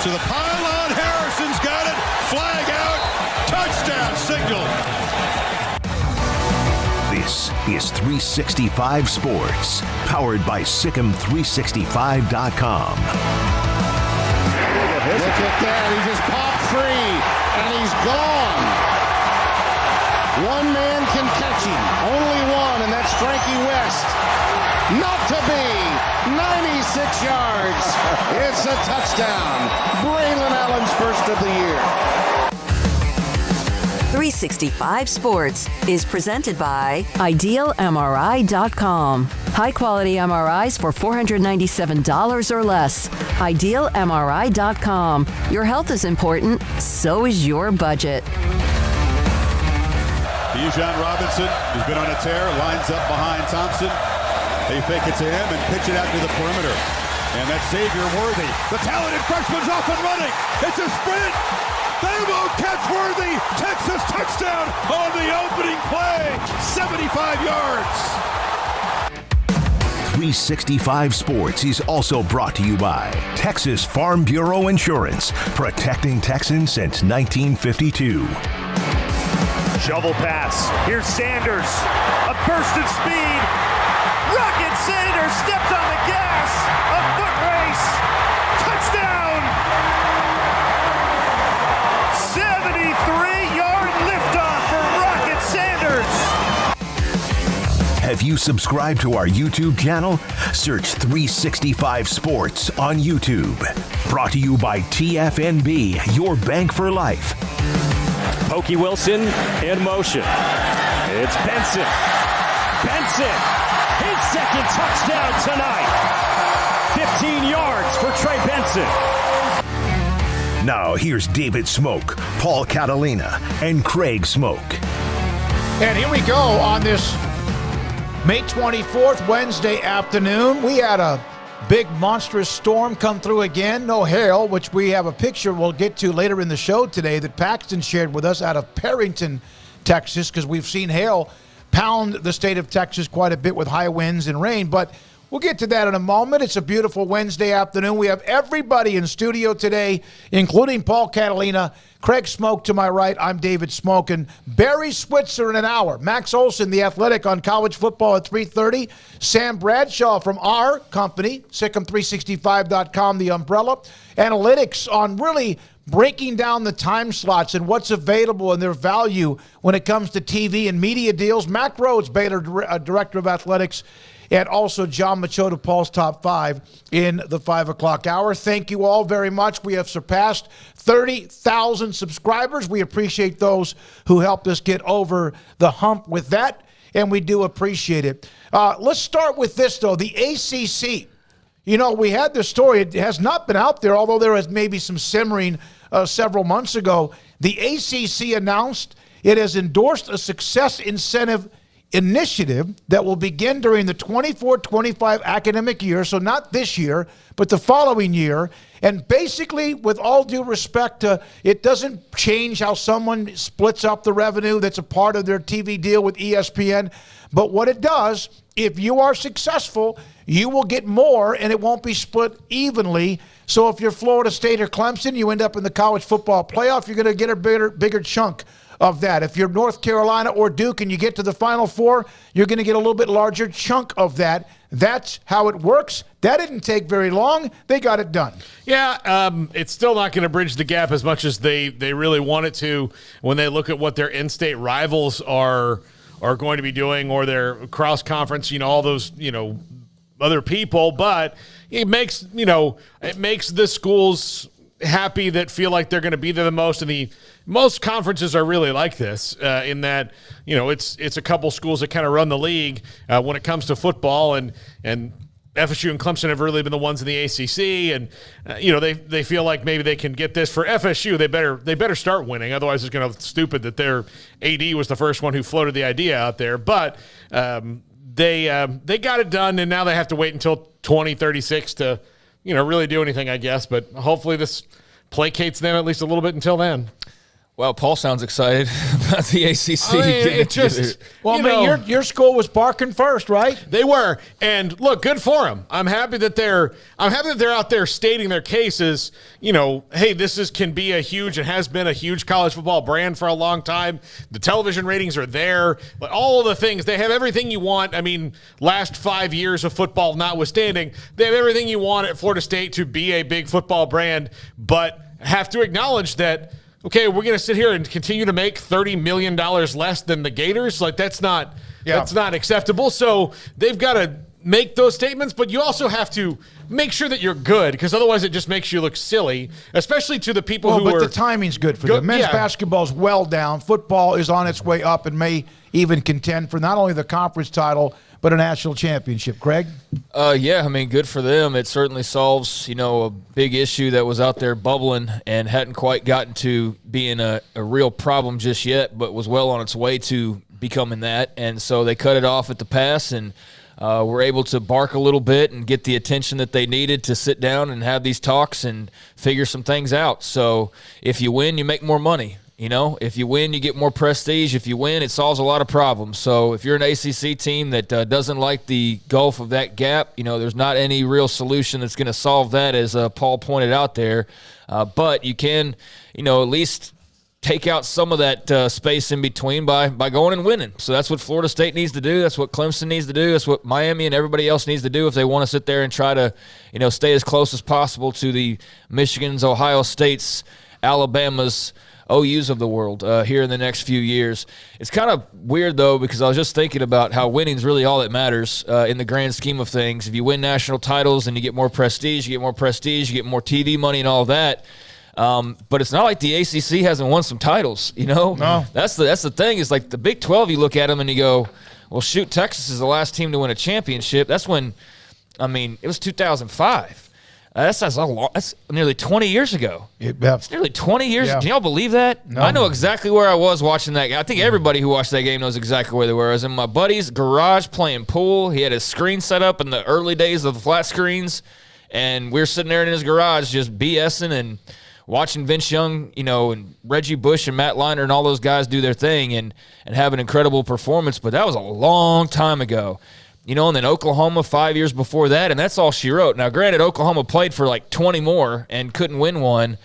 To the pylon, Harrison's got it, flag out, touchdown signal. This is 365 Sports, powered by SicEm365.com. Look at that, he just popped free, and he's gone. One man can catch him, only one, and that's Frankie West. Not to be, 96 yards. It's a touchdown. Braylon Allen's first of the year. 365 Sports is presented by IdealMRI.com. High-quality MRIs for $497 or less. IdealMRI.com. Your health is important, so is your budget. Bijan Robinson, who's been on a tear, lines up behind Thompson. They fake it to him and pitch it out to the perimeter. And that's Xavier Worthy. The talented freshman's off and running. It's a sprint. They won't catch Worthy. Texas touchdown on the opening play. 75 yards. 365 Sports is also brought to you by Texas Farm Bureau Insurance, protecting Texans since 1952. Shovel pass. Here's Sanders. A burst of speed. Rocket Sanders steps on the gas. A foot race. Touchdown. 73-yard liftoff for Rocket Sanders. Have you subscribed to our YouTube channel? Search 365 Sports on YouTube. Brought to you by TFNB, your bank for life. Pokey Wilson in motion. It's Benson. Benson, his second touchdown tonight. 15 yards for Trey Benson. Now here's David Smoak, Paul Catalina, and Craig Smoak. And here we go on this May 24th, Wednesday afternoon. We had a big monstrous storm come through again. No hail, which we have a picture we'll get to later in the show today that Paxton shared with us out of Perrington, Texas, because we've seen hail pound the state of Texas quite a bit with high winds and rain. But we'll get to that in a moment. It's a beautiful Wednesday afternoon. We have everybody in studio today, including Paul Catalina, Craig Smoak to my right. I'm David Smoak, and Barry Switzer in an hour. Max Olson, The Athletic, on college football at 3:30. Sam Bradshaw from our company, SicEm365.com, the umbrella. Analytics on really breaking down the time slots and what's available and their value when it comes to TV and media deals. Mac Rhodes, Baylor Director of Athletics, and also John Machota, Paul's Top 5 in the 5 o'clock hour. Thank you all very much. We have surpassed 30,000 subscribers. We appreciate those who helped us get over the hump with that, and we do appreciate it. Let's start with this, though. The ACC. You know, we had this story. It has not been out there, although there was maybe some simmering several months ago. The ACC announced it has endorsed a success incentive initiative that will begin during the 24-25 academic year, so not this year, but the following year. And basically, with all due respect, it doesn't change how someone splits up the revenue that's a part of their TV deal with ESPN. But what it does, if you are successful, you will get more, and it won't be split evenly. So if you're Florida State or Clemson, you end up in the college football playoff, you're going to get a bigger chunk of that. If you're North Carolina or Duke and you get to the Final Four, you're going to get a little bit larger chunk of that. That's how it works. That didn't take very long. They got it done. Yeah, it's still not going to bridge the gap as much as they really want it to when they look at what their in-state rivals are going to be doing, or their cross-conference, all those, other people. But it makes the schools happy that feel like they're going to be there the most. And most conferences are really like this in that, it's a couple schools that kind of run the league when it comes to football. And FSU and Clemson have really been the ones in the ACC, and they feel like maybe they can get this. For FSU, they better start winning. Otherwise, it's going to look stupid that their AD was the first one who floated the idea out there. But they got it done, and now they have to wait until 2036 to really do anything, I guess. But hopefully, this placates them at least a little bit until then. Well, Paul sounds excited about the ACC. Your school was barking first, right? They were, and look, good for them. I'm happy that they're out there stating their cases. Hey, can be a huge and has been a huge college football brand for a long time. The television ratings are there, but all of the things, they have everything you want. I mean, last 5 years of football notwithstanding, they have everything you want at Florida State to be a big football brand, but have to acknowledge that. Okay, we're going to sit here and continue to make $30 million less than the Gators. Like, that's not acceptable. So they've got to make those statements, but you also have to make sure that you're good, because otherwise it just makes you look silly, especially to the people who are. But the timing's good for them. Men's basketball's well down. Football is on its way up and may even contend for not only the conference title, but a national championship. Craig? Good for them. It certainly solves, a big issue that was out there bubbling and hadn't quite gotten to being a real problem just yet, but was well on its way to becoming that. And so they cut it off at the pass and were able to bark a little bit and get the attention that they needed to sit down and have these talks and figure some things out. So if you win, you make more money. If you win, you get more prestige. If you win, it solves a lot of problems. So if you're an ACC team that doesn't like the gulf of that gap, there's not any real solution that's going to solve that, as Paul pointed out there. But you can, at least take out some of that space in between by going and winning. So that's what Florida State needs to do. That's what Clemson needs to do. That's what Miami and everybody else needs to do if they want to sit there and try to, stay as close as possible to the Michigans, Ohio States, Alabamas, OUs of the world here in the next few years. It's kind of weird, though, because I was just thinking about how winning is really all that matters in the grand scheme of things. If you win national titles and you get more prestige, you get more TV money and all of that. But it's not like the ACC hasn't won some titles, No. That's the thing. Is like the Big 12, you look at them and you go, well, shoot, Texas is the last team to win a championship. That's when, it was 2005. That's nearly 20 years ago. It's nearly 20 years. Yeah. Can y'all believe that? No. I know exactly where I was watching that game. I think everybody who watched that game knows exactly where they were. I was in my buddy's garage playing pool. He had his screen set up in the early days of the flat screens, and we were sitting there in his garage just BSing and watching Vince Young, and Reggie Bush and Matt Leinart and all those guys do their thing and have an incredible performance. But that was a long time ago. And then Oklahoma 5 years before that, and that's all she wrote. Now, granted, Oklahoma played for like 20 more and couldn't win one,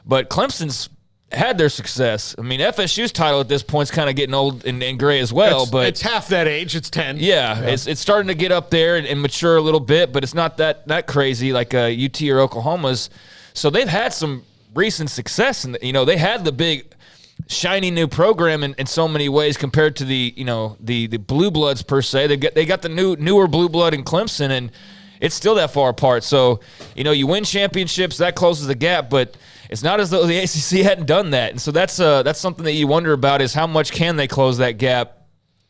but Clemson's had their success. FSU's title at this point is kind of getting old and gray as well. But it's half that age. It's 10. Yeah. It's starting to get up there and mature a little bit, but it's not that crazy like UT or Oklahoma's. So they've had some recent success, and they had the big shiny new program in so many ways compared to the blue bloods per se. They got the newer blue blood in Clemson, and it's still that far apart. So you win championships, that closes the gap, but it's not as though the ACC hadn't done that. And so that's something that you wonder about, is how much can they close that gap?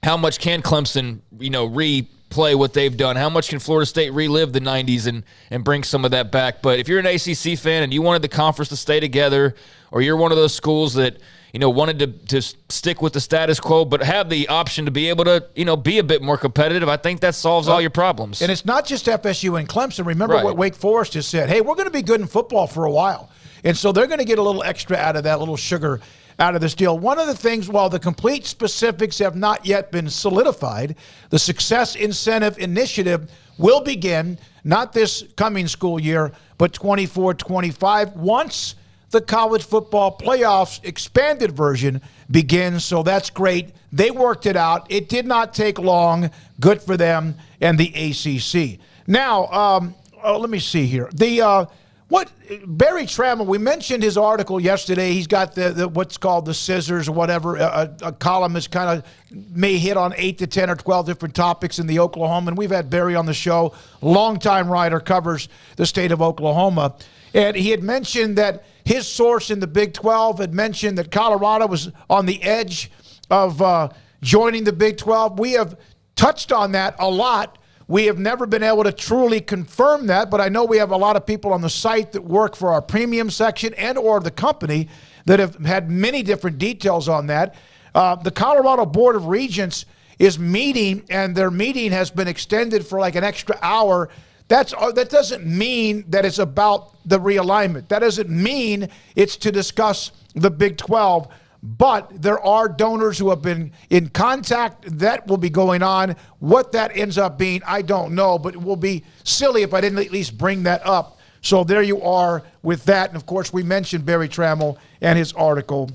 How much can Clemson replay what they've done? How much can Florida State relive the 90s and bring some of that back? But if you're an ACC fan and you wanted the conference to stay together, or you're one of those schools that wanted to stick with the status quo, but have the option to be able to, be a bit more competitive, I think that solves all your problems. And it's not just FSU and Clemson. Remember what Wake Forest has said. Hey, we're going to be good in football for a while. And so they're going to get a little extra out of that, little sugar out of this deal. One of the things, while the complete specifics have not yet been solidified, the Success Incentive Initiative will begin, not this coming school year, but 24-25, once the college football playoffs expanded version begins. So that's great. They worked it out. It did not take long. Good for them and the ACC. Now, let me see here. Barry Trammell, we mentioned his article yesterday. He's got the what's called the scissors or whatever. A columnist kind of may hit on 8 to 10 or 12 different topics in the Oklahoma. And we've had Barry on the show. Longtime writer, covers the state of Oklahoma. And he had mentioned that his source in the Big 12 had mentioned that Colorado was on the edge of joining the Big 12. We have touched on that a lot We have never been able to truly confirm that, but I know we have a lot of people on the site that work for our premium section and or the company that have had many different details on that. The Colorado Board of Regents is meeting, and their meeting has been extended for like an extra hour. That doesn't mean that it's about the realignment. That doesn't mean it's to discuss the Big 12. But there are donors who have been in contact. That will be going on. What that ends up being, I don't know, but it will be silly if I didn't at least bring that up. So there you are with that. And, of course, we mentioned Barry Trammell and his article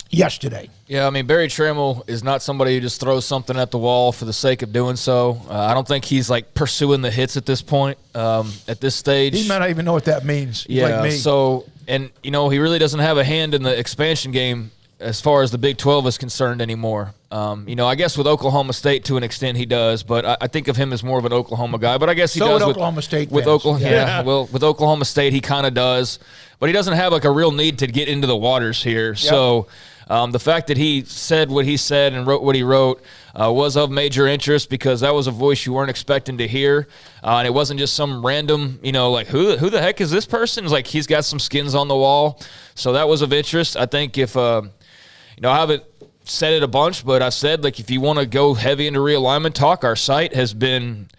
yesterday. Yeah, I mean, Barry Trammell is not somebody who just throws something at the wall for the sake of doing so. I don't think he's, like, pursuing the hits at this point, at this stage. He might not even know what that means. Yeah, like me. So, and, you know, he really doesn't have a hand in the expansion game as far as the Big 12 is concerned anymore. You know, I guess with Oklahoma State to an extent he does, but I think of him as more of an Oklahoma guy. But I guess he does with Oklahoma State with fans. Oklahoma. Yeah, well, with Oklahoma State he kind of does, but he doesn't have like a real need to get into the waters here. Yep. So the fact that he said what he said and wrote what he wrote was of major interest because that was a voice you weren't expecting to hear, and it wasn't just some random, you know, like who the heck is this person? It's like he's got some skins on the wall, so that was of interest. I think if you know, I haven't said it a bunch, but I said, like, if you want to go heavy into realignment talk, our site has been,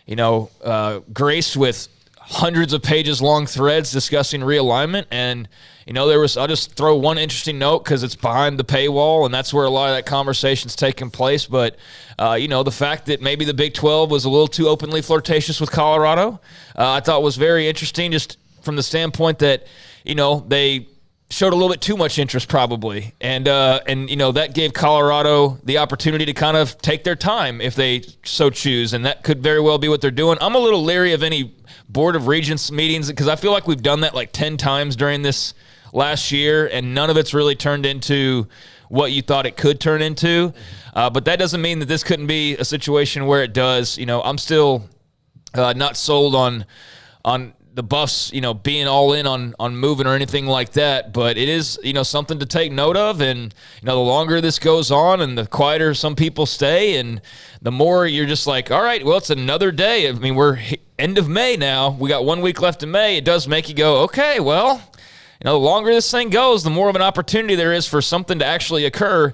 you know, graced with hundreds of pages long threads discussing realignment. And, you know, I'll just throw one interesting note because it's behind the paywall, and that's where a lot of that conversation's taking place. But, you know, the fact that maybe the Big 12 was a little too openly flirtatious with Colorado, I thought was very interesting just from the standpoint that, you know, they showed a little bit too much interest probably. And you know, that gave Colorado the opportunity to kind of take their time if they so choose. And that could very well be what they're doing. I'm a little leery of any Board of Regents meetings because I feel like we've done that like 10 times during this last year and none of it's really turned into what you thought it could turn into. But that doesn't mean that this couldn't be a situation where it does. You know, I'm still not sold on the Buffs, you know, being all in on moving or anything like that, but it is, you know, something to take note of. And, you know, the longer this goes on and the quieter some people stay and the more you're just like, all right, well, it's another day. I mean, we're end of May now. We got 1 week left in May. It does make you go, okay, well, you know, the longer this thing goes, the more of an opportunity there is for something to actually occur.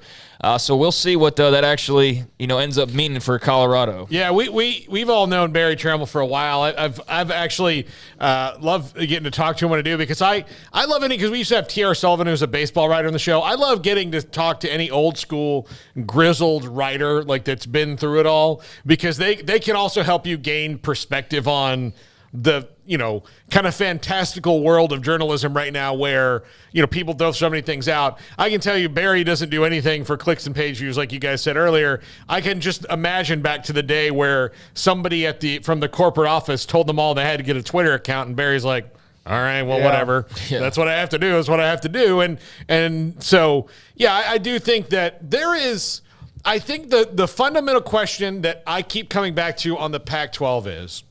So we'll see what that actually, you know, ends up meaning for Colorado. Yeah, we've all known Barry Trammell for a while. I've actually loved getting to talk to him when I do because I love any because we used to have T.R. Sullivan, who's a baseball writer on the show. I love getting to talk to any old school grizzled writer like that's been through it all because they can also help you gain perspective on the, you know, kind of fantastical world of journalism right now where, you know, people throw so many things out. I can tell you Barry doesn't do anything for clicks and page views like you guys said earlier. I can just imagine back to the day where somebody from the corporate office told them all they had to get a Twitter account and Barry's like, all right, well, whatever. Yeah. That's what I have to do is what I have to do. And so, yeah, I do think that there is – I think the fundamental question that I keep coming back to on the Pac-12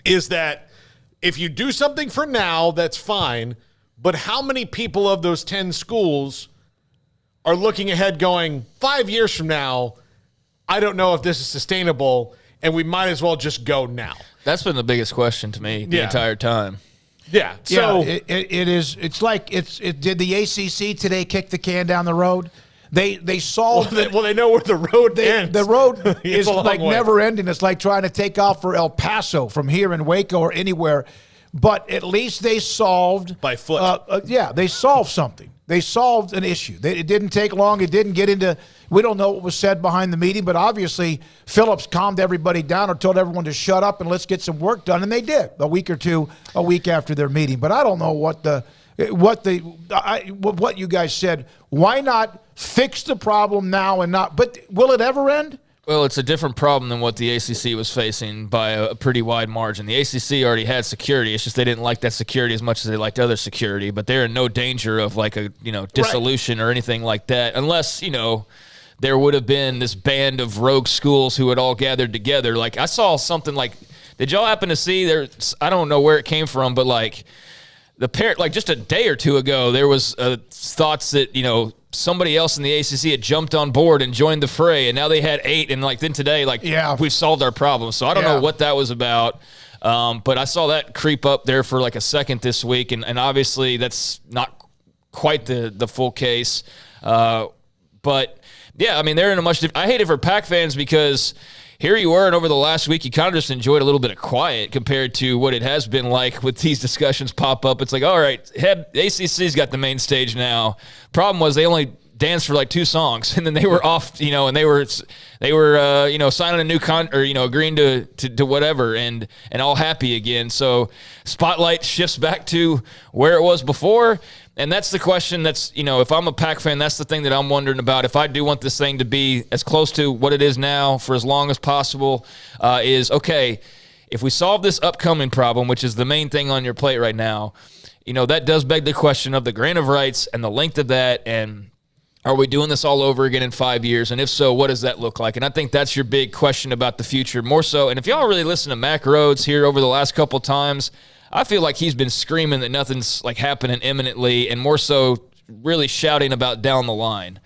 is that if you do something for now, that's fine, but how many people of those 10 schools are looking ahead going, 5 years from now, I don't know if this is sustainable, and we might as well just go now? That's been the biggest question to me the entire time. Yeah. So it is. It's like did the ACC today kick the can down the road? They solved it. Well, they know where the road ends. The road is like way. never ending. It's like trying to take off for El Paso from here in Waco or anywhere. But at least they solved by foot. They solved something. They solved an issue. It didn't take long. It didn't get into. We don't know what was said behind the meeting, but obviously Phillips calmed everybody down or told everyone to shut up and let's get some work done, and they did a week after their meeting. But I don't know what you guys said. Why not fix the problem now and not? But will it ever end? Well, it's a different problem than what the ACC was facing by a pretty wide margin. The ACC already had security. It's just they didn't like that security as much as they liked other security. But they're in no danger of like a dissolution or anything like that, unless there would have been this band of rogue schools who had all gathered together. Like I saw something like, did y'all happen to see there? I don't know where it came from, but like just a day or two ago, there was thoughts that somebody else in the ACC had jumped on board and joined the fray, and now they had 8, and then today, we've solved our problem. So I don't know what that was about, but I saw that creep up there for a second this week, and obviously that's not quite the full case. But yeah, I mean, they're in a much I hate it for Pac fans because here you were, and over the last week, you kind of just enjoyed a little bit of quiet compared to what it has been like with these discussions pop up. It's like, all right, ACC's got the main stage now. Problem was they only danced for 2 songs, and then they were off, and they were signing a new agreeing to whatever, and all happy again. So spotlight shifts back to where it was before. And that's the question that's, if I'm a Pac fan, that's the thing that I'm wondering about. If I do want this thing to be as close to what it is now for as long as possible, is, okay, if we solve this upcoming problem, which is the main thing on your plate right now, that does beg the question of the grant of rights and the length of that, and are we doing this all over again in 5 years? And if so, what does that look like? And I think that's your big question about the future more so. And if y'all really listen to Mac Rhodes here over the last couple times, I feel like he's been screaming that nothing's happening imminently, and more so really shouting about down the line.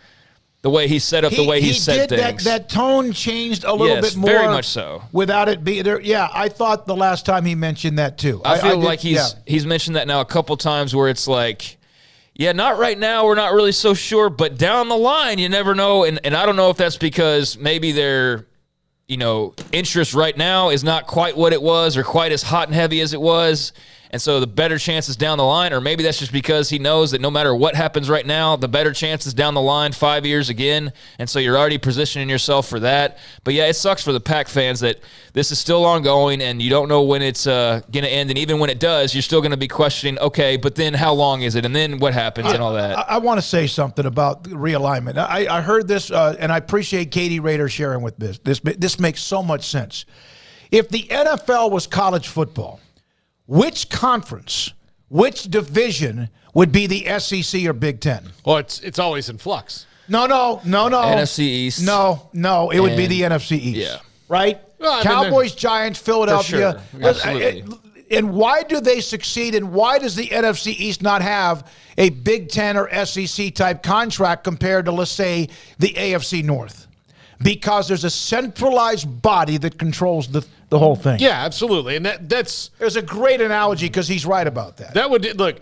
The way he set up, the way he said things. That tone changed a little bit more. Very much so. Without it being there. Yeah, I thought the last time he mentioned that too. I feel like he's mentioned that now a couple times where it's not right now, we're not really so sure, but down the line, you never know. And I don't know if that's because maybe they're interest right now is not quite what it was or quite as hot and heavy as it was. And so the better chances down the line, or maybe that's just because he knows that no matter what happens right now, the better chances down the line 5 years again. And so you're already positioning yourself for that. But yeah, it sucks for the Pac fans that this is still ongoing and you don't know when it's going to end. And even when it does, you're still going to be questioning, okay, but then how long is it? And then what happens and all that. I want to say something about realignment. I heard this, and I appreciate Katie Rader sharing with this. This makes so much sense. If the NFL was college football, which conference, which division would be the SEC or Big Ten? Well, it's always in flux. No. NFC East. No, it would be the NFC East. Yeah. Right? Well, Cowboys, Giants, Philadelphia. For sure. Absolutely. And why do they succeed, and why does the NFC East not have a Big Ten or SEC type contract compared to, let's say, the AFC North? Because there's a centralized body that controls the whole thing. Yeah, absolutely. And that's... There's a great analogy because he's right about that. That would... Look,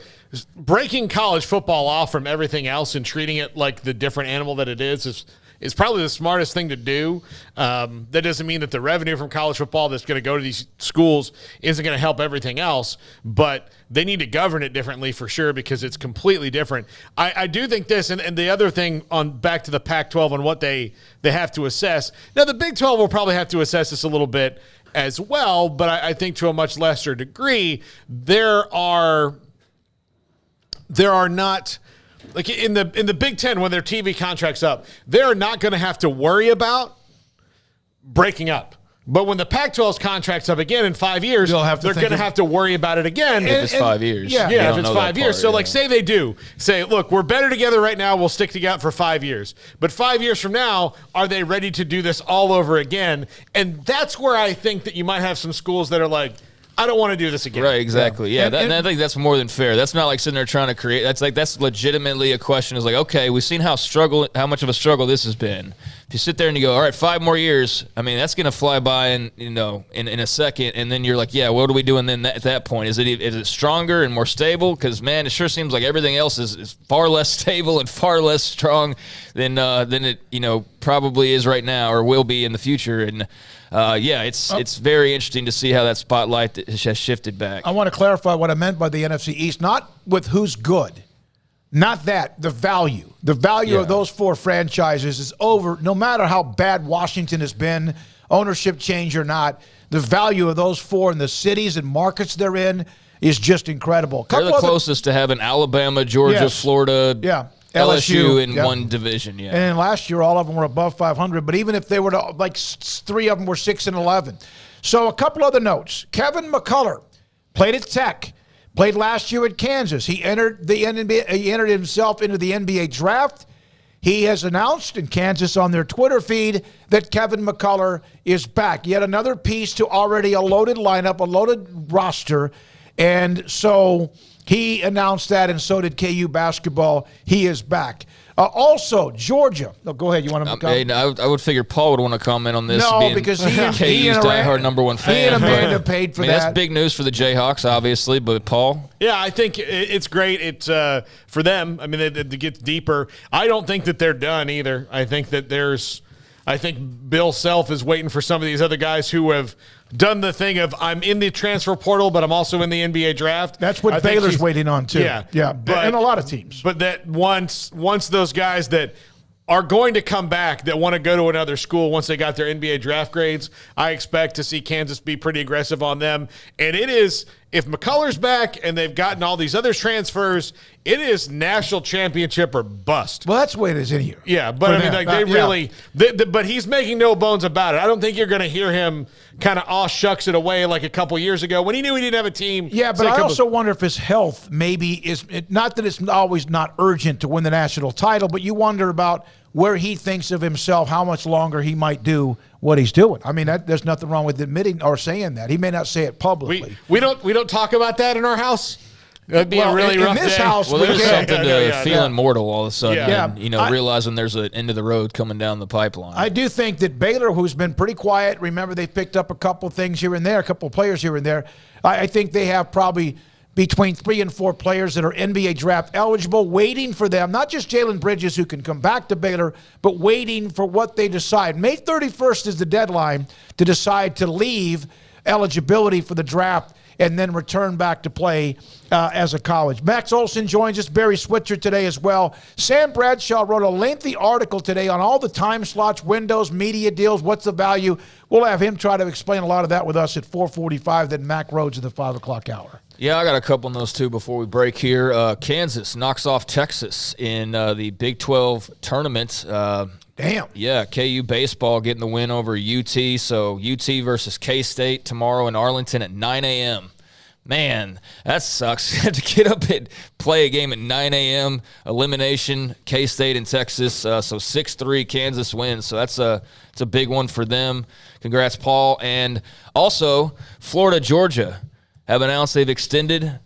breaking college football off from everything else and treating it like the different animal that it is probably the smartest thing to do. That doesn't mean that the revenue from college football that's going to go to these schools isn't going to help everything else, but they need to govern it differently for sure because it's completely different. I do think this, and the other thing on back to the Pac-12 and what they have to assess. Now, the Big 12 will probably have to assess this a little bit as well, but I think to a much lesser degree. There are not... Like in the Big Ten, when their TV contract's up, they're not going to have to worry about breaking up. But when the Pac-12's contract's up again in 5 years, they're going to have to worry about it again. If it's 5 years. Yeah, if it's 5 years. So, say they do. Say, look, we're better together right now. We'll stick together for 5 years. But 5 years from now, are they ready to do this all over again? And that's where I think that you might have some schools that are like, I don't want to do this again. Right, exactly. Yeah, and I think that's more than fair. That's not like sitting there trying to create. That's legitimately a question. Is like, okay, we've seen how much of a struggle this has been. If you sit there and you go, all right, 5 more years, I mean, that's going to fly by in a second. And then you're like, yeah, what are we doing then at that point? Is it stronger and more stable? Because, man, it sure seems like everything else is far less stable and far less strong than it probably is right now or will be in the future. And it's very interesting to see how that spotlight has shifted back. I want to clarify what I meant by the NFC East, not with who's good. Not that. The value. The value of those 4 franchises is over. No matter how bad Washington has been, ownership change or not, the value of those 4 in the cities and markets they're in is just incredible. They're the closest to having Alabama, Georgia, Florida, LSU in one division. Yeah. And then last year, all of them were above 500. But even if they were to, 3 of them were 6-11. So a couple other notes. Kevin McCullough played at Tech. Played last year at Kansas. He entered the NBA. He entered himself into the NBA draft. He has announced in Kansas on their Twitter feed that Kevin McCullough is back. Yet another piece to already a loaded lineup, a loaded roster. And so he announced that, and so did KU basketball. He is back. Also, Georgia. Oh, go ahead. You want to comment? I would figure Paul would want to comment on this. No, being because he and KU's diehard number one fan. He and Amanda paid for that. That's big news for the Jayhawks, obviously. But Paul, yeah, I think it's great. It's for them. I mean, to get deeper. I don't think that they're done either. I think that I think Bill Self is waiting for some of these other guys who have done the thing of I'm in the transfer portal, but I'm also in the NBA draft. That's what Baylor's waiting on too. Yeah, and a lot of teams. But that once those guys that are going to come back that want to go to another school once they got their NBA draft grades, I expect to see Kansas be pretty aggressive on them. And it is, if McCullough's back and they've gotten all these other transfers, it is national championship or bust. Well, that's the way it is in here. Yeah, but I mean, like they really, but he's making no bones about it. I don't think you're going to hear him kind of aw shucks it away like a couple years ago when he knew he didn't have a team. Yeah, but I also wonder if his health maybe is not that it's always not urgent to win the national title, but you wonder about where he thinks of himself, how much longer he might do what he's doing. I mean, there's nothing wrong with admitting or saying that. He may not say it publicly. We don't talk about that in our house. That'd be a really rough in this day. house. Well, there's something to feeling mortal all of a sudden. Yeah. And, realizing there's an end of the road coming down the pipeline. I do think that Baylor, who's been pretty quiet, remember they picked up a couple things here and there, a couple of players here and there. I think they have probably between 3 and 4 players that are NBA draft eligible, waiting for them, not just Jalen Bridges, who can come back to Baylor, but waiting for what they decide. May 31st is the deadline to decide to leave eligibility for the draft and then return back to play as a college. Max Olson joins us, Barry Switzer today as well. Sam Bradshaw wrote a lengthy article today on all the time slots, windows, media deals, what's the value. We'll have him try to explain a lot of that with us at 4:45, then Mac Rhodes at the 5 o'clock hour. Yeah, I got a couple on those too before we break here. Kansas knocks off Texas in the Big 12 tournament. Damn. Yeah, KU baseball getting the win over UT. So UT versus K-State tomorrow in Arlington at 9 a.m. Man, that sucks. To get up and play a game at 9 a.m. Elimination, K-State and Texas. So 6-3 Kansas wins. So it's a big one for them. Congrats, Paul. And also, Florida, Georgia have announced they've extended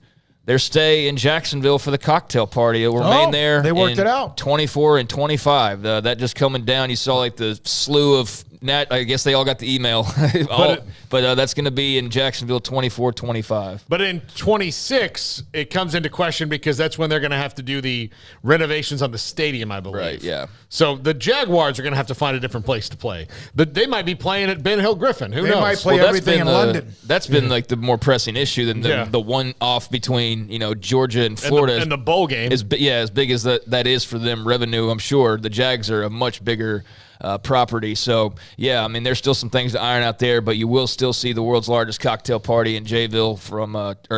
their stay in Jacksonville for the cocktail party. It will remain there. They worked it out. 24 and 25. That just coming down. You saw like the slew of I guess they all got the email. But that's going to be in Jacksonville 24-25. But in 26, it comes into question because that's when they're going to have to do the renovations on the stadium, I believe. Right, yeah. So the Jaguars are going to have to find a different place to play. They might be playing at Ben Hill Griffin. Who knows? They might play everything in London. That's been like the more pressing issue than the one off between Georgia and Florida. And the bowl game. As big as that is for them revenue, I'm sure the Jags are a much bigger property. So, yeah, I mean, there's still some things to iron out there, but you will still see the world's largest cocktail party in Jayville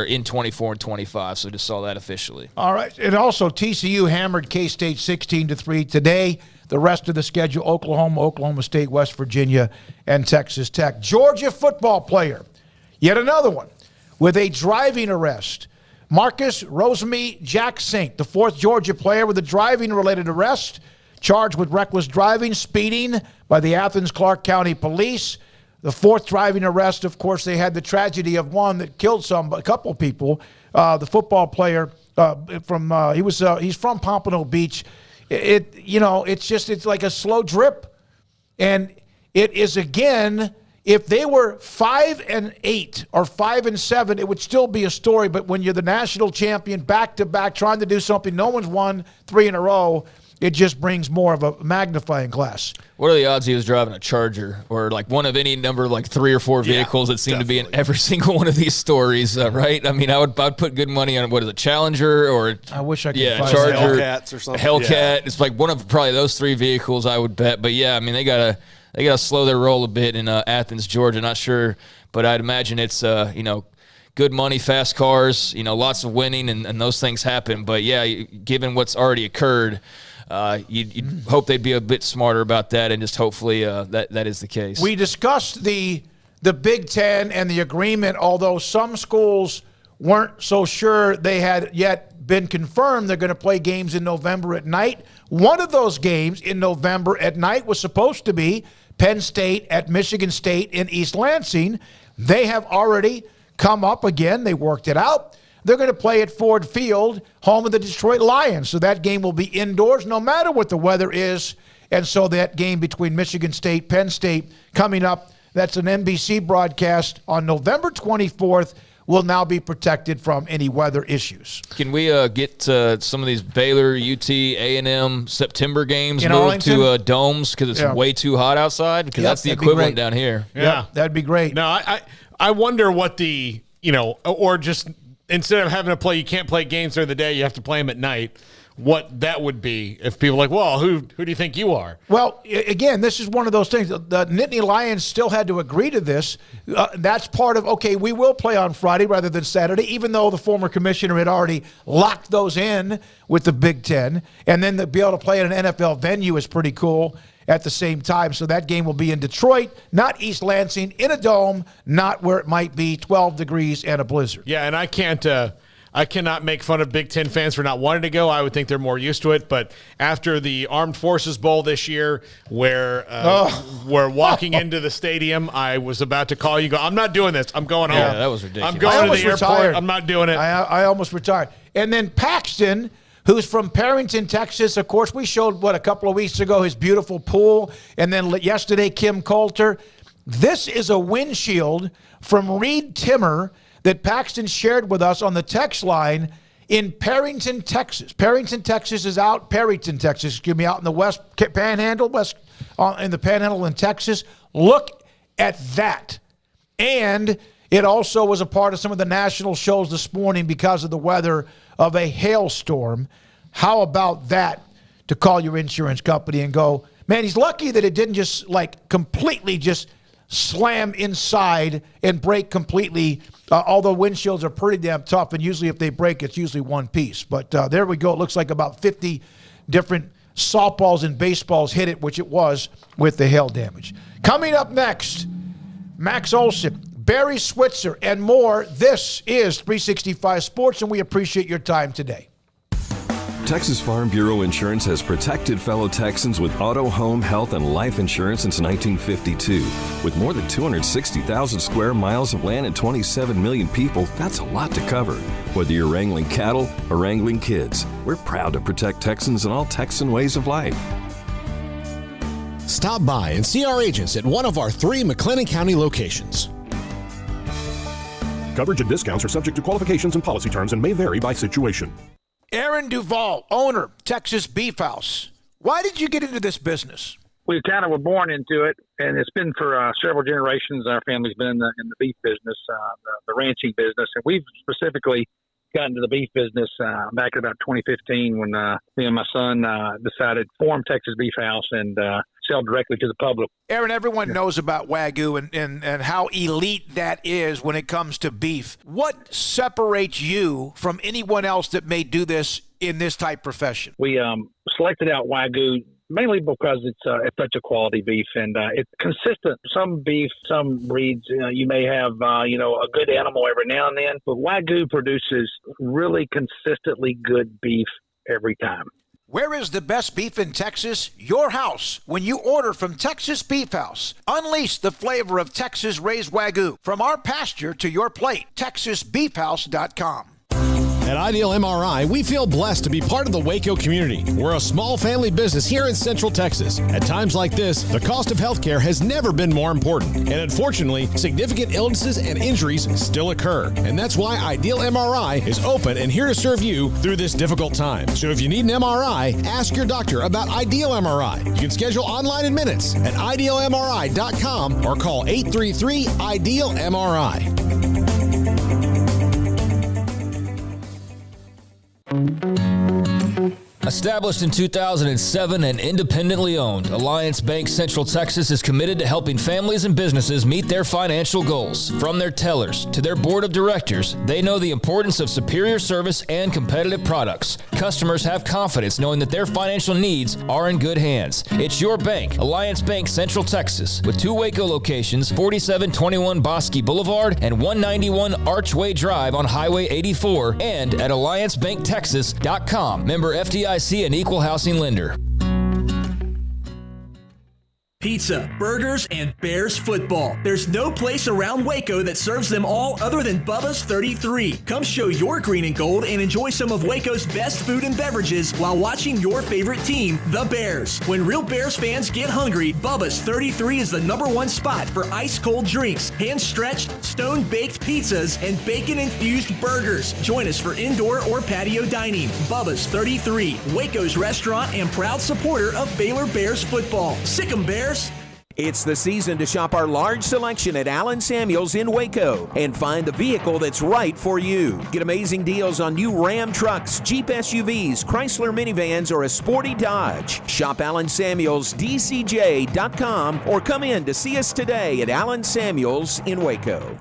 in 24 and 25. So just saw that officially. All right. And also TCU hammered K-State 16-3 today. The rest of the schedule, Oklahoma State, West Virginia, and Texas Tech. Georgia football player, yet another one, with a driving arrest. Marcus Rosemy-Jackson, the 4th Georgia player with a driving-related arrest, charged with reckless driving, speeding by the Athens-Clarke County Police. The 4th driving arrest, of course, they had the tragedy of one that killed a couple people. The football player he's from Pompano Beach. It's like a slow drip, and it is again. If they were 5-8 or 5-7, it would still be a story. But when you're the national champion, back to back, trying to do something no one's won 3 in a row. It just brings more of a magnifying glass. What are the odds he was driving a Charger or like one of any number of like 3 or 4 vehicles that seem to be in every single one of these stories, right? I mean, I'd put good money on what is a Challenger or I wish I could find Charger, Hellcats or something. Hellcat. It's like one of probably those 3 vehicles I would bet. But yeah, I mean they gotta slow their roll a bit in Athens, Georgia. Not sure, but I'd imagine it's good money, fast cars, lots of winning, and those things happen. But yeah, given what's already occurred. You'd hope they'd be a bit smarter about that, and just hopefully that is the case. We discussed the Big Ten and the agreement, although some schools weren't so sure they had yet been confirmed they're going to play games in November at night. One of those games in November at night was supposed to be Penn State at Michigan State in East Lansing. They have already come up again. They worked it out. They're going to play at Ford Field, home of the Detroit Lions. So that game will be indoors no matter what the weather is. And so that game between Michigan State, Penn State coming up, that's an NBC broadcast on November 24th, will now be protected from any weather issues. Can we get some of these Baylor, UT, A&M September games moved Arlington? to domes because it's way too hot outside? Because that's the equivalent down here. Yeah. That'd be great. No, I wonder what the, or just instead of having to play, you can't play games during the day, you have to play them at night. What that would be if people are like, well, who do you think you are? Well, again, this is one of those things. The Nittany Lions still had to agree to this. That's part of, okay, we will play on Friday rather than Saturday, even though the former commissioner had already locked those in with the Big Ten. And then to be able to play at an NFL venue is pretty cool at the same time. So that game will be in Detroit, not East Lansing, in a dome, not where it might be 12 degrees and a blizzard. Yeah, and I cannot make fun of Big Ten fans for not wanting to go. I would think they're more used to it. But after the Armed Forces Bowl this year, where we're walking into the stadium, I was about to call you. Go, I'm not doing this. I'm going home. Yeah, that was ridiculous. I'm going to the airport. Retired. I'm not doing it. I almost retired. And then Paxton, who's from Perrington, Texas. Of course, we showed, a couple of weeks ago, his beautiful pool. And then yesterday, Kim Coulter. This is a windshield from Reed Timmer that Paxton shared with us on the text line in Perrington, Texas. Perrington, Texas is out. Perryton, Texas, out in the West Panhandle, in the Panhandle in Texas. Look at that. And it also was a part of some of the national shows this morning because of the weather of a hailstorm. How about that to call your insurance company and go, man, he's lucky that it didn't just completely just slam inside and break completely, although windshields are pretty damn tough, and usually if they break, it's usually one piece. But there we go. It looks like about 50 different softballs and baseballs hit it, which it was with the hail damage. Coming up next, Max Olson, Barry Switzer, and more. This is 365 Sports, and we appreciate your time today. Texas Farm Bureau Insurance has protected fellow Texans with auto, home, health, and life insurance since 1952. With more than 260,000 square miles of land and 27 million people, that's a lot to cover. Whether you're wrangling cattle or wrangling kids, we're proud to protect Texans in all Texan ways of life. Stop by and see our agents at one of our 3 McLennan County locations. Coverage and discounts are subject to qualifications and policy terms and may vary by situation. Aaron Duvall, owner, Texas Beef House. Why did you get into this business? We kind of were born into it, and it's been for several generations. Our family's been in the beef business, the ranching business, and we've specifically got into the beef business back in about 2015 when me and my son decided to form Texas Beef House and sell directly to the public. Aaron, everyone knows about Wagyu and how elite that is when it comes to beef. What separates you from anyone else that may do this in this type profession? We selected out Wagyu mainly because it's such a quality beef and it's consistent. Some beef, some breeds, you may have, a good animal every now and then, but Wagyu produces really consistently good beef every time. Where is the best beef in Texas? Your house. When you order from Texas Beef House, unleash the flavor of Texas raised Wagyu. From our pasture to your plate, TexasBeefHouse.com. At Ideal MRI, we feel blessed to be part of the Waco community. We're a small family business here in Central Texas. At times like this, the cost of healthcare has never been more important. And unfortunately, significant illnesses and injuries still occur. And that's why Ideal MRI is open and here to serve you through this difficult time. So if you need an MRI, ask your doctor about Ideal MRI. You can schedule online in minutes at idealmri.com or call 833-IDEAL-MRI. Established in 2007 and independently owned, Alliance Bank Central Texas is committed to helping families and businesses meet their financial goals. From their tellers to their board of directors, they know the importance of superior service and competitive products. Customers have confidence knowing that their financial needs are in good hands. It's your bank, Alliance Bank Central Texas, with 2 Waco locations, 4721 Bosque Boulevard and 191 Archway Drive on Highway 84, and at AllianceBankTexas.com. Member FDIC and equal housing lender. Pizza, burgers, and Bears football. There's no place around Waco that serves them all other than Bubba's 33. Come show your green and gold and enjoy some of Waco's best food and beverages while watching your favorite team, the Bears. When real Bears fans get hungry, Bubba's 33 is the #1 spot for ice-cold drinks, hand-stretched, stone-baked pizzas, and bacon-infused burgers. Join us for indoor or patio dining. Bubba's 33, Waco's restaurant and proud supporter of Baylor Bears football. Sick 'em, Bears. It's the season to shop our large selection at Allen Samuels in Waco and find the vehicle that's right for you. Get amazing deals on new Ram trucks, Jeep SUVs, Chrysler minivans, or a sporty Dodge. Shop AllenSamuelsDCJ.com or come in to see us today at Allen Samuels in Waco.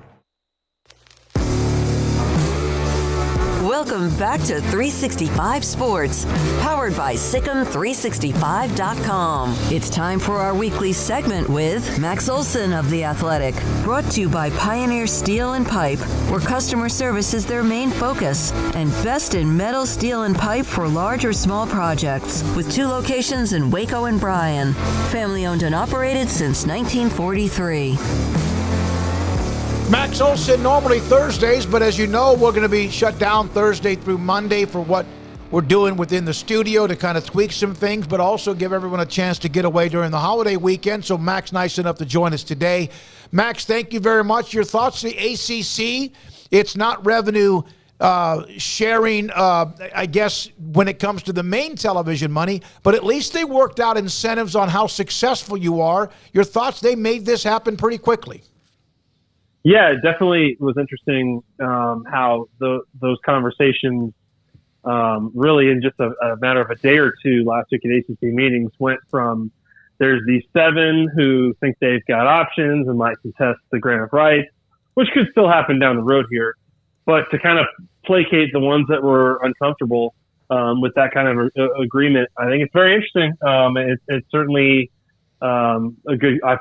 Welcome back to 365 Sports, powered by Sikkim365.com. It's time for our weekly segment with Max Olson of The Athletic, brought to you by Pioneer Steel and Pipe, where customer service is their main focus, and best in metal, steel, and pipe for large or small projects, with 2 locations in Waco and Bryan. Family owned and operated since 1943. Max Olson, normally Thursdays, but as you know, we're going to be shut down Thursday through Monday for what we're doing within the studio to kind of tweak some things, but also give everyone a chance to get away during the holiday weekend. So Max, nice enough to join us today. Max, thank you very much. Your thoughts, the ACC, it's not revenue sharing, I guess, when it comes to the main television money, but at least they worked out incentives on how successful you are. Your thoughts, they made this happen pretty quickly. Yeah, it definitely was interesting how those conversations really in just a matter of a day or two last week at ACC meetings went from there's these 7 who think they've got options and might contest the grant of rights, which could still happen down the road here, but to kind of placate the ones that were uncomfortable with that kind of agreement, I think it's very interesting. It's certainly I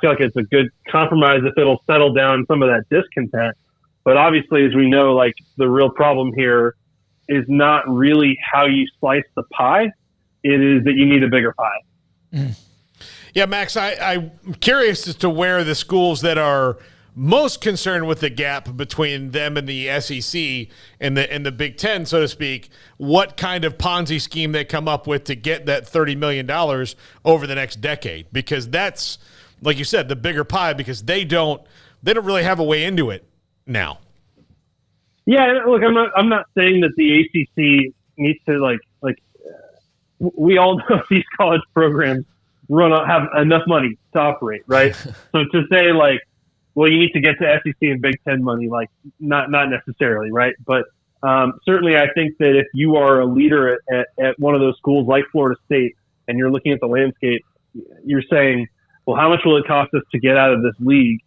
feel like it's a good compromise if it'll settle down some of that discontent. But obviously, as we know, like the real problem here is not really how you slice the pie. It is that you need a bigger pie. Mm. Yeah, Max, I'm curious as to where the schools that are most concerned with the gap between them and the SEC and the Big Ten, so to speak, what kind of Ponzi scheme they come up with to get that $30 million over the next decade. Because that's, like you said, the bigger pie, because they don't really have a way into it now. Yeah, look, I'm not saying that the ACC needs to like we all know these college programs have enough money to operate, right? So to say like, well, you need to get to SEC and Big Ten money, like not necessarily, right? But certainly, I think that if you are a leader at one of those schools like Florida State, and you're looking at the landscape, you're saying, well, how much will it cost us to get out of this league,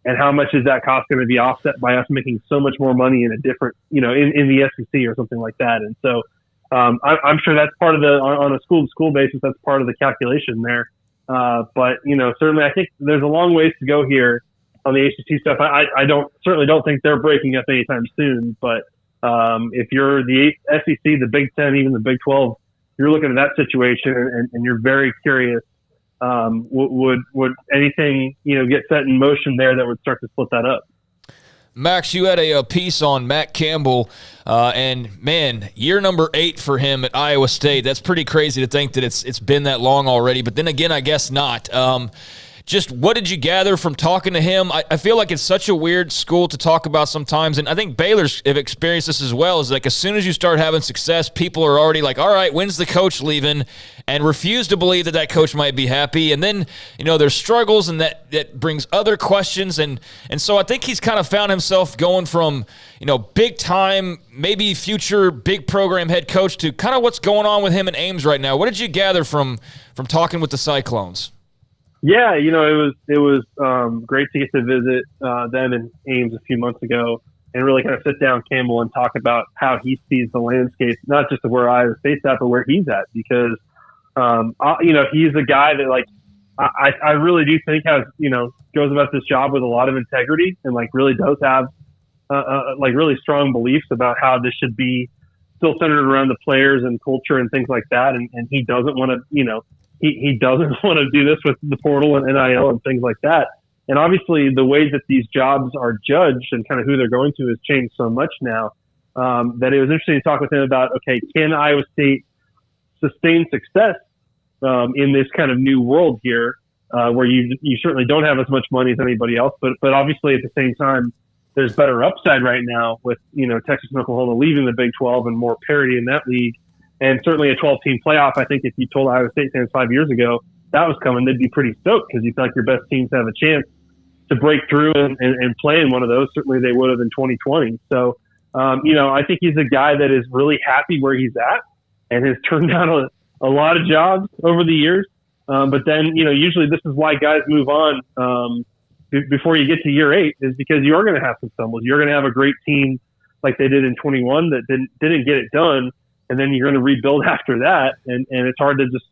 and how much is that cost going to be offset by us making so much more money in a different, in the SEC or something like that? And so, I'm sure that's part of on a school-to-school basis, that's part of the calculation there. But certainly, I think there's a long ways to go here on the ACC stuff. I certainly don't think they're breaking up anytime soon. But if you're the SEC, the Big Ten, even the Big 12, you're looking at that situation and you're very curious. Would anything get set in motion there that would start to split that up? Max, you had a piece on Matt Campbell, and man, year number 8 for him at Iowa State. That's pretty crazy to think that it's been that long already. But then again, I guess not. Just what did you gather from talking to him? I feel like it's such a weird school to talk about sometimes, and I think Baylor's have experienced this as well. Is like as soon as you start having success, people are already like, all right, when's the coach leaving? And refuse to believe that coach might be happy. And then, there's struggles, and that brings other questions. And so I think he's kind of found himself going from, big time, maybe future big program head coach to kind of what's going on with him and Ames right now. What did you gather from talking with the Cyclones? Yeah, it was great to get to visit them and Ames a few months ago and really kind of sit down Campbell and talk about how he sees the landscape, not just of where Iowa State's at, but where he's at. Because, he's a guy that, I really do think has, goes about this job with a lot of integrity and, really does have, really strong beliefs about how this should be still centered around the players and culture and things like that. And he doesn't want to, he doesn't want to do this with the portal and NIL and things like that. And obviously the way that these jobs are judged and kind of who they're going to has changed so much now that it was interesting to talk with him about, okay, can Iowa State sustain success in this kind of new world here where you certainly don't have as much money as anybody else, but obviously at the same time, there's better upside right now with, Texas and Oklahoma leaving the Big 12 and more parity in that league. And certainly a 12-team playoff. I think if you told Iowa State fans 5 years ago that was coming, they'd be pretty stoked because you feel like your best teams have a chance to break through and play in one of those. Certainly they would have in 2020. So, I think he's a guy that is really happy where he's at and has turned down a lot of jobs over the years. But then, usually this is why guys move on before you get to year 8 is because you are going to have some stumbles. You're going to have a great team like they did in 21 that didn't get it done. And then you're going to rebuild after that. And it's hard to just,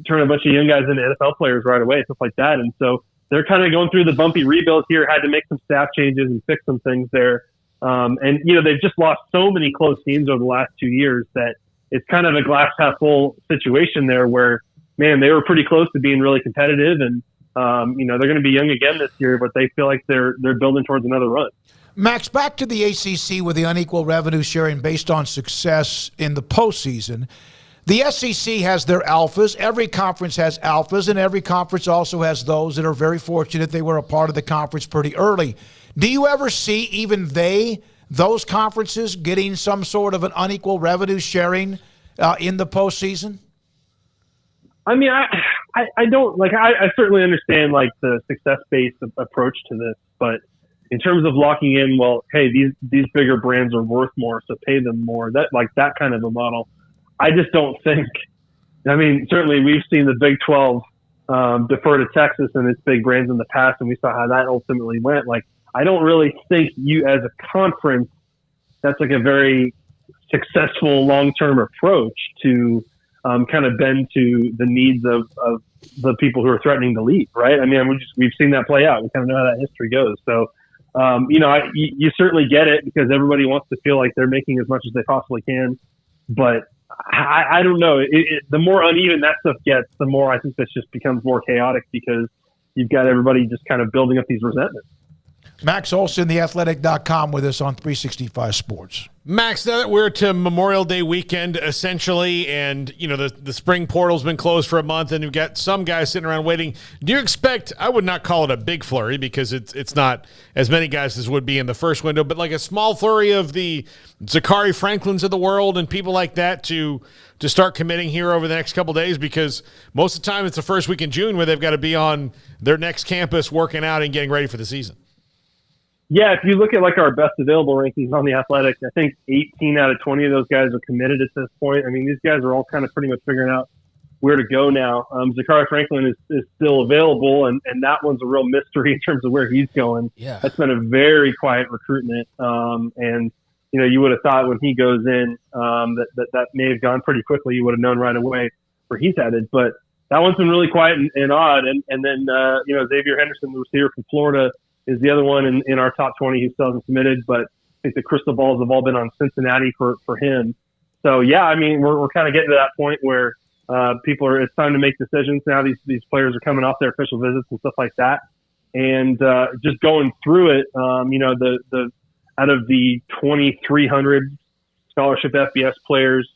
turn a bunch of young guys into NFL players right away, stuff like that. And so they're kind of going through the bumpy rebuild here, had to make some staff changes and fix some things there. They've just lost so many close teams over the last 2 years that it's kind of a glass half full situation there where, man, they were pretty close to being really competitive. And, they're going to be young again this year, but they feel like they're building towards another run. Max, back to the ACC with the unequal revenue sharing based on success in the postseason. The SEC has their alphas. Every conference has alphas, and every conference also has those that are very fortunate they were a part of the conference pretty early. Do you ever see even those conferences getting some sort of an unequal revenue sharing in the postseason? I mean, I don't I certainly understand the success-based approach to this, but in terms of locking in, well, hey, these bigger brands are worth more, so pay them more. That kind of a model, I just don't think. I mean, certainly we've seen the Big 12 defer to Texas and its big brands in the past, and we saw how that ultimately went. I don't really think you, as a conference, that's a very successful long-term approach to kind of bend to the needs of the people who are threatening to leave, right? I mean, we've seen that play out. We kind of know how that history goes. So, you certainly get it because everybody wants to feel like they're making as much as they possibly can. But I don't know. The more uneven that stuff gets, the more I think this just becomes more chaotic because you've got everybody just kind of building up these resentments. Max Olson, theathletic.com, with us on 365 Sports. Max, now that we're to Memorial Day weekend, essentially, and, the spring portal's been closed for a month, and you've got some guys sitting around waiting, do you expect, I would not call it a big flurry because it's not as many guys as would be in the first window, but like a small flurry of the Zachary Franklins of the world and people like that to start committing here over the next couple of days? Because most of the time it's the first week in June where they've got to be on their next campus working out and getting ready for the season. Yeah, if you look at our best available rankings on The Athletic, I think 18 out of 20 of those guys are committed at this point. I mean, these guys are all kind of pretty much figuring out where to go now. Zachary Franklin is still available, and that one's a real mystery in terms of where he's going. Yeah. That's been a very quiet recruitment. And, you would have thought when he goes in that may have gone pretty quickly. You would have known right away where he's headed. But that one's been really quiet and odd. And then, Xavier Henderson, the receiver from Florida, is the other one in our top 20 who still hasn't submitted, but I think the crystal balls have all been on Cincinnati for him. So, yeah, I mean, we're kind of getting to that point where it's time to make decisions now. These players are coming off their official visits and stuff like that. And just going through it, the out of the 2,300 scholarship FBS players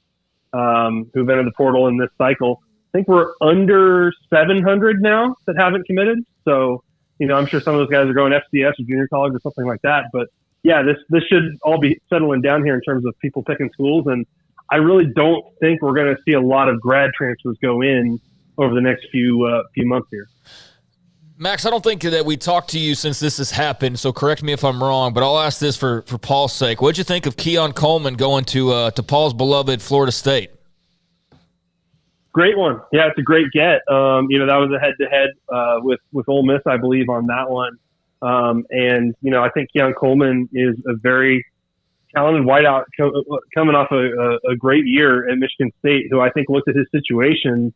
who've entered the portal in this cycle, I think we're under 700 now that haven't committed. So, I'm sure some of those guys are going FCS or junior college or something like that. But, yeah, this should all be settling down here in terms of people picking schools. And I really don't think we're going to see a lot of grad transfers go in over the next few months here. Max, I don't think that we talked to you since this has happened, so correct me if I'm wrong, but I'll ask this for Paul's sake. What did you think of Keon Coleman going to Paul's beloved Florida State? Great one. Yeah, it's a great get. That was a head-to-head with Ole Miss, I believe, on that one. I think Keon Coleman is a very talented wideout coming off a great year at Michigan State, who I think looked at his situation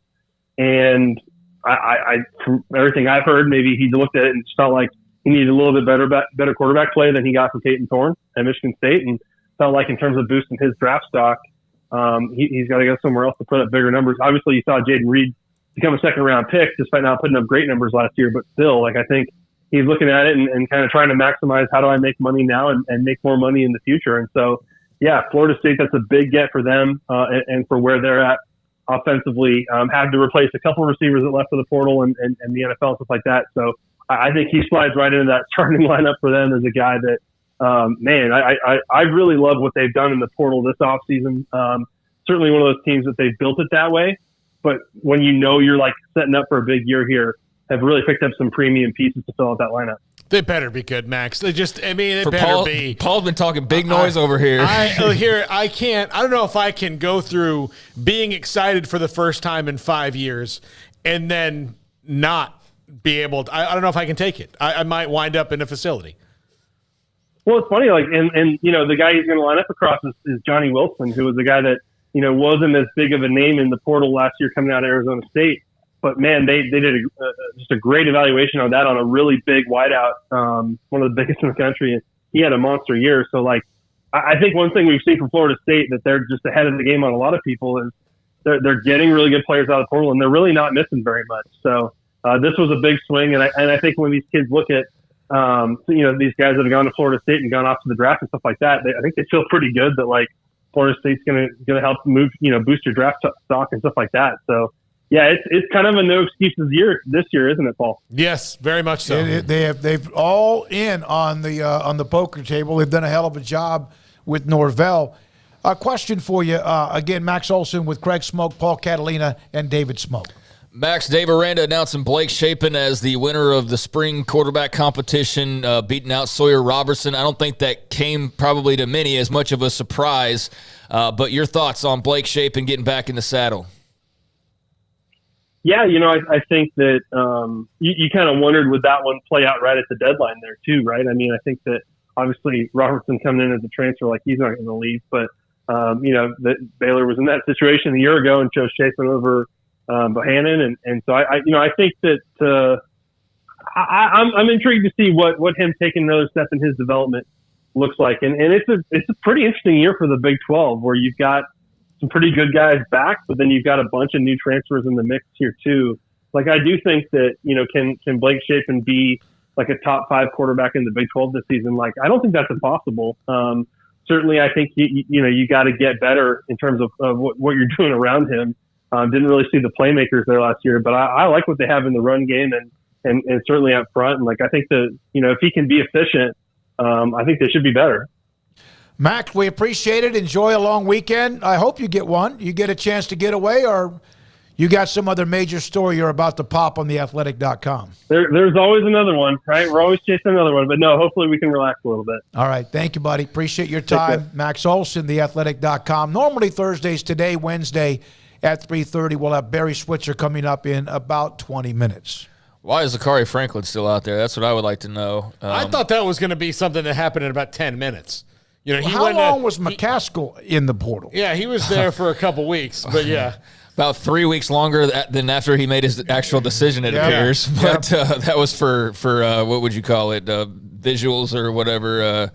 and I from everything I've heard, maybe he looked at it and felt like he needed a little bit better quarterback play than he got from Peyton Thorne at Michigan State, and felt like in terms of boosting his draft stock, he's got to go somewhere else to put up bigger numbers. Obviously, you saw Jaden Reed become a second-round pick, despite not putting up great numbers last year. But still, like, I think he's looking at it and kind of trying to maximize how do I make money now and make more money in the future. And so, yeah, Florida State, that's a big get for them and for where they're at offensively. Had to replace a couple of receivers that left for the portal and the NFL, stuff like that. So I think he slides right into that starting lineup for them as a guy that, I really love what they've done in the portal this offseason. Certainly one of those teams that they've built it that way. But when you know you're like setting up for a big year here, have really picked up some premium pieces to fill out that lineup. They better be good, Max. They better be. Paul's been talking big noise over here. I don't know if I can go through being excited for the first time in 5 years and then not be able to. I don't know if I can take it. I might wind up in a facility. Well, it's funny, like, and you know, the guy he's going to line up across is Johnny Wilson, who was a guy that, you know, wasn't as big of a name in the portal last year coming out of Arizona State. But, man, they did just a great evaluation on that on a really big wideout, one of the biggest in the country. And he had a monster year. So, like, I think one thing we've seen from Florida State that they're just ahead of the game on a lot of people is they're getting really good players out of the portal, and they're really not missing very much. So this was a big swing. And I think when these kids look at, you know, these guys that have gone to Florida State and gone off to the draft and stuff like that, I think they feel pretty good that, like, Florida State's going to help move, you know, boost your draft stock and stuff like that. So, yeah, it's kind of a no excuses year this year, isn't it, Paul? Yes, very much so. They've all in on the poker table. They've done a hell of a job with Norvell. A question for you again, Max Olson with Craig Smoak, Paul Catalina, and David Smoak. Max, Dave Aranda announcing Blake Shapen as the winner of the spring quarterback competition, beating out Sawyer Robertson. I don't think that came probably to many as much of a surprise, but your thoughts on Blake Shapen getting back in the saddle? Yeah, you know, I think that you kind of wondered, would that one play out right at the deadline there too, right? I mean, I think that obviously Robertson coming in as a transfer, like, he's not going to leave, but, you know, that Baylor was in that situation a year ago and chose Shapen over Bohannon. And so I think that I'm intrigued to see what him taking another step in his development looks like. And it's a pretty interesting year for the Big 12 where you've got some pretty good guys back, but then you've got a bunch of new transfers in the mix here too. Like, I do think that, you know, can Blake Shapen be like a top 5 quarterback in the Big 12 this season? Like, I don't think that's impossible. Certainly, I think you got to get better in terms of what you're doing around him. Didn't really see the playmakers there last year, but I like what they have in the run game and certainly up front. And, like, I think that, you know, if he can be efficient, I think they should be better. Max, we appreciate it. Enjoy a long weekend. I hope you get one. You get a chance to get away, or you got some other major story you're about to pop on theathletic.com. There's always another one, right? We're always chasing another one. But, no, hopefully we can relax a little bit. All right. Thank you, buddy. Appreciate your time. Max Olson, theathletic.com. Normally Thursdays, today, Wednesday at 3:30. We'll have Barry Switzer coming up in about 20 minutes. Why is Zachary Franklin still out there? That's what I would like to know. I thought that was going to be something that happened in about 10 minutes. You know, how long was McCaskill in the portal? Yeah, he was there for a couple weeks, but yeah. About 3 weeks longer than after he made his actual decision, it appears. But that was for what would you call it, visuals or whatever.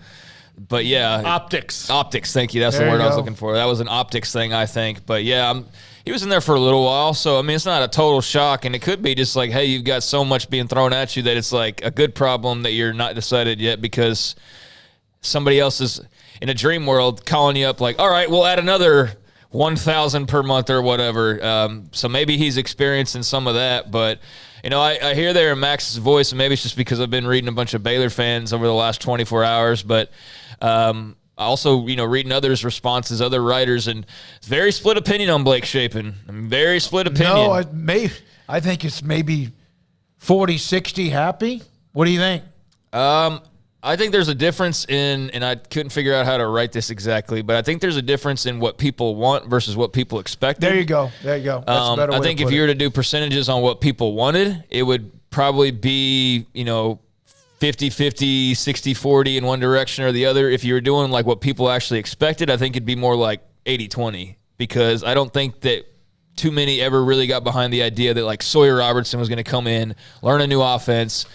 But, yeah. Optics. Optics, thank you. That's the word I was looking for. That was an optics thing, I think. But, yeah, he was in there for a little while. So, I mean, it's not a total shock. And it could be just like, hey, you've got so much being thrown at you that it's like a good problem that you're not decided yet because somebody else is in a dream world calling you up like, all right, we'll add another 1,000 per month or whatever. So maybe he's experiencing some of that. But, you know, I hear there in Max's voice, and maybe it's just because I've been reading a bunch of Baylor fans over the last 24 hours. But also, you know, reading others' responses, other writers, and very split opinion on Blake Shapen. Very split opinion. No, I think it's maybe 40-60 happy. What do you think? I think there's a difference in, and I couldn't figure out how to write this exactly, but I think there's a difference in what people want versus what people expect. There you go. That's a better way I think if you were to do percentages on what people wanted, it would probably be, you know, 50-50, 60-40 in one direction or the other. If you were doing like what people actually expected, I think it'd be more like 80-20, because I don't think that too many ever really got behind the idea that like Sawyer Robertson was going to come in, learn a new offense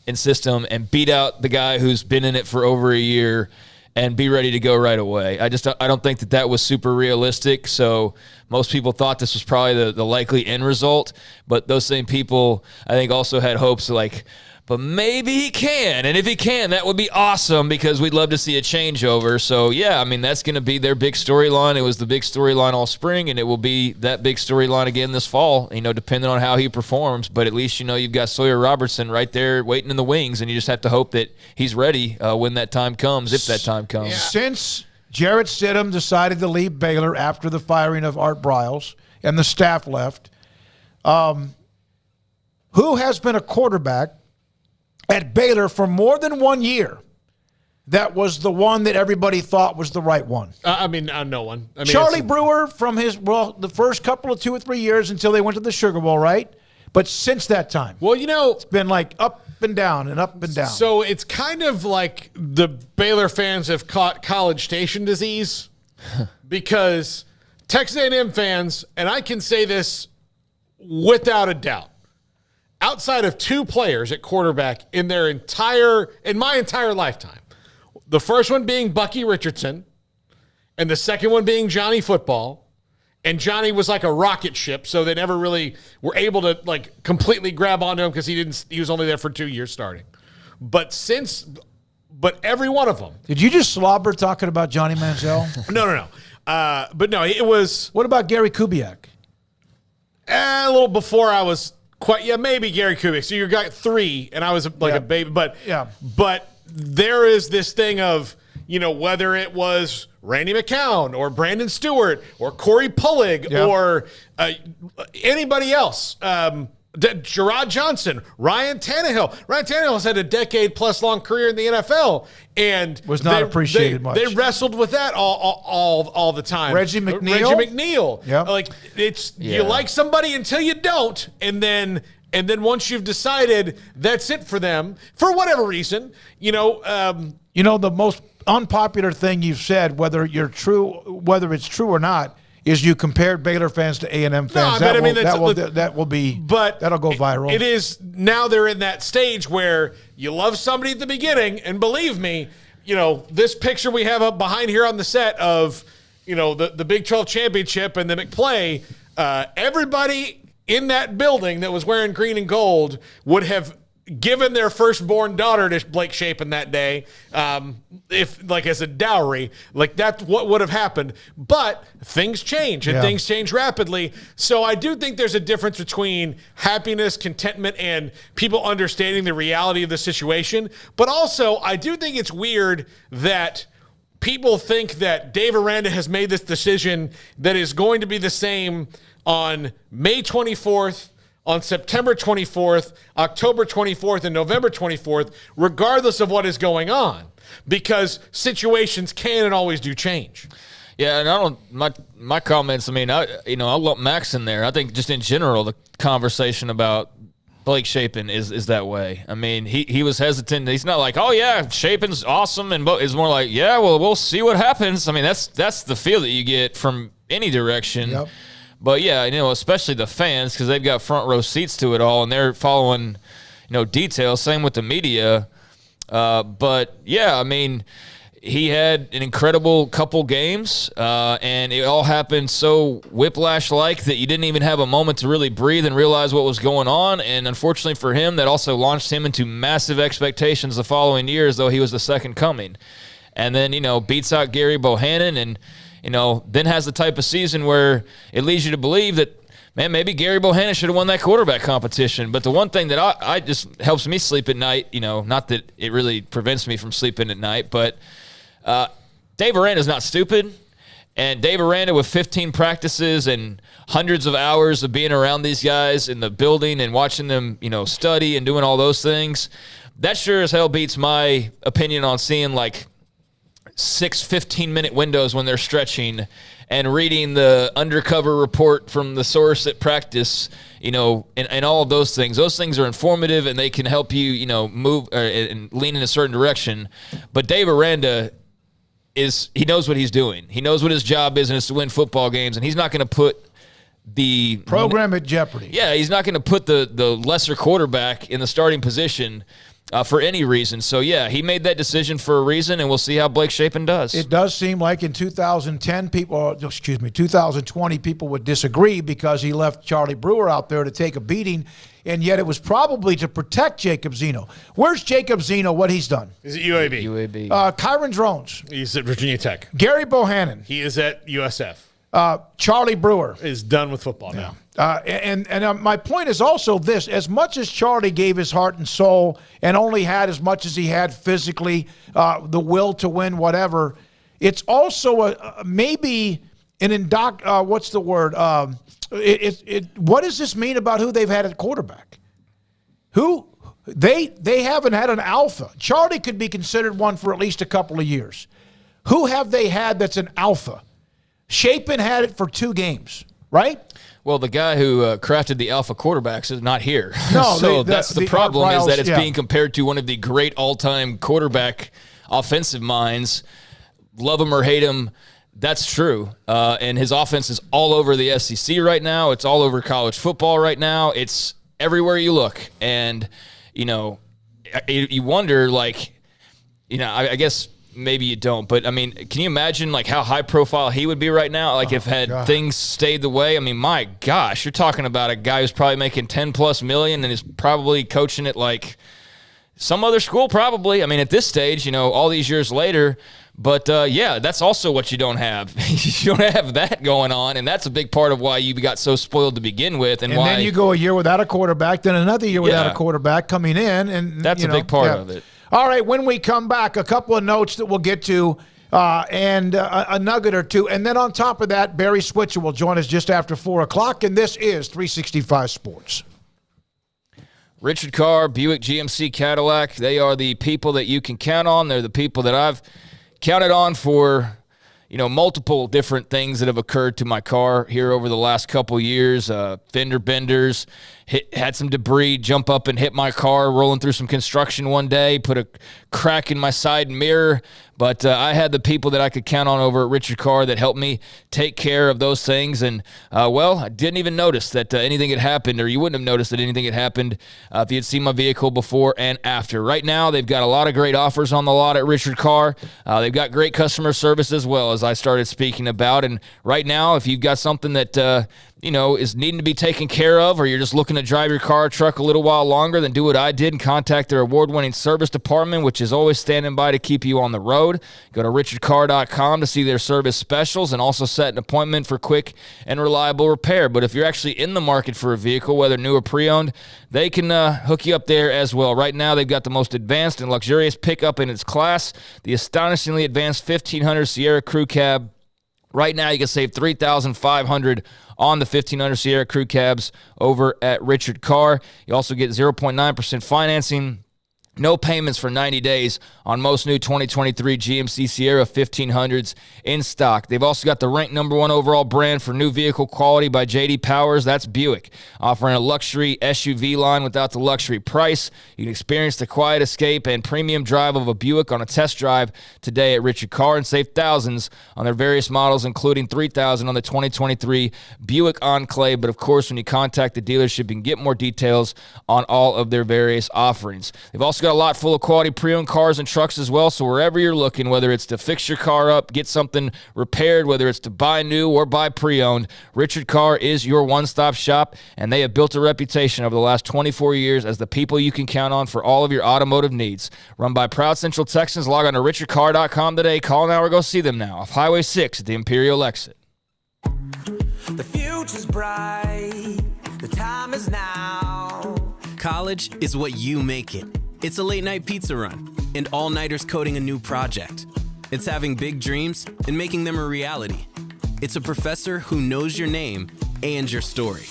and system, and beat out the guy who's been in it for over a year and be ready to go right away. I don't think that was super realistic. So most people thought this was probably the likely end result, but those same people I think also had hopes like, but maybe he can. And if he can, that would be awesome because we'd love to see a changeover. So, yeah, I mean, that's going to be their big storyline. It was the big storyline all spring, and it will be that big storyline again this fall, depending on how he performs. But at least, you've got Sawyer Robertson right there waiting in the wings, and you just have to hope that he's ready when that time comes, if that time comes. Yeah. Since Jarrett Stidham decided to leave Baylor after the firing of Art Briles and the staff left, who has been a quarterback at Baylor for more than 1 year that was the one that everybody thought was the right one? No one. Charlie Brewer from the first couple of 2 or 3 years until they went to the Sugar Bowl, right? But since that time, it's been like up and down and up and down. So it's kind of like the Baylor fans have caught College Station disease because Texas A&M fans, and I can say this without a doubt, outside of 2 players at quarterback in my entire lifetime, the first one being Bucky Richardson and the second one being Johnny Football, and Johnny was like a rocket ship, so they never really were able to like completely grab onto him because he was only there for 2 years starting. But every one of them. Did you just slobber talking about Johnny Manziel? No. But no, it was. What about Gary Kubiak? A little before I was. Maybe Gary Kubiak. So you got 3, and I was like a baby. But there is this thing of, whether it was Randy McCown or Brandon Stewart or Corey Pullig or anybody else, Gerard Johnson, Ryan Tannehill. Ryan Tannehill has had a decade-plus long career in the NFL and was not appreciated much. They wrestled with that all the time. Reggie McNeil. Yeah, like you like somebody until you don't, and then once you've decided that's it for them for whatever reason, the most unpopular thing you've said, whether it's true or not, is you compared Baylor fans to A&M fans. That'll go viral. It is now they're in that stage where you love somebody at the beginning, and believe me, this picture we have up behind here on the set of, the Big 12 championship and the McPlay, everybody in that building that was wearing green and gold would have given their firstborn daughter to Blake Shapen that day, as a dowry, that's what would have happened. But things change, and things change rapidly. So I do think there's a difference between happiness, contentment, and people understanding the reality of the situation. But also, I do think it's weird that people think that Dave Aranda has made this decision that is going to be the same on May 24th, on September 24th, October 24th, and November 24th, regardless of what is going on, because situations can and always do change. Yeah, and my comments, I'll lump Max in there. I think just in general, the conversation about Blake Shapen is that way. He was hesitant. He's not like, oh yeah, Shapen's awesome, and it's more like, yeah, well, we'll see what happens. That's the feel that you get from any direction. Yep. But yeah, especially the fans, because they've got front row seats to it all, and they're following, details. Same with the media. But yeah, he had an incredible couple games, and it all happened so whiplash-like that you didn't even have a moment to really breathe and realize what was going on. And unfortunately for him, that also launched him into massive expectations the following year, as though he was the second coming. And then, beats out Gary Bohannon and then has the type of season where it leads you to believe that, man, maybe Gary Bohannon should have won that quarterback competition. But the one thing that I just helps me sleep at night, not that it really prevents me from sleeping at night, but Dave Aranda's not stupid. And Dave Aranda, with 15 practices and hundreds of hours of being around these guys in the building and watching them, study and doing all those things, that sure as hell beats my opinion on seeing 6 15-minute windows when they're stretching and reading the undercover report from the source at practice, and all of those things. Those things are informative, and they can help you, move and lean in a certain direction. But Dave Aranda he knows what he's doing. He knows what his job is, and it's to win football games, and he's not going to put the program at jeopardy. Yeah, he's not going to put the lesser quarterback in the starting position for any reason. So, yeah, he made that decision for a reason, and we'll see how Blake Shapen does. It does seem like in 2020, people would disagree because he left Charlie Brewer out there to take a beating, and yet it was probably to protect Jacob Zeno. Where's Jacob Zeno, what he's done? He's at UAB. Kyron Drones. He's at Virginia Tech. Gary Bohannon. He is at USF. Charlie Brewer. Is done with football now. And my point is also this: as much as Charlie gave his heart and soul and only had as much as he had physically, the will to win, whatever, it's also maybe an what's the word? What does this mean about who they've had at quarterback? They haven't had an alpha. Charlie could be considered one for at least a couple of years. Who have they had that's an alpha? Shapen had it for 2 games, right? Well, the guy who crafted the alpha quarterbacks is not here. No, so that's the problem is that it's yeah. being compared to one of the great all-time quarterback offensive minds. Love him or hate him, that's true. And his offense is all over the SEC right now. It's all over college football right now. It's everywhere you look. And, you wonder, I guess – maybe you don't, but I mean, can you imagine how high profile he would be right now? If things stayed the way, I mean, my gosh, you're talking about a guy who's probably making $10+ million and is probably coaching at some other school, probably. I mean, at this stage, all these years later, but that's also what you don't have. You don't have that going on, and that's a big part of why you got so spoiled to begin with, and why then you go a year without a quarterback, then another year without a quarterback coming in, and that's a big part of it. All right, when we come back, a couple of notes that we'll get to and a nugget or two. And then on top of that, Barry Switzer will join us just after 4 o'clock, and this is 365 Sports. Richard Carr, Buick GMC Cadillac, they are the people that you can count on. They're the people that I've counted on for multiple different things that have occurred to my car here over the last couple years. Fender benders, had some debris jump up and hit my car rolling through some construction one day, put a crack in my side mirror. But I had the people that I could count on over at Richard Carr that helped me take care of those things. And, I didn't even notice that anything had happened, or you wouldn't have noticed that anything had happened if you had seen my vehicle before and after. Right now, they've got a lot of great offers on the lot at Richard Carr. They've got great customer service as well, as I started speaking about. And right now, if you've got something that is needing to be taken care of, or you're just looking to drive your car or truck a little while longer, then do what I did and contact their award-winning service department, which is always standing by to keep you on the road. Go to richardcar.com to see their service specials and also set an appointment for quick and reliable repair. But if you're actually in the market for a vehicle, whether new or pre-owned, they can hook you up there as well. Right now, they've got the most advanced and luxurious pickup in its class, the astonishingly advanced 1500 Sierra Crew Cab. Right now, you can save $3,500 on the 1500 Sierra Crew Cabs over at Richard Carr. You also get 0.9% financing, no payments for 90 days on most new 2023 GMC Sierra 1500s in stock. They've also got the ranked #1 overall brand for new vehicle quality by J.D. Powers. That's Buick, offering a luxury SUV line without the luxury price. You can experience the quiet escape and premium drive of a Buick on a test drive today at Richard Carr and save thousands on their various models, including $3,000 on the 2023 Buick Enclave. But of course, when you contact the dealership, you can get more details on all of their various offerings. They've also got a lot full of quality pre-owned cars and trucks as well, so wherever you're looking, whether it's to fix your car up, get something repaired, whether it's to buy new or buy pre-owned, Richard Carr is your one-stop shop, and they have built a reputation over the last 24 years as the people you can count on for all of your automotive needs. Run by proud Central Texans. Log on to richardcarr.com today. Call now or go see them now off Highway 6 at the Imperial exit. The future's bright. The time is now. College is what you make it. It's a late-night pizza run and all-nighters coding a new project. It's having big dreams and making them a reality. It's a professor who knows your name and your story.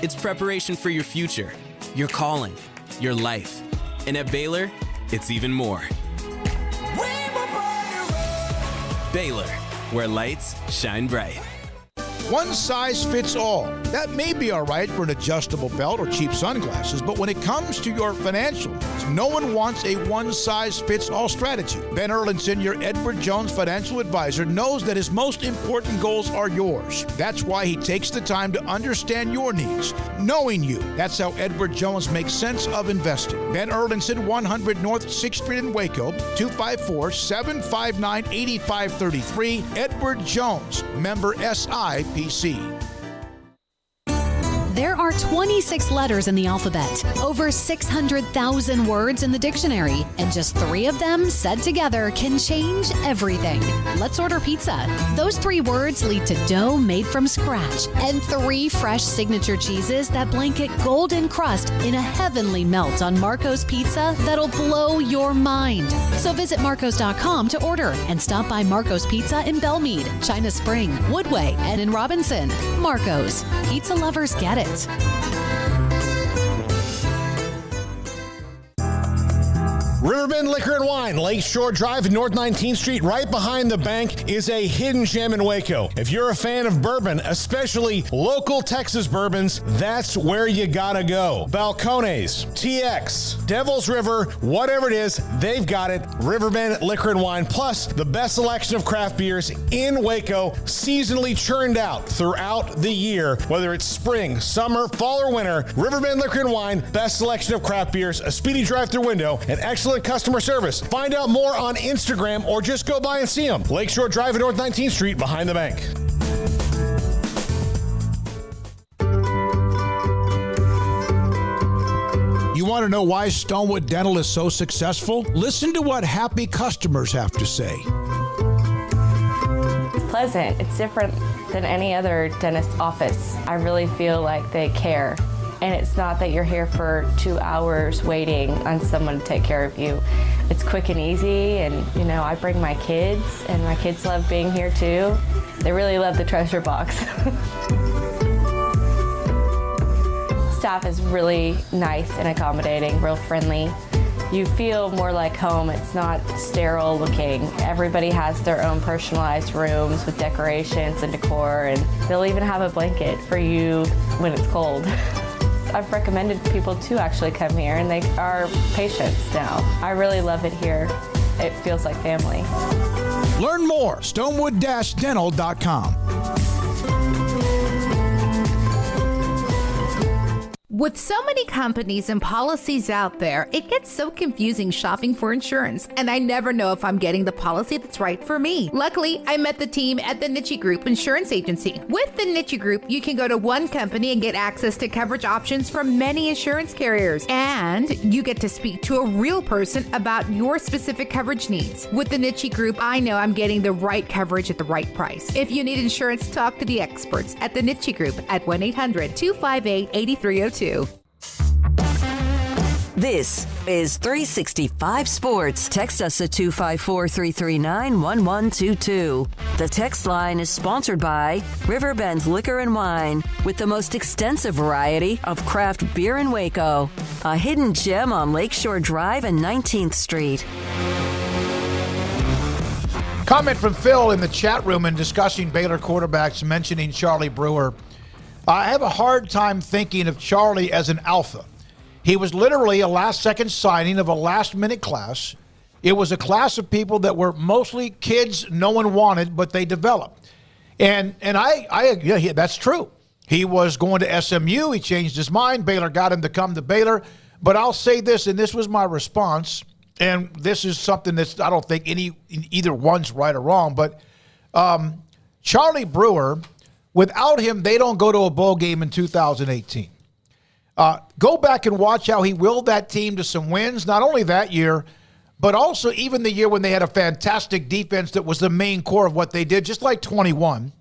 It's preparation for your future, your calling, your life. And at Baylor, it's even more. Baylor, where lights shine bright. One size fits all. That may be all right for an adjustable belt or cheap sunglasses, but when it comes to your financial needs, No one wants a one-size-fits-all strategy. Ben Erlinson, your Edward Jones financial advisor, knows that his most important goals are yours. That's why he takes the time to understand your needs, knowing you. That's how Edward Jones makes sense of investing. Ben Erlinson, 100 North 6th Street in Waco, 254-759-8533. Edward Jones, member SIPC. There are 26 letters in the alphabet, over 600,000 words in the dictionary, and just 3 of them said together can change everything. Let's order pizza. Those 3 words lead to dough made from scratch and 3 fresh signature cheeses that blanket golden crust in a heavenly melt on Marco's Pizza that'll blow your mind. So visit marcos.com to order and stop by Marco's Pizza in Belmead, China Spring, Woodway, and in Robinson. Marco's. Pizza lovers get it. Riverbend Liquor and Wine, Lakeshore Drive, North 19th Street, right behind the bank, is a hidden gem in Waco. If you're a fan of bourbon, especially local Texas bourbons, that's where you gotta go. Balcones, TX, Devil's River, whatever it is, they've got it. Riverbend Liquor and Wine, plus the best selection of craft beers in Waco, seasonally churned out throughout the year, whether it's spring, summer, fall, or winter. Riverbend Liquor and Wine, best selection of craft beers, a speedy drive-through window, and excellent customer service. Find out more on Instagram or just go by and see them. Lakeshore Drive at North 19th Street behind the bank. You want to know why Stonewood Dental is so successful? Listen to what happy customers have to say. It's pleasant. It's different than any other dentist office. I really feel like they care. And it's not that you're here for 2 hours waiting on someone to take care of you. It's quick and easy, and I bring my kids, and my kids love being here too. They really love the treasure box. Staff is really nice and accommodating, real friendly. You feel more like home. It's not sterile looking. Everybody has their own personalized rooms with decorations and decor, and they'll even have a blanket for you when it's cold. I've recommended people to actually come here, and they are patients now. I really love it here. It feels like family. Learn more, stonewood-dental.com. With so many companies and policies out there, it gets so confusing shopping for insurance, and I never know if I'm getting the policy that's right for me. Luckily, I met the team at the Niche Group Insurance Agency. With the Niche Group, you can go to one company and get access to coverage options from many insurance carriers, and you get to speak to a real person about your specific coverage needs. With the Niche Group, I know I'm getting the right coverage at the right price. If you need insurance, talk to the experts at the Niche Group at 1-800-258-8302. This is 365 Sports. Text us at 254-339-1122. The text line is sponsored by Riverbend Liquor and Wine, with the most extensive variety of craft beer in Waco. A hidden gem on Lakeshore Drive and 19th Street. Comment from Phil in the chat room in discussing Baylor quarterbacks, mentioning Charlie Brewer. I have a hard time thinking of Charlie as an alpha. He was literally a last-second signing of a last-minute class. It was a class of people that were mostly kids no one wanted, but they developed. And yeah, that's true. He was going to SMU. He changed his mind. Baylor got him to come to Baylor. But I'll say this, and this was my response, and this is something that I don't think either one's right or wrong, but Charlie Brewer, without him, they don't go to a bowl game in 2018. Go back and watch how he willed that team to some wins, not only that year, but also even the year when they had a fantastic defense that was the main core of what they did, just like 21.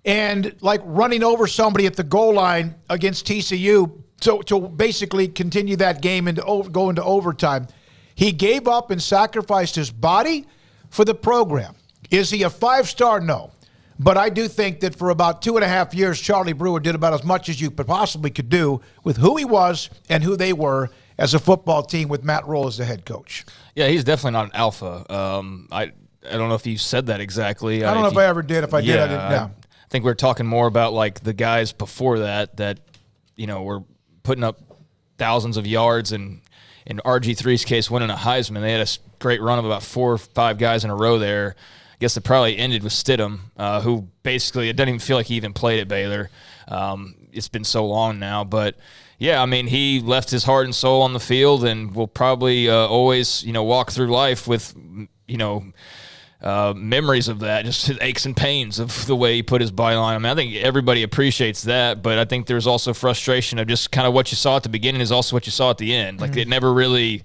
And like running over somebody at the goal line against TCU to basically continue that game and go into overtime. He gave up and sacrificed his body for the program. Is he a 5-star? No. But I do think that for about 2.5 years, Charlie Brewer did about as much as you possibly could do with who he was and who they were as a football team with Matt Rule as the head coach. Yeah, he's definitely not an alpha. I don't know if you said that exactly. I don't know if I ever did. If I did, I didn't know. I think we're talking more about like the guys before that were putting up thousands of yards and in RG3's case, winning a Heisman. They had a great run of about 4 or 5 guys in a row there. I guess it probably ended with Stidham, who basically, it doesn't even feel like he even played at Baylor. It's been so long now. But, yeah, I mean, he left his heart and soul on the field and will probably always, walk through life with, memories of that, just his aches and pains of the way he put his body on. I mean, I think everybody appreciates that, but I think there's also frustration of just kind of what you saw at the beginning is also what you saw at the end. Like, it never really,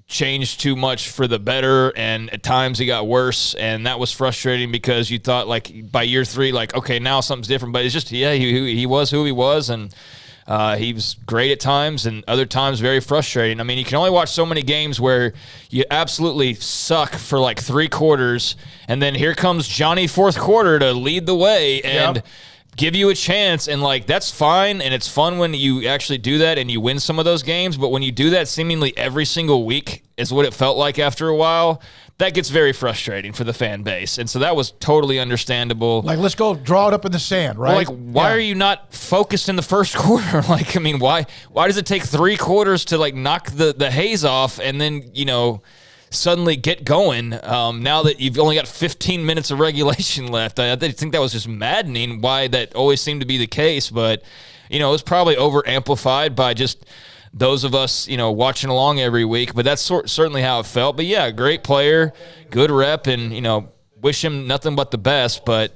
changed too much for the better, and at times it got worse, and that was frustrating because you thought, like, by year 3, like, okay, now something's different, but it's just, he was who he was, and he was great at times, and other times very frustrating. I mean, you can only watch so many games where you absolutely suck for like 3 quarters, and then here comes Johnny fourth quarter to lead the way and give you a chance, and like that's fine, and it's fun when you actually do that and you win some of those games, but when you do that seemingly every single week is what it felt like after a while, that gets very frustrating for the fan base. And so that was totally understandable. Like, let's go draw it up in the sand, right? Well, like, why are you not focused in the first quarter? Like, I mean, why does it take 3 quarters to, like, knock the haze off and then, suddenly get going now that you've only got 15 minutes of regulation left? I think that was just maddening why that always seemed to be the case. But, it was probably over-amplified by just those of us, watching along every week, but that's certainly how it felt. But yeah, great player, good rep, and, wish him nothing but the best. But,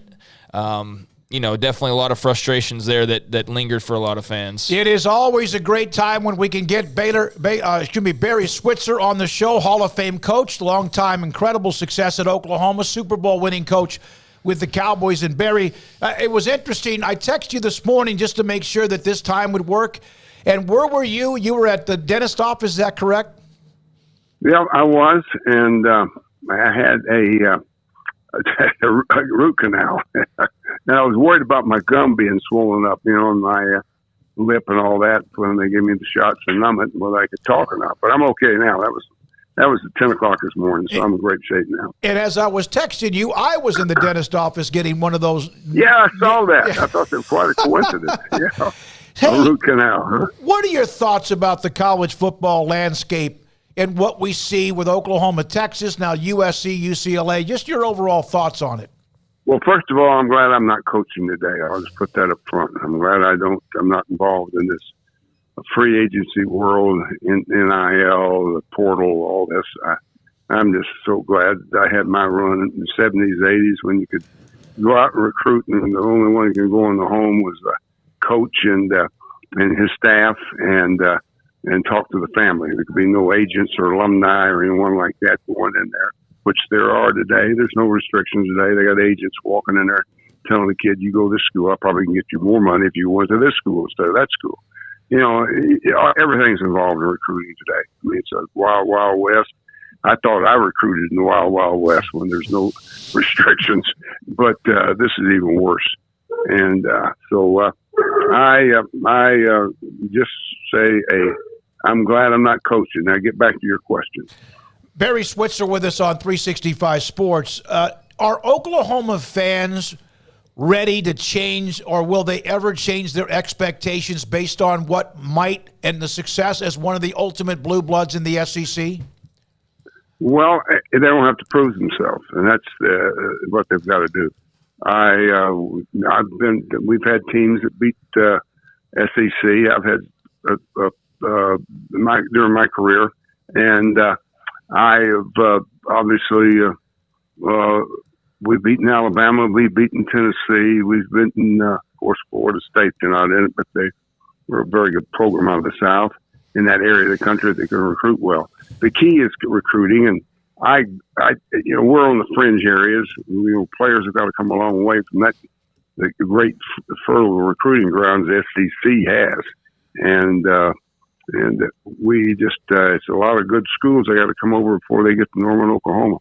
definitely a lot of frustrations there that lingered for a lot of fans. It is always a great time when we can get Barry Switzer on the show, Hall of Fame coach, long-time incredible success at Oklahoma, Super Bowl winning coach with the Cowboys. And Barry, it was interesting. I texted you this morning just to make sure that this time would work. And where were you? You were at the dentist office, is that correct? Yeah, I was, and I had a root canal. And I was worried about my gum being swollen up, and my lip and all that when they gave me the shots to numb it, whether I could talk or not. But I'm okay now. That was at 10 o'clock this morning, so I'm in great shape now. And as I was texting you, I was in the dentist office getting one of those. Yeah, I saw that. I thought that was quite a coincidence. Yeah. Hey, a root canal. Huh? What are your thoughts about the college football landscape and what we see with Oklahoma, Texas, now USC, UCLA? Just your overall thoughts on it. Well, first of all, I'm glad I'm not coaching today. I'll just put that up front. I'm glad I'm not involved in this free agency world, in NIL, the portal, all this. I'm just so glad I had my run in the 70s, 80s when you could go out and recruit, and the only one who could go in the home was the coach and his staff, and talk to the family. There could be no agents or alumni or anyone like that going in there, which there are today. There's no restrictions today. They got agents walking in there telling the kid, you go to this school, I probably can get you more money if you went to this school instead of that school. Everything's involved in recruiting today. I mean, it's a wild, wild west. I thought I recruited in the wild, wild west when there's no restrictions, but this is even worse. And so I just say, I'm glad I'm not coaching. Now get back to your question. Barry Switzer with us on 365 Sports. Are Oklahoma fans ready to change, or will they ever change their expectations based on what might and the success as one of the ultimate blue bloods in the SEC? Well, they don't have to prove themselves, and that's what they've got to do. We've had teams that beat SEC. I've had during my career, and I have obviously we've beaten Alabama, we've beaten Tennessee, we've beaten of course Florida State. They're not in it, but they were a very good program out of the South in that area of the country. They can recruit well. The key is recruiting, and we're on the fringe areas. Players have got to come a long way from that. The great fertile recruiting grounds the SEC has, and we just it's a lot of good schools. They got to come over before they get to Norman, Oklahoma.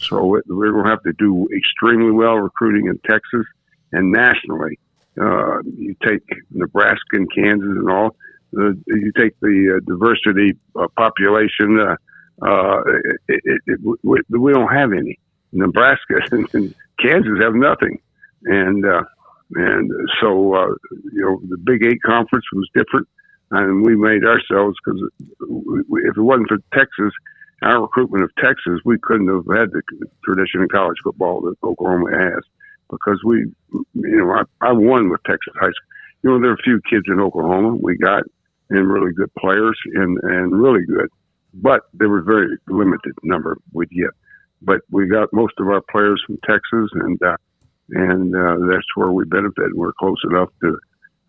So we're going to have to do extremely well recruiting in Texas and nationally. You take Nebraska and Kansas and all. You take the diversity population. We don't have any. Nebraska and Kansas have nothing, and so the Big 8 conference was different. and we made ourselves, because if it wasn't for Texas, our recruitment of Texas, we couldn't have had the tradition in college football that Oklahoma has, because I won with Texas high school. There are a few kids in Oklahoma we got, and really good players, and really good, but there was very limited number we'd get. But we got most of our players from Texas, and that's where we benefited. We're close enough to.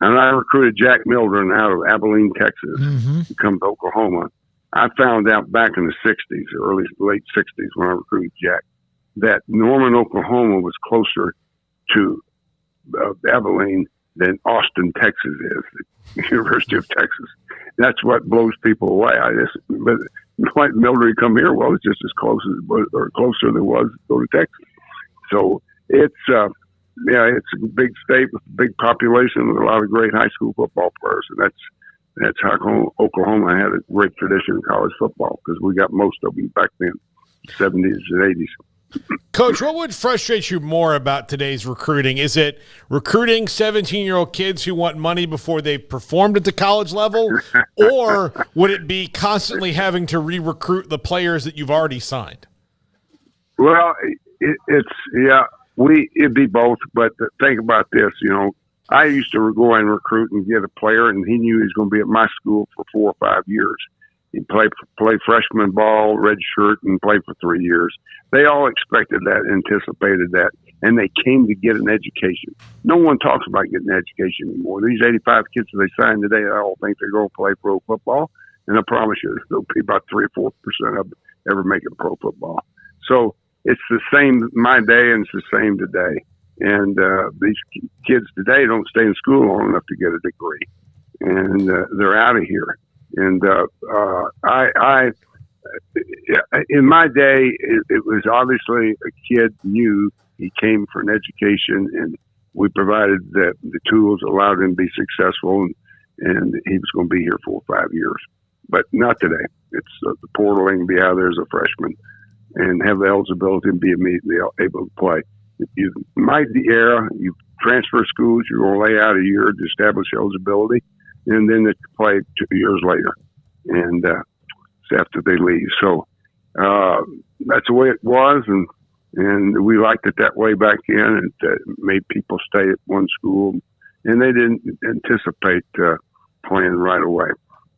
And I recruited Jack Mildren out of Abilene, Texas, to come to Oklahoma. I found out back in the 60s, late 60s, when I recruited Jack, that Norman, Oklahoma was closer to Abilene than Austin, Texas is, the University of Texas. That's what blows people away. But why Mildred come here? Well, it's just as close or closer than it was to go to Texas. So it's a big state with a big population with a lot of great high school football players, and that's how Oklahoma had a great tradition in college football, because we got most of them back then, 70s and 80s. Coach, what would frustrate you more about today's recruiting? Is it recruiting 17-year-old kids who want money before they've performed at the college level, or would it be constantly having to re-recruit the players that you've already signed? Well, it'd be both, but think about this, I used to go and recruit and get a player, and he knew he was going to be at my school for 4 or 5 years. He'd play freshman ball, red shirt, and play for 3 years. They all expected that, anticipated that, and they came to get an education. No one talks about getting an education anymore. These 85 kids that they signed today, I all think they're going to play pro football, and I promise you, there'll be about 3 or 4% of them ever making pro football. So it's the same my day, and it's the same today. And these kids today don't stay in school long enough to get a degree, and they're out of here. And I in my day, it was obviously a kid knew he came for an education, and we provided the tools allowed him to be successful, and he was going to be here 4 or 5 years. But not today. It's the portal and be out there as a freshman and have the eligibility and be immediately able to play. My era, you transfer schools, you're going to lay out a year to establish eligibility, and then they play 2 years later, and after they leave. So that's the way it was, and we liked it that way back then, and it made people stay at one school, and they didn't anticipate playing right away.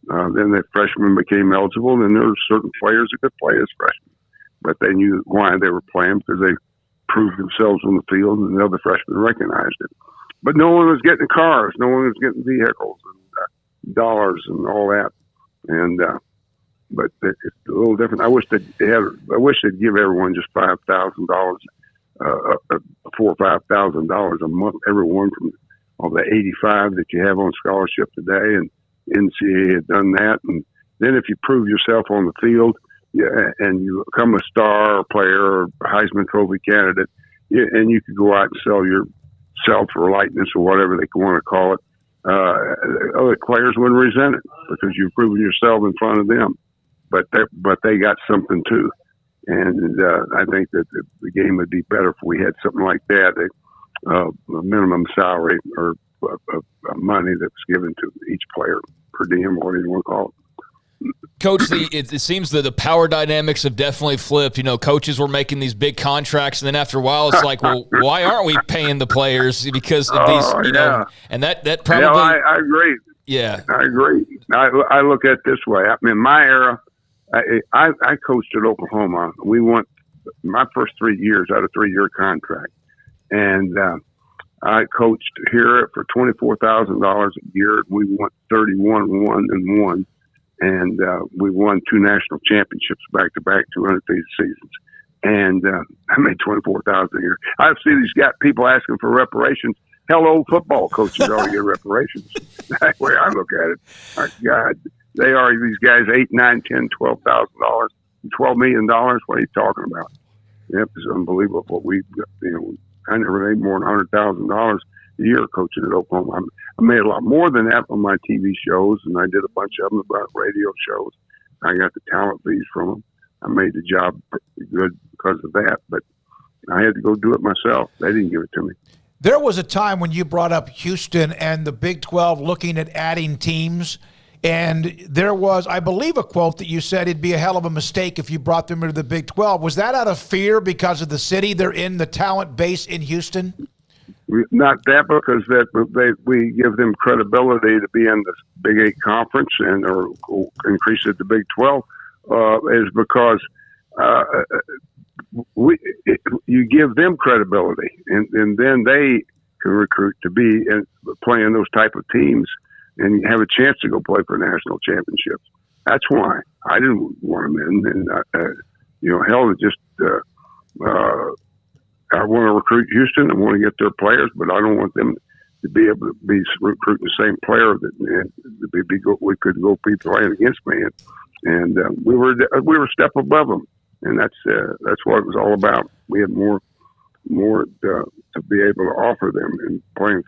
Then the freshmen became eligible, and there were certain players that could play as freshmen, but they knew why they were playing, because they proved themselves on the field, and the other freshmen recognized it. But no one was getting cars, no one was getting vehicles and dollars and all that. And but it's a little different. I wish they'd give everyone just $5,000, $4,000 or $5,000 a month, everyone from all the 85 that you have on scholarship today. And NCAA had done that. And then if you prove yourself on the field, and you become a star player or Heisman Trophy candidate, and you could go out and sell yourself or likeness or whatever they want to call it, other players wouldn't resent it because you've proven yourself in front of them. But they got something too. And I think that the game would be better if we had something like that, a minimum salary or money that's given to each player per diem, or whatever you want to call it. Coach, it seems that the power dynamics have definitely flipped. Coaches were making these big contracts, and then after a while, it's like, well, why aren't we paying the players? Because of these, and that probably. Yeah, I agree. Yeah, I agree. I look at it this way. I mean, my era, I coached at Oklahoma. We won my first 3 years out of a 3-year contract, and I coached here for $24,000 a year. We won 31-1-1. And we won 2 national championships back-to-back, 250 seasons. And I made $24,000 a year. I see these people asking for reparations. Hell, old football coaches already get reparations. That's the way I look at it. My God, they are these guys $8, $9, $10, $12,000, $12 million. What are you talking about? Yep, it's unbelievable. What we, I never made more than $100,000 a year coaching at Oklahoma. I made a lot more than that on my TV shows, and I did a bunch of them about radio shows. I got the talent fees from them. I made the job pretty good because of that, but I had to go do it myself. They didn't give it to me. There was a time when you brought up Houston and the Big 12 looking at adding teams. And there was, I believe, a quote that you said it'd be a hell of a mistake if you brought them into the Big 12. Was that out of fear because of the city they're in, the talent base in Houston? Not that, because we give them credibility to be in the Big 8 conference and or increase it to Big 12 is because you give them credibility, and then they can recruit to be playing those type of teams and have a chance to go play for national championships. That's why I didn't want them in. And, hell, it just I want to recruit Houston. I want to get their players, but I don't want them to be able to be recruiting the same player that we could go be playing against me. And we were a step above them, and that's what it was all about. We had more to be able to offer them in playing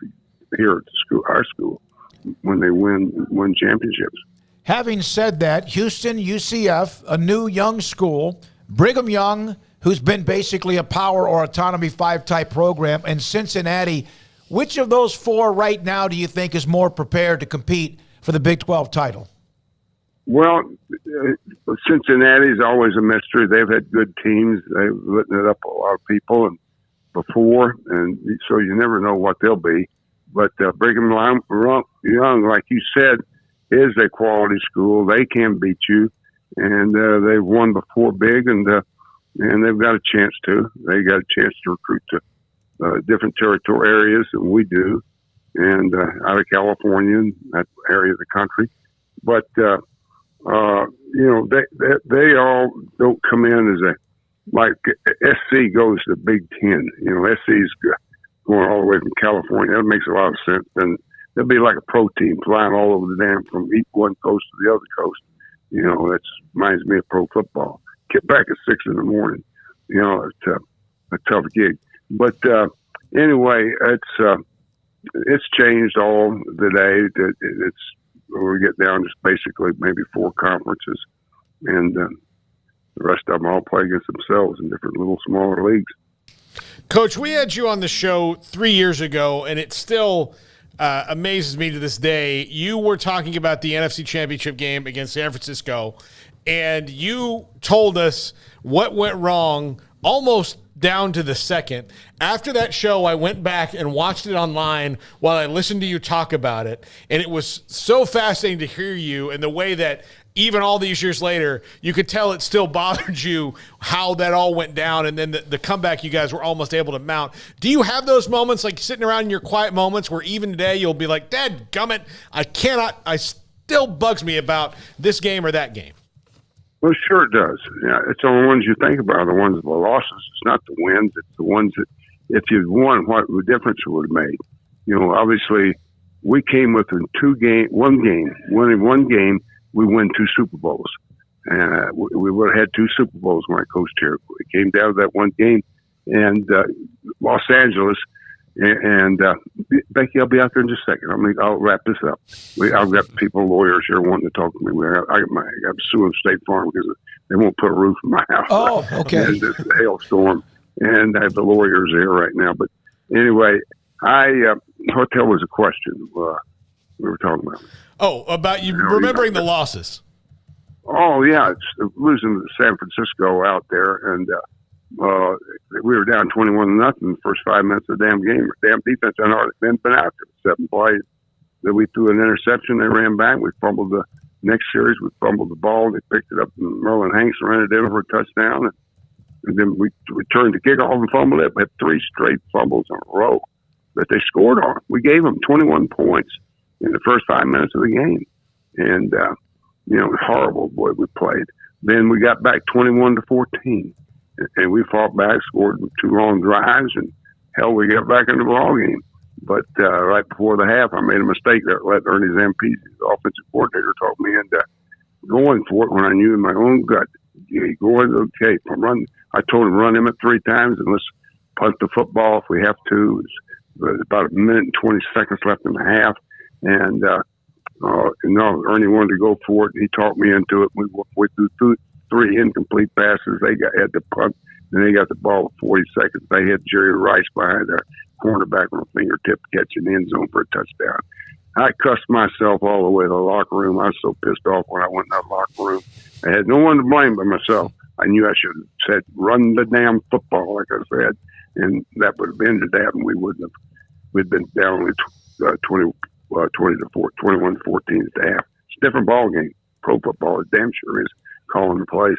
here at the school, our school, when they win championships. Having said that, Houston, UCF, a new young school, Brigham Young, who's been basically a power or autonomy 5 type program, and Cincinnati, which of those 4 right now do you think is more prepared to compete for the Big 12 title? Well, Cincinnati's always a mystery. They've had good teams. They've lit up a lot of people before, and so you never know what they'll be. But Brigham Young, like you said, is a quality school. They can beat you, and they've won before big, and they've got a chance to. They got a chance to recruit to different territory areas than we do, and out of California and that area of the country. But they all don't come in as like SC goes to Big Ten. SC's going all the way from California. That makes a lot of sense. And they'll be like a pro team flying all over the damn from one coast to the other coast. That reminds me of pro football. Get back at 6 in the morning. It's a tough gig. But anyway, it's changed all today. We get down to basically maybe 4 conferences, and the rest of them all play against themselves in different little smaller leagues. Coach, we had you on the show 3 years ago, and it still amazes me to this day. You were talking about the NFC Championship game against San Francisco, and you told us what went wrong almost down to the second. After that show, I went back and watched it online while I listened to you talk about it, and it was so fascinating to hear you and the way that even all these years later, you could tell it still bothered you how that all went down, and then the comeback you guys were almost able to mount. Do you have those moments, like sitting around in your quiet moments, where even today you'll be like, dadgummit, I still bugs me about this game or that game? Well, sure it does. Yeah, it's the only ones you think about, the ones with the losses. It's not the wins. It's the ones that, if you'd won, what the difference it would have made. Obviously, we came within winning one game, we win 2 Super Bowls. And we would have had 2 Super Bowls when I coached here. We came down to that one game, and Los Angeles. And Becky, I'll be out there in just a second. I'll wrap this up. I've got lawyers here wanting to talk to me. I'm suing State Farm because they won't put a roof in my house. Oh, okay. And this hailstorm, and I have the lawyers here right now. But anyway, hotel was a question we were talking about. Oh, about you remembering the losses. Oh yeah, it's losing to San Francisco out there, and we were down 21-0 the first 5 minutes of the damn game. Damn defense had already been out there. 7 plays. Then we threw an interception. They ran back. We fumbled the next series. We fumbled the ball. They picked it up, and Merlin Hanks ran it in for a touchdown. And then we returned the kickoff and fumbled it. We had 3 straight fumbles in a row that they scored on. We gave them 21 points in the first 5 minutes of the game. And, it was horrible the way we played. Then we got back 21-14. And we fought back, scored 2 long drives, and hell, we got back in the ball game. But right before the half, I made a mistake that let Ernie Zampese, the offensive coordinator, talk me into going for it when I knew in my own gut, okay, I told him run him at 3 times and let's punt the football if we have to. There's about 1 minute and 20 seconds left in the half, and Ernie wanted to go for it. He talked me into it. We threw 3 incomplete passes. They had the punt, and they got the ball with 40 seconds. They had Jerry Rice behind their cornerback on a fingertip catching the end zone for a touchdown. I cussed myself all the way to the locker room. I was so pissed off when I went in that locker room. I had no one to blame but myself. I knew I should have said, run the damn football, like I said, and that would have ended that, and we wouldn't have. We'd been down only 21-14 at the half. It's a different ball game. Pro football is damn sure is calling the plays.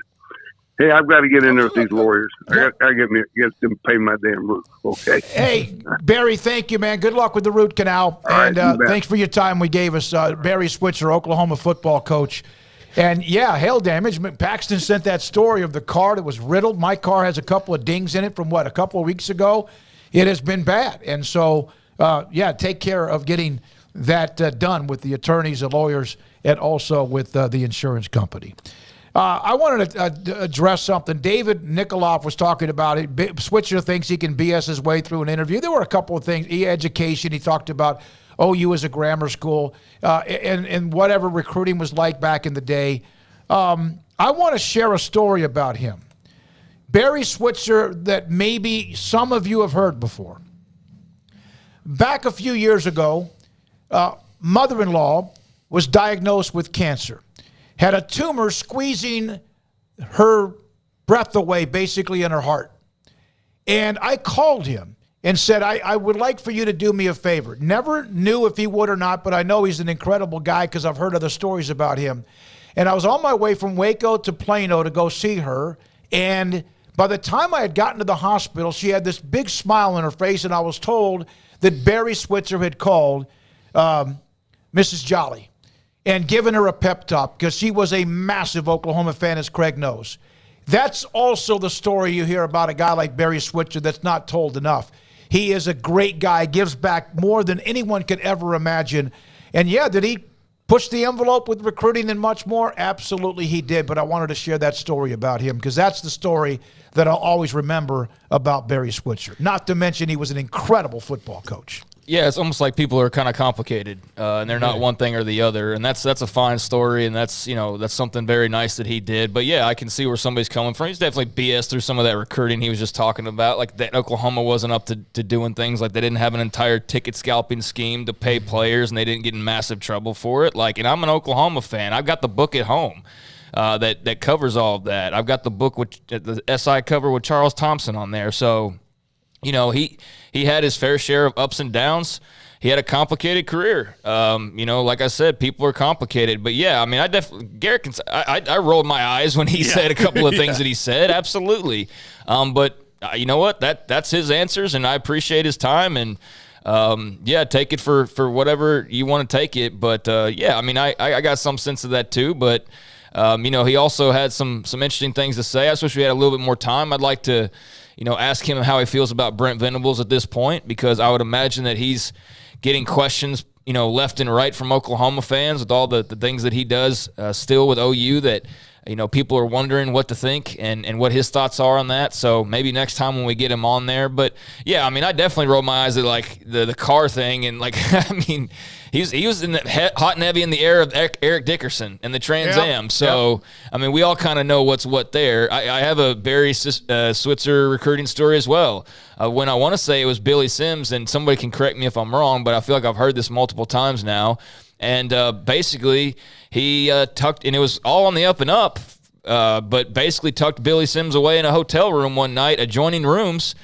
Hey, I've got to get in there with these lawyers. I got to get them to pay my damn roof. Okay. Hey, Barry, thank you, man. Good luck with the root canal. Right, and thanks for your time we gave us. Barry Switzer, Oklahoma football coach. And, yeah, hail damage. Paxton sent that story of the car that was riddled. My car has a couple of dings in it from, a couple of weeks ago. It has been bad. And so, take care of getting that done with the attorneys, the lawyers, and also with the insurance company. I wanted to address something. David Nikoloff was talking about it. Switzer thinks he can BS his way through an interview. There were a couple of things. Education, he talked about OU as a grammar school, and whatever recruiting was like back in the day. I want to share a story about him. Barry Switzer that maybe some of you have heard before. Back a few years ago, mother-in-law was diagnosed with cancer. Had a tumor squeezing her breath away, basically in her heart. And I called him and said, I would like for you to do me a favor. Never knew if he would or not, but I know he's an incredible guy because I've heard other stories about him. And I was on my way from Waco to Plano to go see her. And by the time I had gotten to the hospital, she had this big smile on her face, and I was told that Barry Switzer had called Mrs. Jolly and given her a pep talk because she was a massive Oklahoma fan, as Craig knows. That's also the story you hear about a guy like Barry Switzer that's not told enough. He is a great guy, gives back more than anyone could ever imagine. And, did he push the envelope with recruiting and much more? Absolutely he did, but I wanted to share that story about him because that's the story that I'll always remember about Barry Switzer. Not to mention he was an incredible football coach. Yeah, it's almost like people are kind of complicated, and they're not one thing or the other. And that's a fine story, and that's something very nice that he did. But yeah, I can see where somebody's coming from. He's definitely BS through some of that recruiting he was just talking about, like that Oklahoma wasn't up to doing things like they didn't have an entire ticket scalping scheme to pay players, and they didn't get in massive trouble for it. Like, and I'm an Oklahoma fan. I've got the book at home that covers all of that. I've got the book with the SI cover with Charles Thompson on there. So, he had his fair share of ups and downs. He had a complicated career. Like I said, people are complicated. But, yeah, I mean, I rolled my eyes when he said a couple of things that he said. Absolutely. But you know what? That's his answers, and I appreciate his time. And, take it for whatever you want to take it. But, I mean, I got some sense of that too. But, he also had some interesting things to say. I just wish we had a little bit more time. I'd like to – ask him how he feels about Brent Venables at this point, because I would imagine that he's getting questions, left and right from Oklahoma fans with all the things that he does still with OU that, people are wondering what to think and what his thoughts are on that. So maybe next time when we get him on there. But, yeah, I mean, I definitely rolled my eyes at, like, the car thing. And, like, I mean, he was in the hot and heavy in the air of Eric Dickerson and the Trans Am. So, I mean, we all kind of know what's what there. I have a Barry Switzer recruiting story as well. When I want to say it was Billy Sims, and somebody can correct me if I'm wrong, but I feel like I've heard this multiple times now. And basically, he tucked, and it was all on the up and up, but basically tucked Billy Sims away in a hotel room one night, adjoining rooms,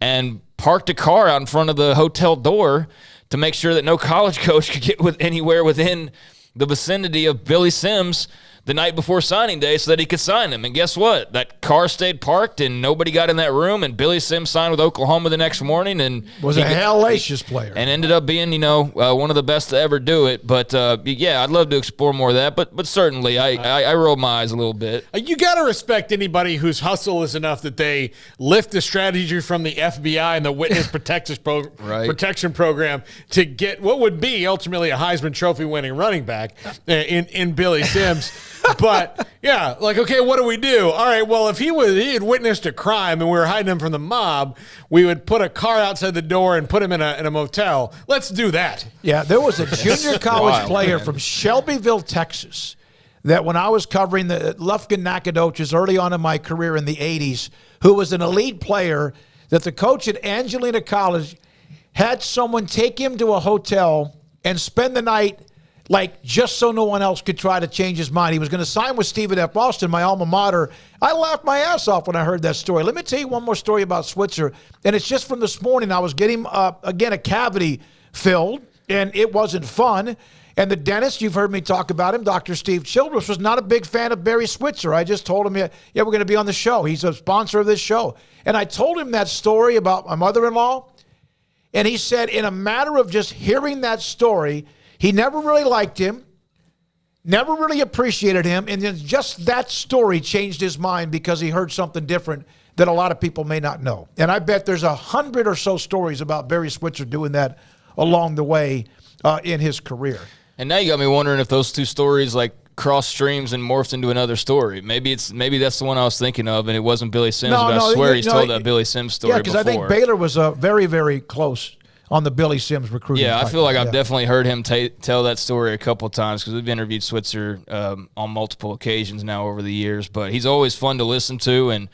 and parked a car out in front of the hotel door to make sure that no college coach could get anywhere within the vicinity of Billy Sims the night before signing day so that he could sign him. And guess what? That car stayed parked and nobody got in that room, and Billy Sims signed with Oklahoma the next morning and was a hellacious player. And ended up being, one of the best to ever do it. But, I'd love to explore more of that. But certainly, I rolled my eyes a little bit. You got to respect anybody whose hustle is enough that they lift the strategy from the FBI and the Witness Protection Program to get what would be ultimately a Heisman Trophy winning running back in Billy Sims. But, okay, what do we do? All right, well, if he had witnessed a crime and we were hiding him from the mob, we would put a car outside the door and put him in a motel. Let's do that. Yeah, there was a junior college player from Shelbyville, Texas, that when I was covering the Lufkin Nacogdoches early on in my career in the 80s, who was an elite player, that the coach at Angelina College had someone take him to a hotel and spend the night just so no one else could try to change his mind. He was going to sign with Stephen F. Austin, my alma mater. I laughed my ass off when I heard that story. Let me tell you one more story about Switzer, and it's just from this morning. I was getting, again, a cavity filled, and it wasn't fun. And the dentist, you've heard me talk about him, Dr. Steve Childress, was not a big fan of Barry Switzer. I just told him, yeah, we're going to be on the show. He's a sponsor of this show. And I told him that story about my mother-in-law, and he said in a matter of just hearing that story, he never really liked him, never really appreciated him, and then just that story changed his mind because he heard something different that a lot of people may not know. And I bet there's 100 or so stories about Barry Switzer doing that along the way in his career. And now you got me wondering if those two stories cross streams and morphed into another story. Maybe that's the one I was thinking of, and it wasn't Billy Sims. But I swear he's told that Billy Sims story before. Yeah, because I think Baylor was very, very close on the Billy Sims recruiting. Yeah, I feel like I've definitely heard him tell that story a couple of times because we've interviewed Switzer on multiple occasions now over the years. But he's always fun to listen to and,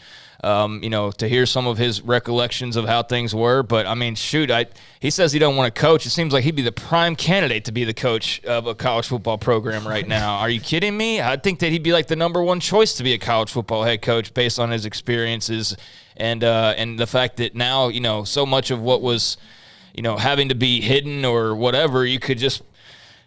to hear some of his recollections of how things were. But, I mean, shoot, he says he don't want to coach. It seems like he'd be the prime candidate to be the coach of a college football program right now. Are you kidding me? I think that he'd be the number one choice to be a college football head coach based on his experiences and the fact that now, so much of what was – having to be hidden or whatever, you could just,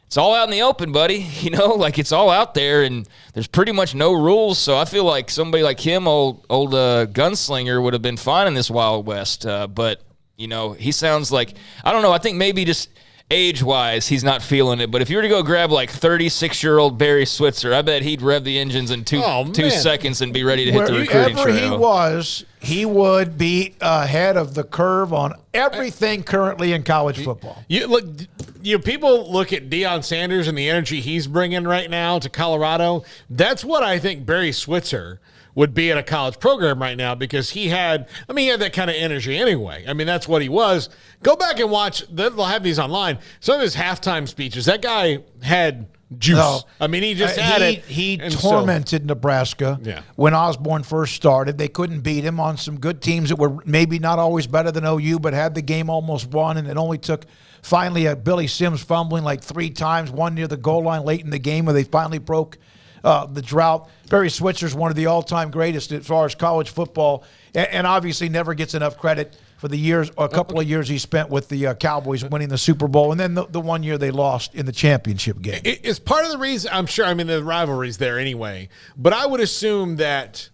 it's all out in the open, buddy. It's all out there and there's pretty much no rules. So I feel like somebody like him, old gunslinger, would have been fine in this Wild West. But, he sounds like, I don't know, I think maybe just age-wise he's not feeling it. But if you were to go grab 36-year-old Barry Switzer, I bet he'd rev the engines in two seconds and be ready to hit the recruiting trail. Wherever he would be ahead of the curve on everything currently in college football. People look at Deion Sanders and the energy he's bringing right now to Colorado. That's what I think Barry Switzer would be at a college program right now because he had that kind of energy anyway. I mean, that's what he was. Go back and watch. They'll have these online. Some of his halftime speeches, that guy had juice. No, he just had it. He tormented Nebraska when Osborne first started. They couldn't beat him on some good teams that were maybe not always better than OU, but had the game almost won, and it only took finally a Billy Sims fumbling 3 times, one near the goal line late in the game where they finally broke the drought. Barry Switzer's one of the all-time greatest as far as college football, and obviously never gets enough credit for the couple of years he spent with the Cowboys winning the Super Bowl, and then the 1 year they lost in the championship game. It's part of the reason, I'm sure, the rivalry's there anyway, but I would assume that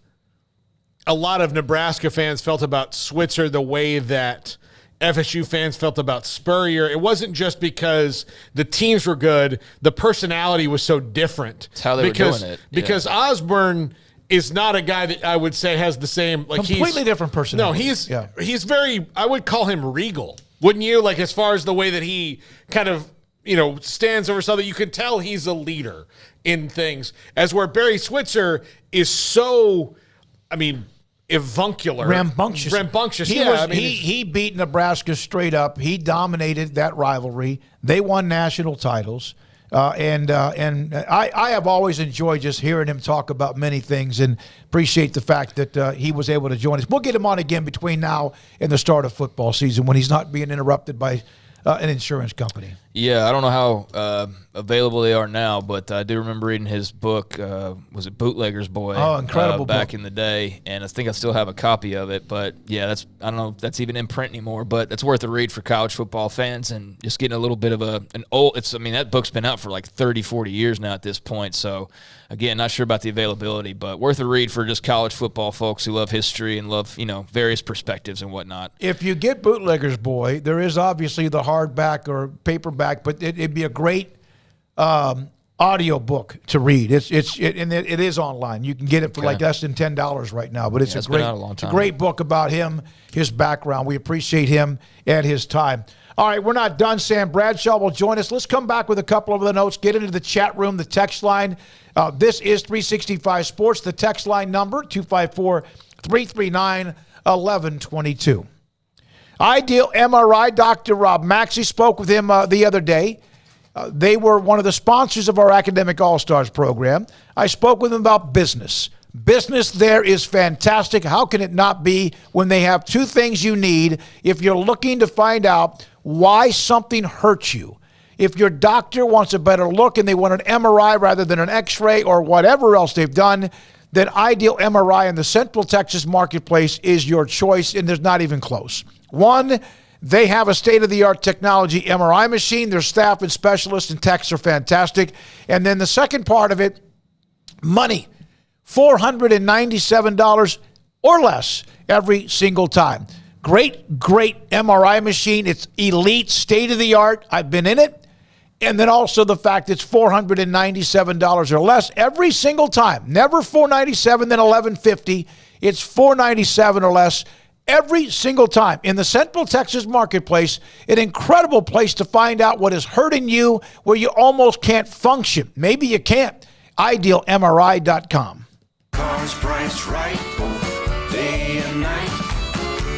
a lot of Nebraska fans felt about Switzer the way that FSU fans felt about Spurrier. It wasn't just because the teams were good. The personality was so different. That's how they were doing it. Because Osborne is not a guy that I would say has the same completely different personality. No, he's very, I would call him regal. Wouldn't you? As far as the way that he kind of, stands over something, you can tell he's a leader in things. As where Barry Switzer is so, avuncular. Rambunctious. He beat Nebraska straight up. He dominated that rivalry. They won national titles. And I have always enjoyed just hearing him talk about many things and appreciate the fact that he was able to join us. We'll get him on again between now and the start of football season when he's not being interrupted by an insurance company. Yeah, I don't know how available they are now, but I do remember reading his book. Was it Bootlegger's Boy? Oh, incredible back book. in the day, and I think I still have a copy of it. But yeah, I don't know if that's even in print anymore, but it's worth a read for college football fans and just getting a little bit of an old. That book's been out for 30, 40 years now at this point. So again, not sure about the availability, but worth a read for just college football folks who love history and love various perspectives and whatnot. If you get Bootlegger's Boy, there is obviously the hardback or paperback, but it'd be a great audio book to read. It is online. You can get it for less than $10 right now. But it's a great book about him, his background. We appreciate him and his time. All right, we're not done. Sam Bradshaw will join us. Let's come back with a couple of the notes. Get into the chat room, the text line. This is 365 Sports. The text line number 254-339-1122. Ideal MRI, Dr. Rob Maxey spoke with him the other day. They were one of the sponsors of our Academic All-Stars program. I spoke with them about business. Business there is fantastic. How can it not be when they have two things you need if you're looking to find out why something hurts you? If your doctor wants a better look and they want an MRI rather than an X-ray or whatever else they've done, then Ideal MRI in the Central Texas marketplace is your choice, and there's not even close. One, they have a state-of-the-art technology MRI machine. Their staff and specialists and techs are fantastic. And then the second part of it, money, $497 or less every single time. Great MRI machine. It's elite, state-of-the-art. I've been in it. And then also the fact it's $497 or less every single time. Never $497, then $1,150. It's $497 or less every single time. In the Central Texas marketplace, an incredible place to find out what is hurting you, where you almost can't function. Maybe you can't. IdealMRI.com. Cars priced right, both day and night.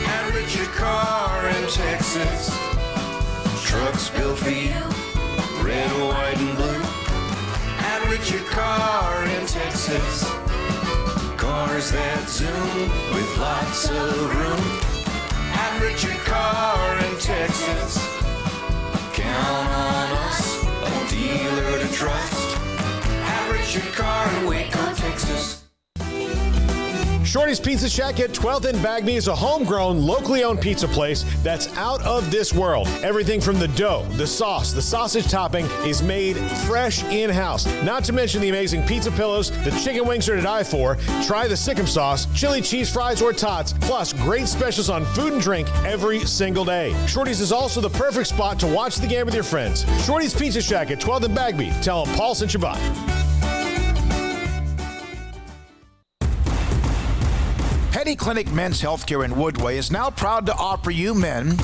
At Richard Car in Texas. Trucks built for you, red, white, and blue. At Richard Car in Texas. Cars that zoom with lots of room. At Richard Car in Texas. Count on us, a dealer to trust. At Richard Car in Waco, Texas. Shorty's Pizza Shack at 12th and Bagby is a homegrown, locally owned pizza place that's out of this world. Everything from the dough, the sauce, the sausage topping is made fresh in-house. Not to mention the amazing pizza pillows, the chicken wings are to die for. Try the Sikkim sauce, chili cheese fries or tots, plus great specials on food and drink every single day. Shorty's is also the perfect spot to watch the game with your friends. Shorty's Pizza Shack at 12th and Bagby. Tell them Paul sent you by. Petty Clinic Men's Healthcare in Woodway is now proud to offer you men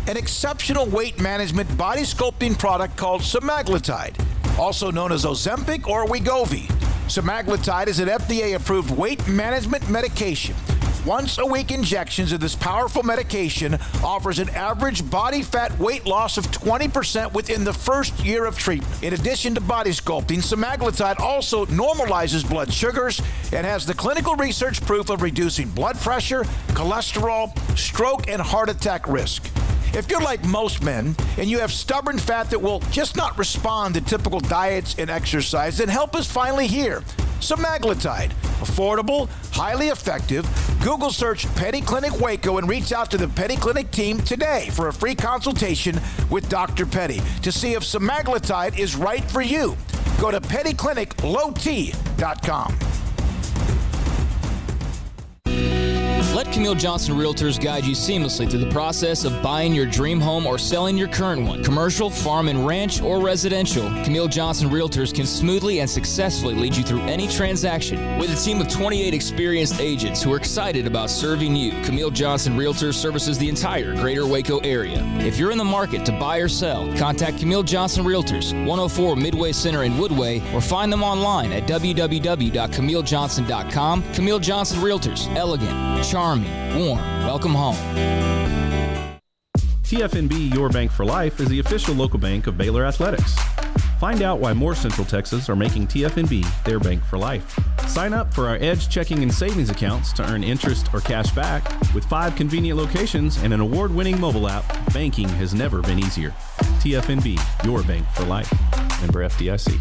an exceptional weight management body sculpting product called semaglutide, also known as Ozempic or Wegovy. Semaglutide is an FDA-approved weight management medication. Once-a-week injections of this powerful medication offers an average body fat weight loss of 20% within the first year of treatment. In addition to body sculpting, semaglutide also normalizes blood sugars and has the clinical research proof of reducing blood pressure, cholesterol, stroke, and heart attack risk. If you're like most men and you have stubborn fat that will just not respond to typical diets and exercise, then help is finally here. Semaglutide, affordable, highly effective. Google search Petty Clinic Waco and reach out to the Petty Clinic team today for a free consultation with Dr. Petty to see if semaglutide is right for you. Go to pettycliniclowt.com. Let Camille Johnson Realtors guide you seamlessly through the process of buying your dream home or selling your current one. Commercial, farm and ranch, or residential, Camille Johnson Realtors can smoothly and successfully lead you through any transaction. With a team of 28 experienced agents who are excited about serving you, Camille Johnson Realtors services the entire greater Waco area. If you're in the market to buy or sell, contact Camille Johnson Realtors, 104 Midway Center in Woodway, or find them online at www.camillejohnson.com. Camille Johnson Realtors, elegant, charming, warm. Welcome home. TFNB Your Bank for Life is the official local bank of Baylor Athletics. Find out why more Central Texas are making TFNB their bank for life. Sign up for our Edge checking and savings accounts to earn interest or cash back. With 5 convenient locations and an award-winning mobile app, banking has never been easier. TFNB Your Bank for Life. Member FDIC.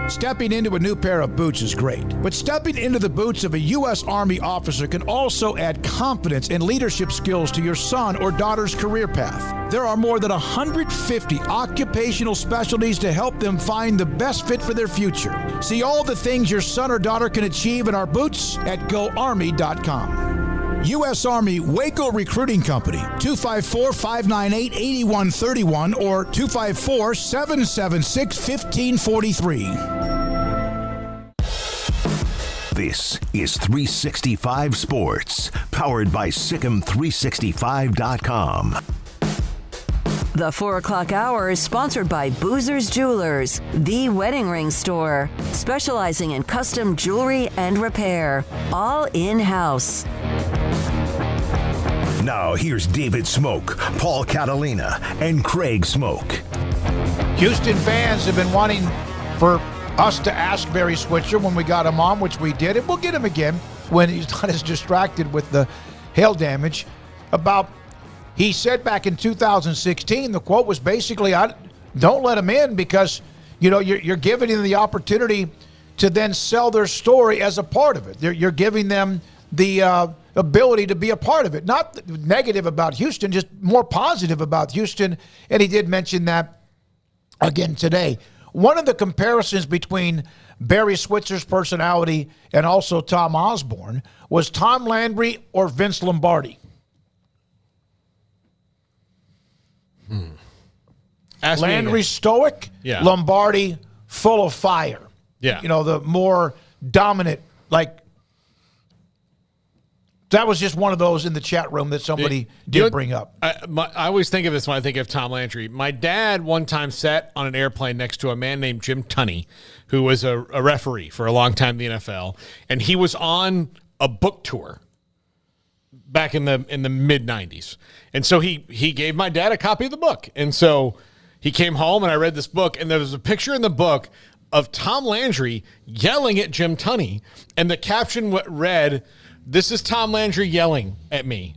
Stepping into a new pair of boots is great, but stepping into the boots of a U.S. Army officer can also add confidence and leadership skills to your son or daughter's career path. There are more than 150 occupational specialties to help them find the best fit for their future. See all the things your son or daughter can achieve in our boots at GoArmy.com. U.S. Army Waco Recruiting Company, 254-598-8131 or 254-776-1543. This is 365 Sports, powered by Sikkim365.com. The 4 o'clock hour is sponsored by Boozer's Jewelers, the wedding ring store, specializing in custom jewelry and repair, all in-house. Now here's David Smoak, Paul Catalina, and Craig Smoak. Houston fans have been wanting for us to ask Barry Switzer when we got him on, which we did, and we'll get him again when he's not as distracted with the hail damage, about he said back in 2016, the quote was basically, don't let them in because, you're giving them the opportunity to then sell their story as a part of it. You're giving them the ability to be a part of it. Not negative about Houston, just more positive about Houston. And he did mention that again today. One of the comparisons between Barry Switzer's personality and also Tom Osborne was Tom Landry or Vince Lombardi. Landry stoic, Lombardi full of fire. Yeah. The more dominant, that was just one of those in the chat room that somebody did bring up. I always think of this when I think of Tom Landry. My dad one time sat on an airplane next to a man named Jim Tunney, who was a referee for a long time in the NFL, and he was on a book tour back in the mid-'90s. And so he gave my dad a copy of the book. And so he came home, and I read this book, and there was a picture in the book of Tom Landry yelling at Jim Tunney, and the caption read, "This is Tom Landry yelling at me.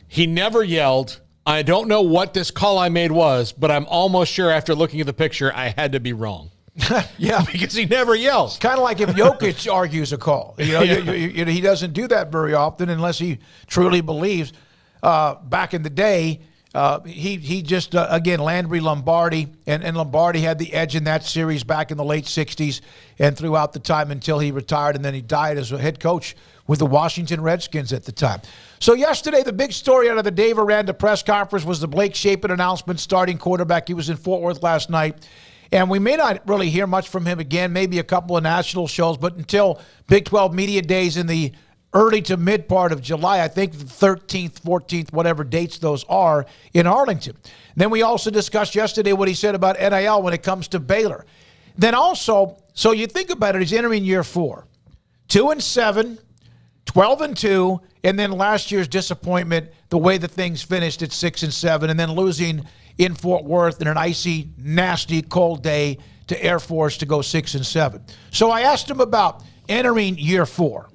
He never yelled. I don't know what this call I made was, but I'm almost sure after looking at the picture, I had to be wrong." Yeah. Because he never yells. Kind of like if Jokic argues a call. He doesn't do that very often unless he truly believes. Back in the day, he just, again, Landry, Lombardi, and Lombardi had the edge in that series back in the late 60s and throughout the time until he retired, and then he died as a head coach with the Washington Redskins at the time. So yesterday, the big story out of the Dave Aranda press conference was the Blake Shapen announcement, starting quarterback. He was in Fort Worth last night. And we may not really hear much from him again, maybe a couple of national shows, but until Big 12 Media Days in the early to mid part of July, I think the 13th, 14th, whatever dates those are, in Arlington. Then we also discussed yesterday what he said about NIL when it comes to Baylor. Then also, so you think about it, he's entering year 4. 2-7, 12-2, and then last year's disappointment, the way the things finished at 6-7, and then losing in Fort Worth in an icy, nasty, cold day to Air Force to go 6-7. So I asked him about entering year 4.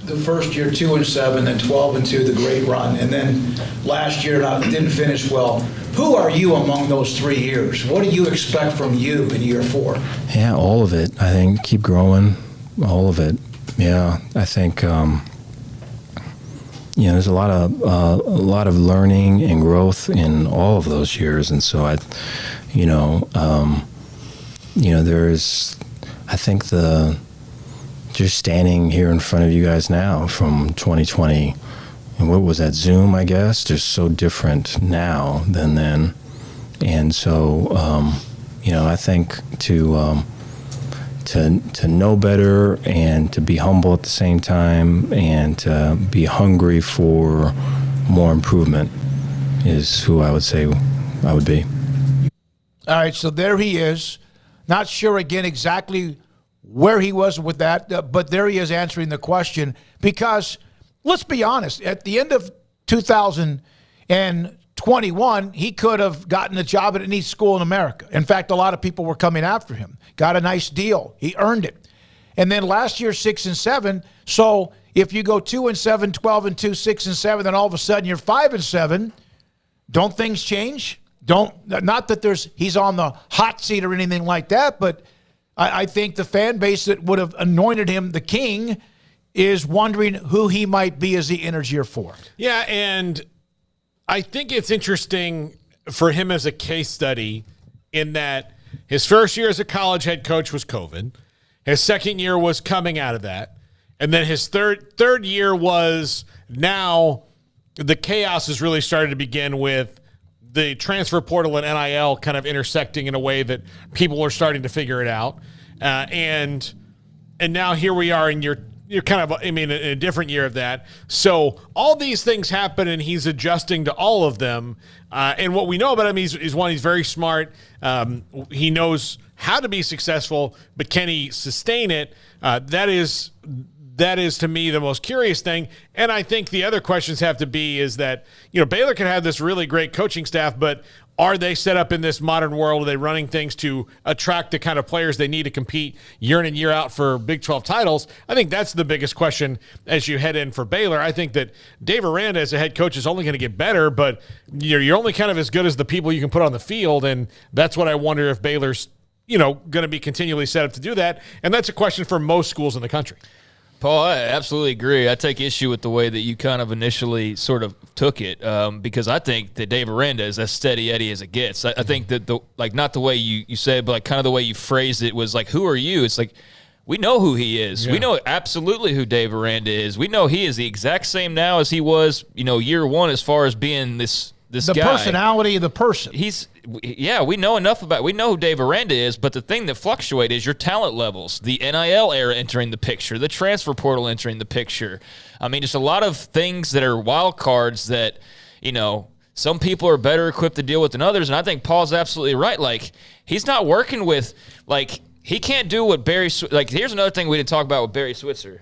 The first year, 2-7, then 12-2, the great run, and then last year didn't finish well. Who are you among those 3 years? What do you expect from you in year 4? Yeah, all of it. I think keep growing, all of it. Yeah, I think there's a lot of learning and growth in all of those years, and so there's, I think just standing here in front of you guys now from 2020, and what was that, Zoom, I guess, just so different now than then, and so I think to know better and to be humble at the same time and to be hungry for more improvement is who I would say I would be. All right, so there he is. Not sure, again, exactly where he was with that, but there he is answering the question because, let's be honest, at the end of 2021, he could have gotten a job at any school in America. In fact, a lot of people were coming after him. Got a nice deal. He earned it. And then last year, 6-7. So if you go 2-7, 12-2, 6-7, then all of a sudden you're 5-7, don't things change? Not that he's on the hot seat or anything like that, but I think the fan base that would have anointed him the king is wondering who he might be as he enters year 4. Yeah, and I think it's interesting for him as a case study in that his first year as a college head coach was COVID. His second year was coming out of that. And then his third year was now the chaos has really started to begin with the transfer portal and NIL kind of intersecting in a way that people are starting to figure it out. And now here we are in you're kind of, in a different year of that. So all these things happen, and he's adjusting to all of them. And what we know about him is one, he's very smart. He knows how to be successful, but can he sustain it? That is that is, to me, the most curious thing. And I think the other questions have to be is that, Baylor can have this really great coaching staff, but are they set up in this modern world? Are they running things to attract the kind of players they need to compete year in and year out for Big 12 titles? I think that's the biggest question as you head in for Baylor. I think that Dave Aranda as a head coach is only going to get better, but you're only kind of as good as the people you can put on the field, and that's what I wonder if Baylor's going to be continually set up to do that. And that's a question for most schools in the country. Paul, I absolutely agree. I take issue with the way that you kind of initially sort of took it, because I think that Dave Aranda is as steady Eddie as it gets. I think that not the way you say it, but like kind of the way you phrased it was like, who are you? It's like, we know who he is. Yeah. We know absolutely who Dave Aranda is. We know he is the exact same now as he was, year one, as far as being this the guy. Personality of the person. We know enough about. We know who Dave Aranda is, but the thing that fluctuates is your talent levels, the NIL era entering the picture, the transfer portal entering the picture. I mean, just a lot of things that are wild cards that some people are better equipped to deal with than others. And I think Paul's absolutely right. Like, he's not working with he can't do what Barry. Here's another thing we didn't talk about with Barry Switzer.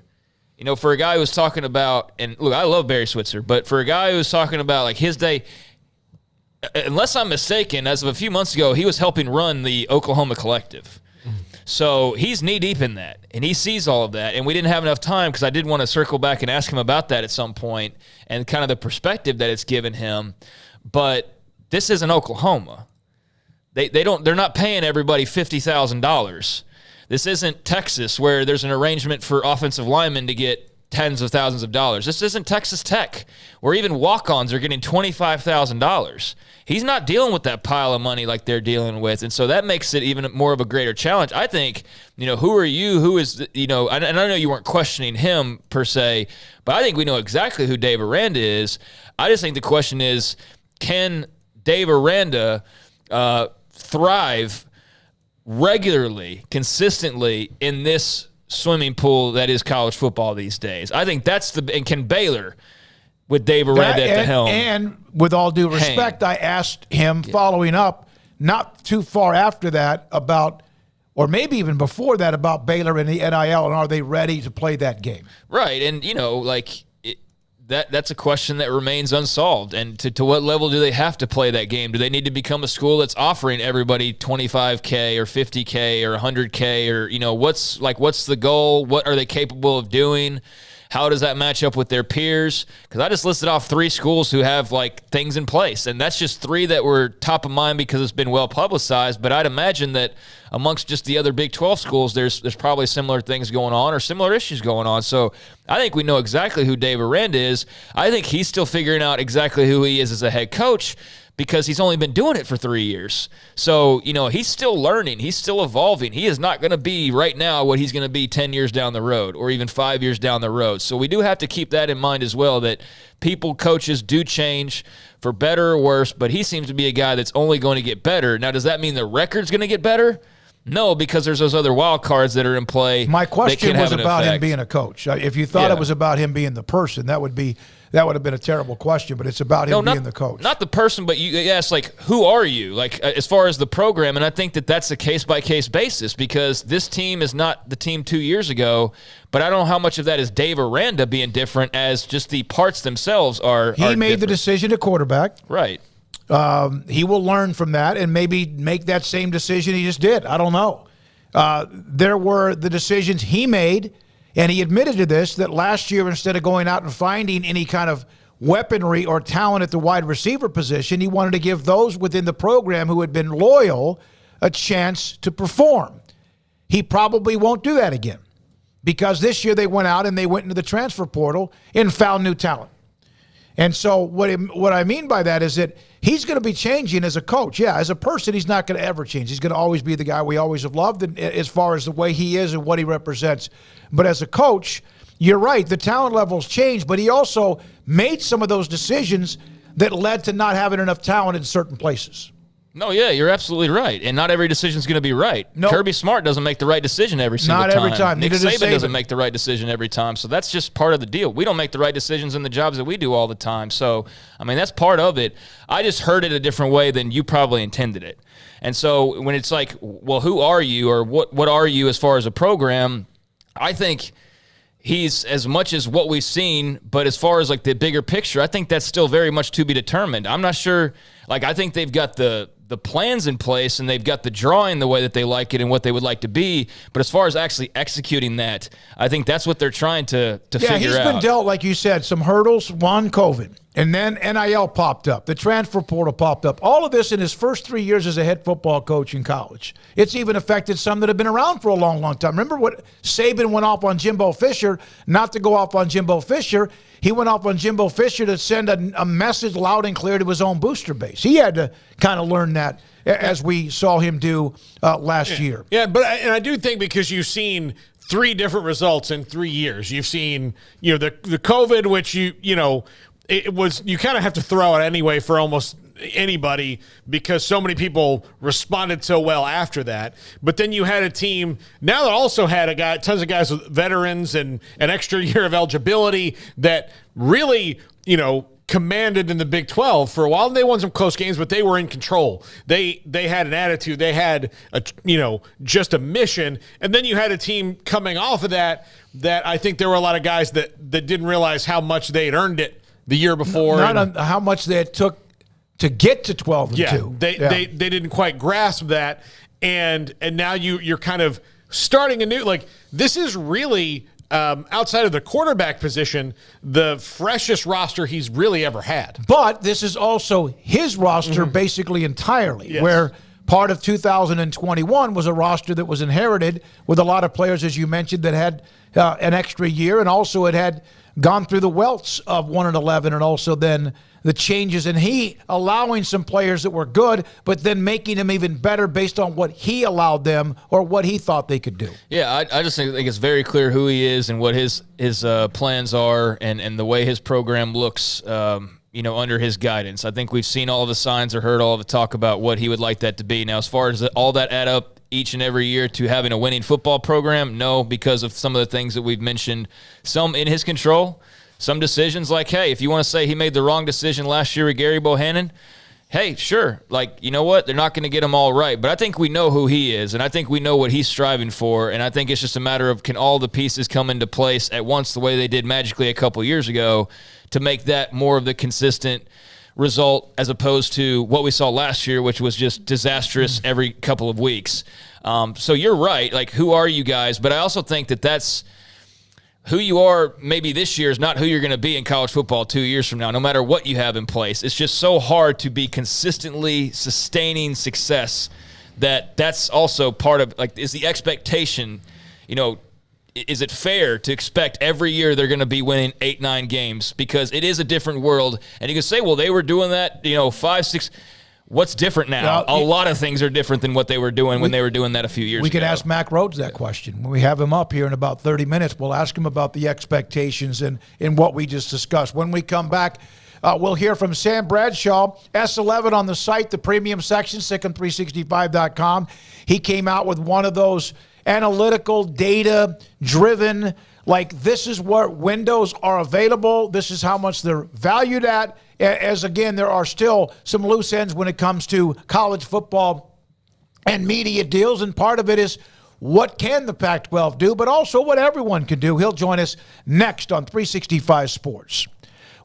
For a guy who was talking about, and look, I love Barry Switzer, but for a guy who was talking about his day. Unless I'm mistaken, as of a few months ago, he was helping run the Oklahoma Collective. So he's knee-deep in that, and he sees all of that. And we didn't have enough time because I did want to circle back and ask him about that at some point and kind of the perspective that it's given him. But this isn't Oklahoma. They're not paying everybody $50,000. This isn't Texas where there's an arrangement for offensive linemen to get tens of thousands of dollars. This isn't Texas Tech, where even walk-ons are getting $25,000. He's not dealing with that pile of money like they're dealing with, and so that makes it even more of a greater challenge. I think, who are you? Who is, and I know you weren't questioning him per se, but I think we know exactly who Dave Aranda is. I just think the question is, can Dave Aranda thrive regularly, consistently in this swimming pool that is college football these days? I think that's and can Baylor, with Dave Aranda at the helm. And with all due respect, I asked him following up, not too far after that, about, or maybe even before that, about Baylor and the NIL, and are they ready to play that game? Right, and that's a question that remains unsolved. And to what level do they have to play that game? Do they need to become a school that's offering everybody $25K or $50K or $100K, or what's the goal? What are they capable of doing? How does that match up with their peers? Because I just listed off 3 schools who have things in place, and that's just 3 that were top of mind because it's been well publicized. But I'd imagine that amongst just the other Big 12 schools, there's probably similar things going on or similar issues going on. So I think we know exactly who Dave Aranda is. I think he's still figuring out exactly who he is as a head coach, because he's only been doing it for 3 years. So, he's still learning. He's still evolving. He is not going to be right now what he's going to be 10 years down the road or even 5 years down the road. So we do have to keep that in mind as well, that coaches do change for better or worse, but he seems to be a guy that's only going to get better. Now, does that mean the record's going to get better? No, because there's those other wild cards that are in play. My question was about him being a coach. If you thought it was about him being the person, that would have been a terrible question, but it's about him being the coach. Not the person, but you ask, who are you? As far as the program, and I think that's a case-by-case basis, because this team is not the team 2 years ago, but I don't know how much of that is Dave Aranda being different as just the parts themselves are He made the decision at quarterback. Right. He will learn from that and maybe make that same decision he just did. I don't know. There were the decisions he made, and he admitted to this, that last year, instead of going out and finding any kind of weaponry or talent at the wide receiver position, he wanted to give those within the program who had been loyal a chance to perform. He probably won't do that again, because this year they went out and they went into the transfer portal and found new talent. And so what I mean by that is that he's going to be changing as a coach. Yeah, as a person, he's not going to ever change. He's going to always be the guy we always have loved, and as far as the way he is and what he represents. But as a coach, you're right, the talent levels change, but he also made some of those decisions that led to not having enough talent in certain places. No, yeah, you're absolutely right. And not every decision is going to be right. Nope. Kirby Smart doesn't make the right decision every single time. Not every time. Nick Saban doesn't make the right decision every time. So that's just part of the deal. We don't make the right decisions in the jobs that we do all the time. So, that's part of it. I just heard it a different way than you probably intended it. And so when it's like, well, who are you, or what are you as far as a program, I think he's as much as what we've seen, but as far as like the bigger picture, I think that's still very much to be determined. I'm not sure. Like, I think they've got the plans in place and they've got the drawing the way that they like it and what they would like to be. But as far as actually executing that, I think that's what they're trying to figure out. Yeah, he's been dealt, like you said, some hurdles. One, COVID. And then NIL popped up. The transfer portal popped up. All of this in his first 3 years as a head football coach in college. It's even affected some that have been around for a long, long time. Remember what Saban went off on Jimbo Fisher, not to go off on Jimbo Fisher. He went off on Jimbo Fisher to send a message loud and clear to his own booster base. He had to kind of learn that, as we saw him do last year. Yeah, but I do think because you've seen 3 different results in 3 years. You've seen, the COVID, which it was, you kind of have to throw it anyway for almost anybody because so many people responded so well after that. But then you had a team now that also had tons of guys with veterans and an extra year of eligibility that really, commanded in the Big 12 for a while. And they won some close games, but they were in control. They had an attitude. They had just a mission. And then you had a team coming off of that I think there were a lot of guys that didn't realize how much they'd earned it the year before. Not on how much they took to get to 12-2. They didn't quite grasp that, and now you're kind of starting anew. Like, this is really outside of the quarterback position, the freshest roster he's really ever had. But this is also his roster basically entirely, where part of 2021 was a roster that was inherited with a lot of players, as you mentioned, that had an extra year, and also it had gone through the welts of 1-11 and also then the changes, and he allowing some players that were good, but then making them even better based on what he allowed them or what he thought they could do. Yeah, I just think it's very clear who he is and what his plans are and the way his program looks, under his guidance. I think we've seen all the signs or heard all the talk about what he would like that to be. Now, as far as all that add up each and every year to having a winning football program, no, because of some of the things that we've mentioned, some in his control. Some decisions like, hey, if you want to say he made the wrong decision last year with Gary Bohannon, hey, sure. Like, you know what? They're not going to get him all right. But I think we know who he is, and I think we know what he's striving for, and I think it's just a matter of can all the pieces come into place at once the way they did magically a couple years ago to make that more of the consistent result as opposed to what we saw last year, which was just disastrous every couple of weeks. So you're right. Like, who are you guys? But I also think that's who you are maybe this year is not who you're going to be in college football 2 years from now, no matter what you have in place. It's just so hard to be consistently sustaining success that's also part of, like, is the expectation, is it fair to expect every year they're going to be winning 8-9 games? Because it is a different world. And you can say, well, they were doing that, 5-6. What's different now? A lot of things are different than what they were doing when they were doing that a few years ago. We could ask Mac Rhodes that question. When we have him up here in about 30 minutes, we'll ask him about the expectations and what we just discussed. When we come back, we'll hear from Sam Bradshaw, S11 on the site, the premium section, SicEm365.com. He came out with one of those analytical, data-driven, like, this is what windows are available. This is how much they're valued at. As, again, there are still some loose ends when it comes to college football and media deals, and part of it is what can the Pac-12 do, but also what everyone can do. He'll join us next on 365 Sports.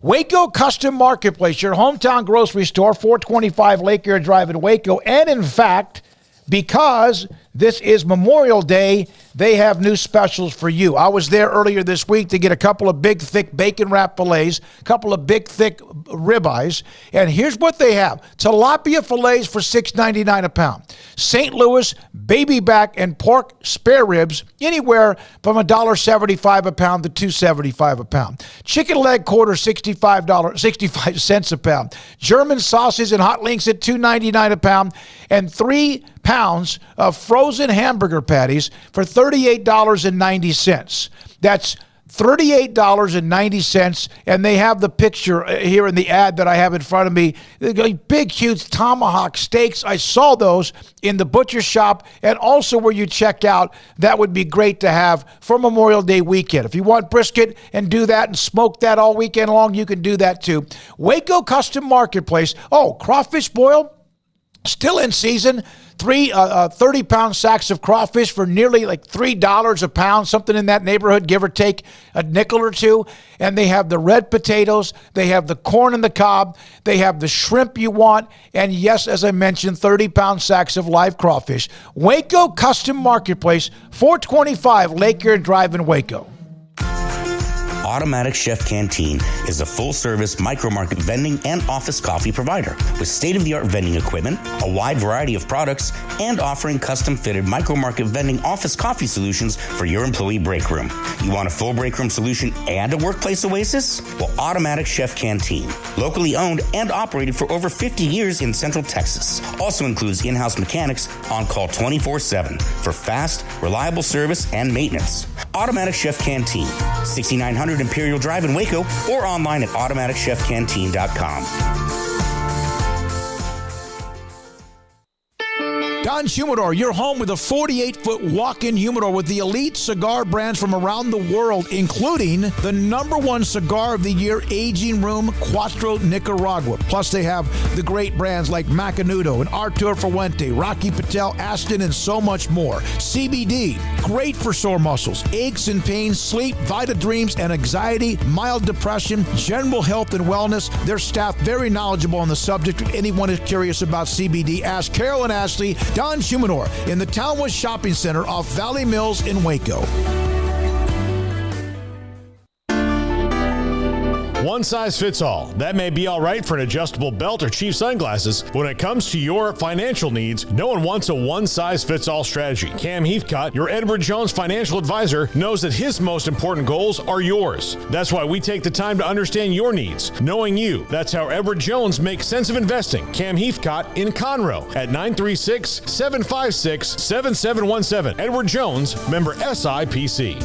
Waco Custom Marketplace, your hometown grocery store, 425 Lake Erie Drive in Waco. And, in fact, because this is Memorial Day, they have new specials for you. I was there earlier this week to get a couple of big, thick bacon wrap fillets, a couple of big, thick ribeyes, and here's what they have. Tilapia fillets for $6.99 a pound. St. Louis baby back and pork spare ribs, anywhere from $1.75 a pound to $2.75 a pound. Chicken leg quarter, 65 cents a pound. German sausage and hot links at $2.99 a pound, and 3 pounds of frozen hamburger patties for $38.90. That's $38.90, and they have the picture here in the ad that I have in front of me. Big, huge tomahawk steaks. I saw those in the butcher shop, and also where you check out. That would be great to have for Memorial Day weekend. If you want brisket and do that and smoke that all weekend long, you can do that too. Waco Custom Marketplace. Oh, crawfish boil Still in season, 30-pound sacks of crawfish for nearly like $3 a pound, something in that neighborhood, give or take a nickel or two. And they have the red potatoes, they have the corn in the cob, they have the shrimp you want, and yes, as I mentioned, 30-pound sacks of live crawfish. Waco Custom Marketplace, 425 Lake Erie Drive in Waco. Automatic Chef Canteen is a full-service micro-market vending and office coffee provider with state-of-the-art vending equipment, a wide variety of products, and offering custom-fitted micro-market vending office coffee solutions for your employee break room. You want a full break room solution and a workplace oasis? Well, Automatic Chef Canteen, locally owned and operated for over 50 years in Central Texas, also includes in-house mechanics on call 24/7 for fast, reliable service and maintenance. Automatic Chef Canteen, 6900 Imperial Drive in Waco, or online at automaticchefcanteen.com. Don Humidor, your home with a 48-foot walk-in humidor with the elite cigar brands from around the world, including the #1 cigar of the year, Aging Room Cuatro Nicaragua. Plus, they have the great brands like Macanudo and Artur Fuente, Rocky Patel, Aston, and so much more. CBD, great for sore muscles, aches and pains, sleep, Vita Dreams, and anxiety, mild depression, general health and wellness. Their staff very knowledgeable on the subject. If anyone is curious about CBD, ask Carol and Ashley. Don Humidor in the Townwood Shopping Center off Valley Mills in Waco. One size fits all. That may be all right for an adjustable belt or cheap sunglasses, but when it comes to your financial needs, no one wants a one-size-fits-all strategy. Cam Heathcott, your Edward Jones financial advisor, knows that his most important goals are yours. That's why we take the time to understand your needs, knowing you. That's how Edward Jones makes sense of investing. Cam Heathcott in Conroe at 936-756-7717. Edward Jones, member SIPC.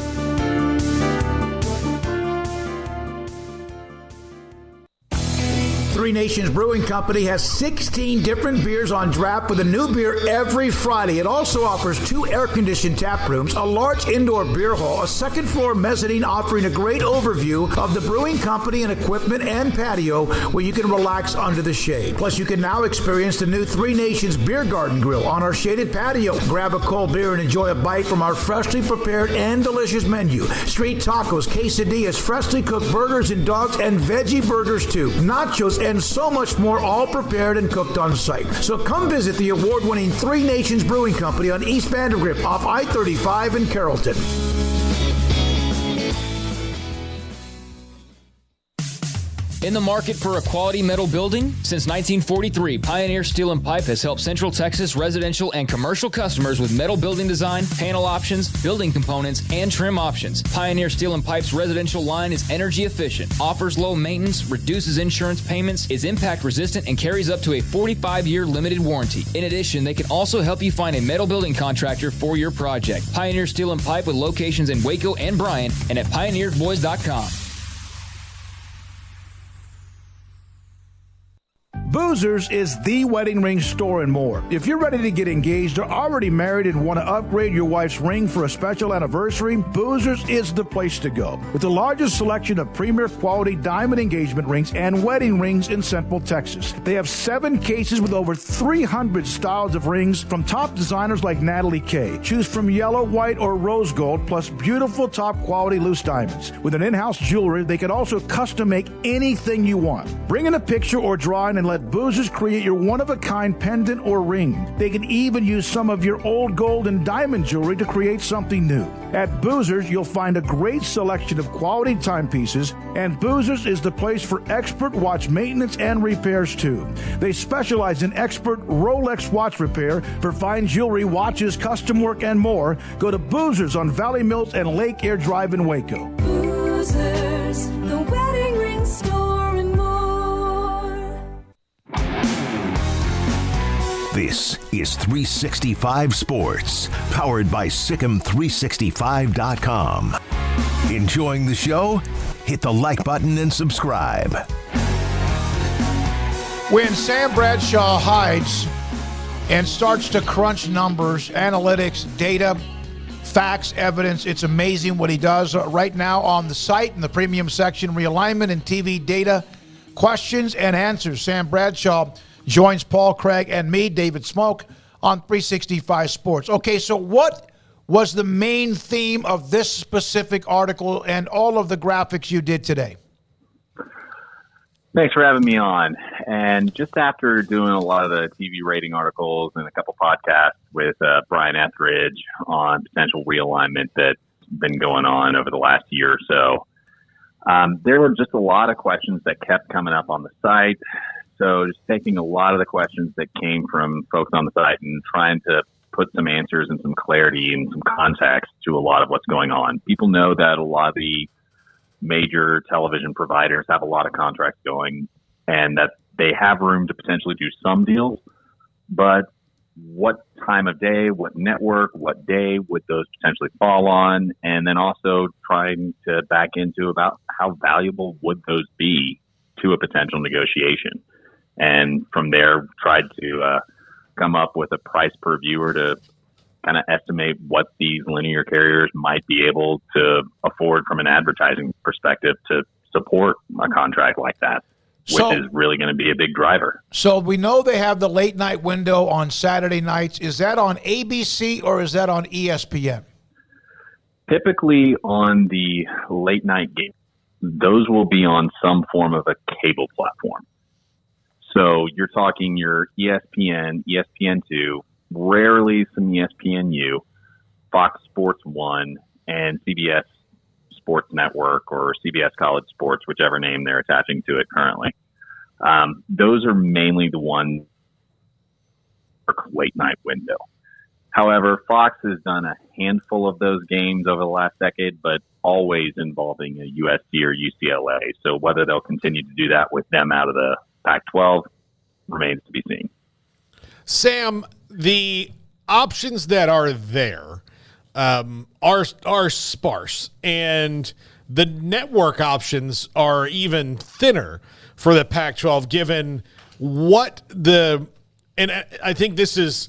Three Nations Brewing Company has 16 different beers on draft with a new beer every Friday. It also offers 2 air-conditioned tap rooms, a large indoor beer hall, a second-floor mezzanine offering a great overview of the brewing company and equipment, and patio where you can relax under the shade. Plus, you can now experience the new Three Nations Beer Garden Grill on our shaded patio. Grab a cold beer and enjoy a bite from our freshly prepared and delicious menu. Street tacos, quesadillas, freshly cooked burgers and dogs, and veggie burgers too. Nachos and so much more, all prepared and cooked on site. So come visit the award-winning Three Nations Brewing Company on East Vandergrift off I-35 in Carrollton. In the market for a quality metal building? Since 1943, Pioneer Steel and Pipe has helped Central Texas residential and commercial customers with metal building design, panel options, building components, and trim options. Pioneer Steel and Pipe's residential line is energy efficient, offers low maintenance, reduces insurance payments, is impact resistant, and carries up to a 45-year limited warranty. In addition, they can also help you find a metal building contractor for your project. Pioneer Steel and Pipe with locations in Waco and Bryan and at pioneersboys.com. Boozers is the wedding ring store and more. If you're ready to get engaged or already married and want to upgrade your wife's ring for a special anniversary, Boozers is the place to go. With the largest selection of premier quality diamond engagement rings and wedding rings in Central Texas. They have 7 cases with over 300 styles of rings from top designers like Natalie Kay. Choose from yellow, white, or rose gold, plus beautiful top quality loose diamonds. With an in-house jewelry, they can also custom make anything you want. Bring in a picture or drawing and let Boozers create your one-of-a-kind pendant or ring. They can even use some of your old gold and diamond jewelry to create something new. At Boozers, you'll find a great selection of quality timepieces, and Boozers is the place for expert watch maintenance and repairs too. They specialize in expert Rolex watch repair for fine jewelry, watches, custom work, and more. Go to Boozers on Valley Mills and Lake Erie Drive in Waco. Boozers, the wedding ring store and more. This is 365 Sports, powered by Sikkim365.com. Enjoying the show? Hit the like button and subscribe. When Sam Bradshaw hides and starts to crunch numbers, analytics, data, facts, evidence, it's amazing what he does right now on the site in the premium section, realignment and TV data, questions and answers. Sam Bradshaw joins Paul Craig and me, David Smoak, on 365 Sports. Okay, so what was the main theme of this specific article and all of the graphics you did today? Thanks for having me on. And just after doing a lot of the TV rating articles and a couple podcasts with Brian Etheridge on potential realignment that's been going on over the last year or so, there were just a lot of questions that kept coming up on the site. So just taking a lot of the questions that came from folks on the site and trying to put some answers and some clarity and some context to a lot of what's going on. People know that a lot of the major television providers have a lot of contracts going and that they have room to potentially do some deals, but what time of day, what network, what day would those potentially fall on? And then also trying to back into about how valuable would those be to a potential negotiation. And from there, tried to come up with a price per viewer to kind of estimate what these linear carriers might be able to afford from an advertising perspective to support a contract like that, which is really going to be a big driver. So we know they have the late night window on Saturday nights. Is that on ABC or is that on ESPN? Typically on the late night games, those will be on some form of a cable platform. So you're talking your ESPN, ESPN2, rarely some ESPNU, Fox Sports 1, and CBS Sports Network or CBS College Sports, whichever name they're attaching to it currently. Those are mainly the ones for late night window. However, Fox has done a handful of those games over the last decade, but always involving a USC or UCLA. So whether they'll continue to do that with them out of the Pac-12 remains to be seen. Sam, the options that are there are sparse, and the network options are even thinner for the Pac-12, given what and I think this is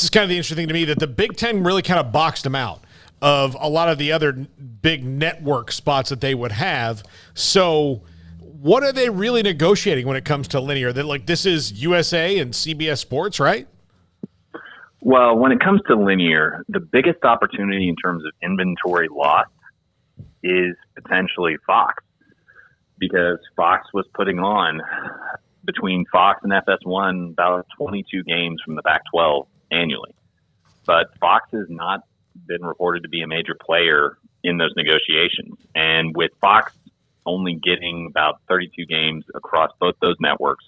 kind of the interesting thing to me, that the Big Ten really kind of boxed them out of a lot of the other big network spots that they would have. So what are they really negotiating when it comes to linear? That, like, this is USA and CBS Sports, right? Well, when it comes to linear, the biggest opportunity in terms of inventory loss is potentially Fox, because Fox was putting on, between Fox and FS1, about 22 games from the Pac-12 annually. But Fox has not been reported to be a major player in those negotiations. And with Fox only getting about 32 games across both those networks,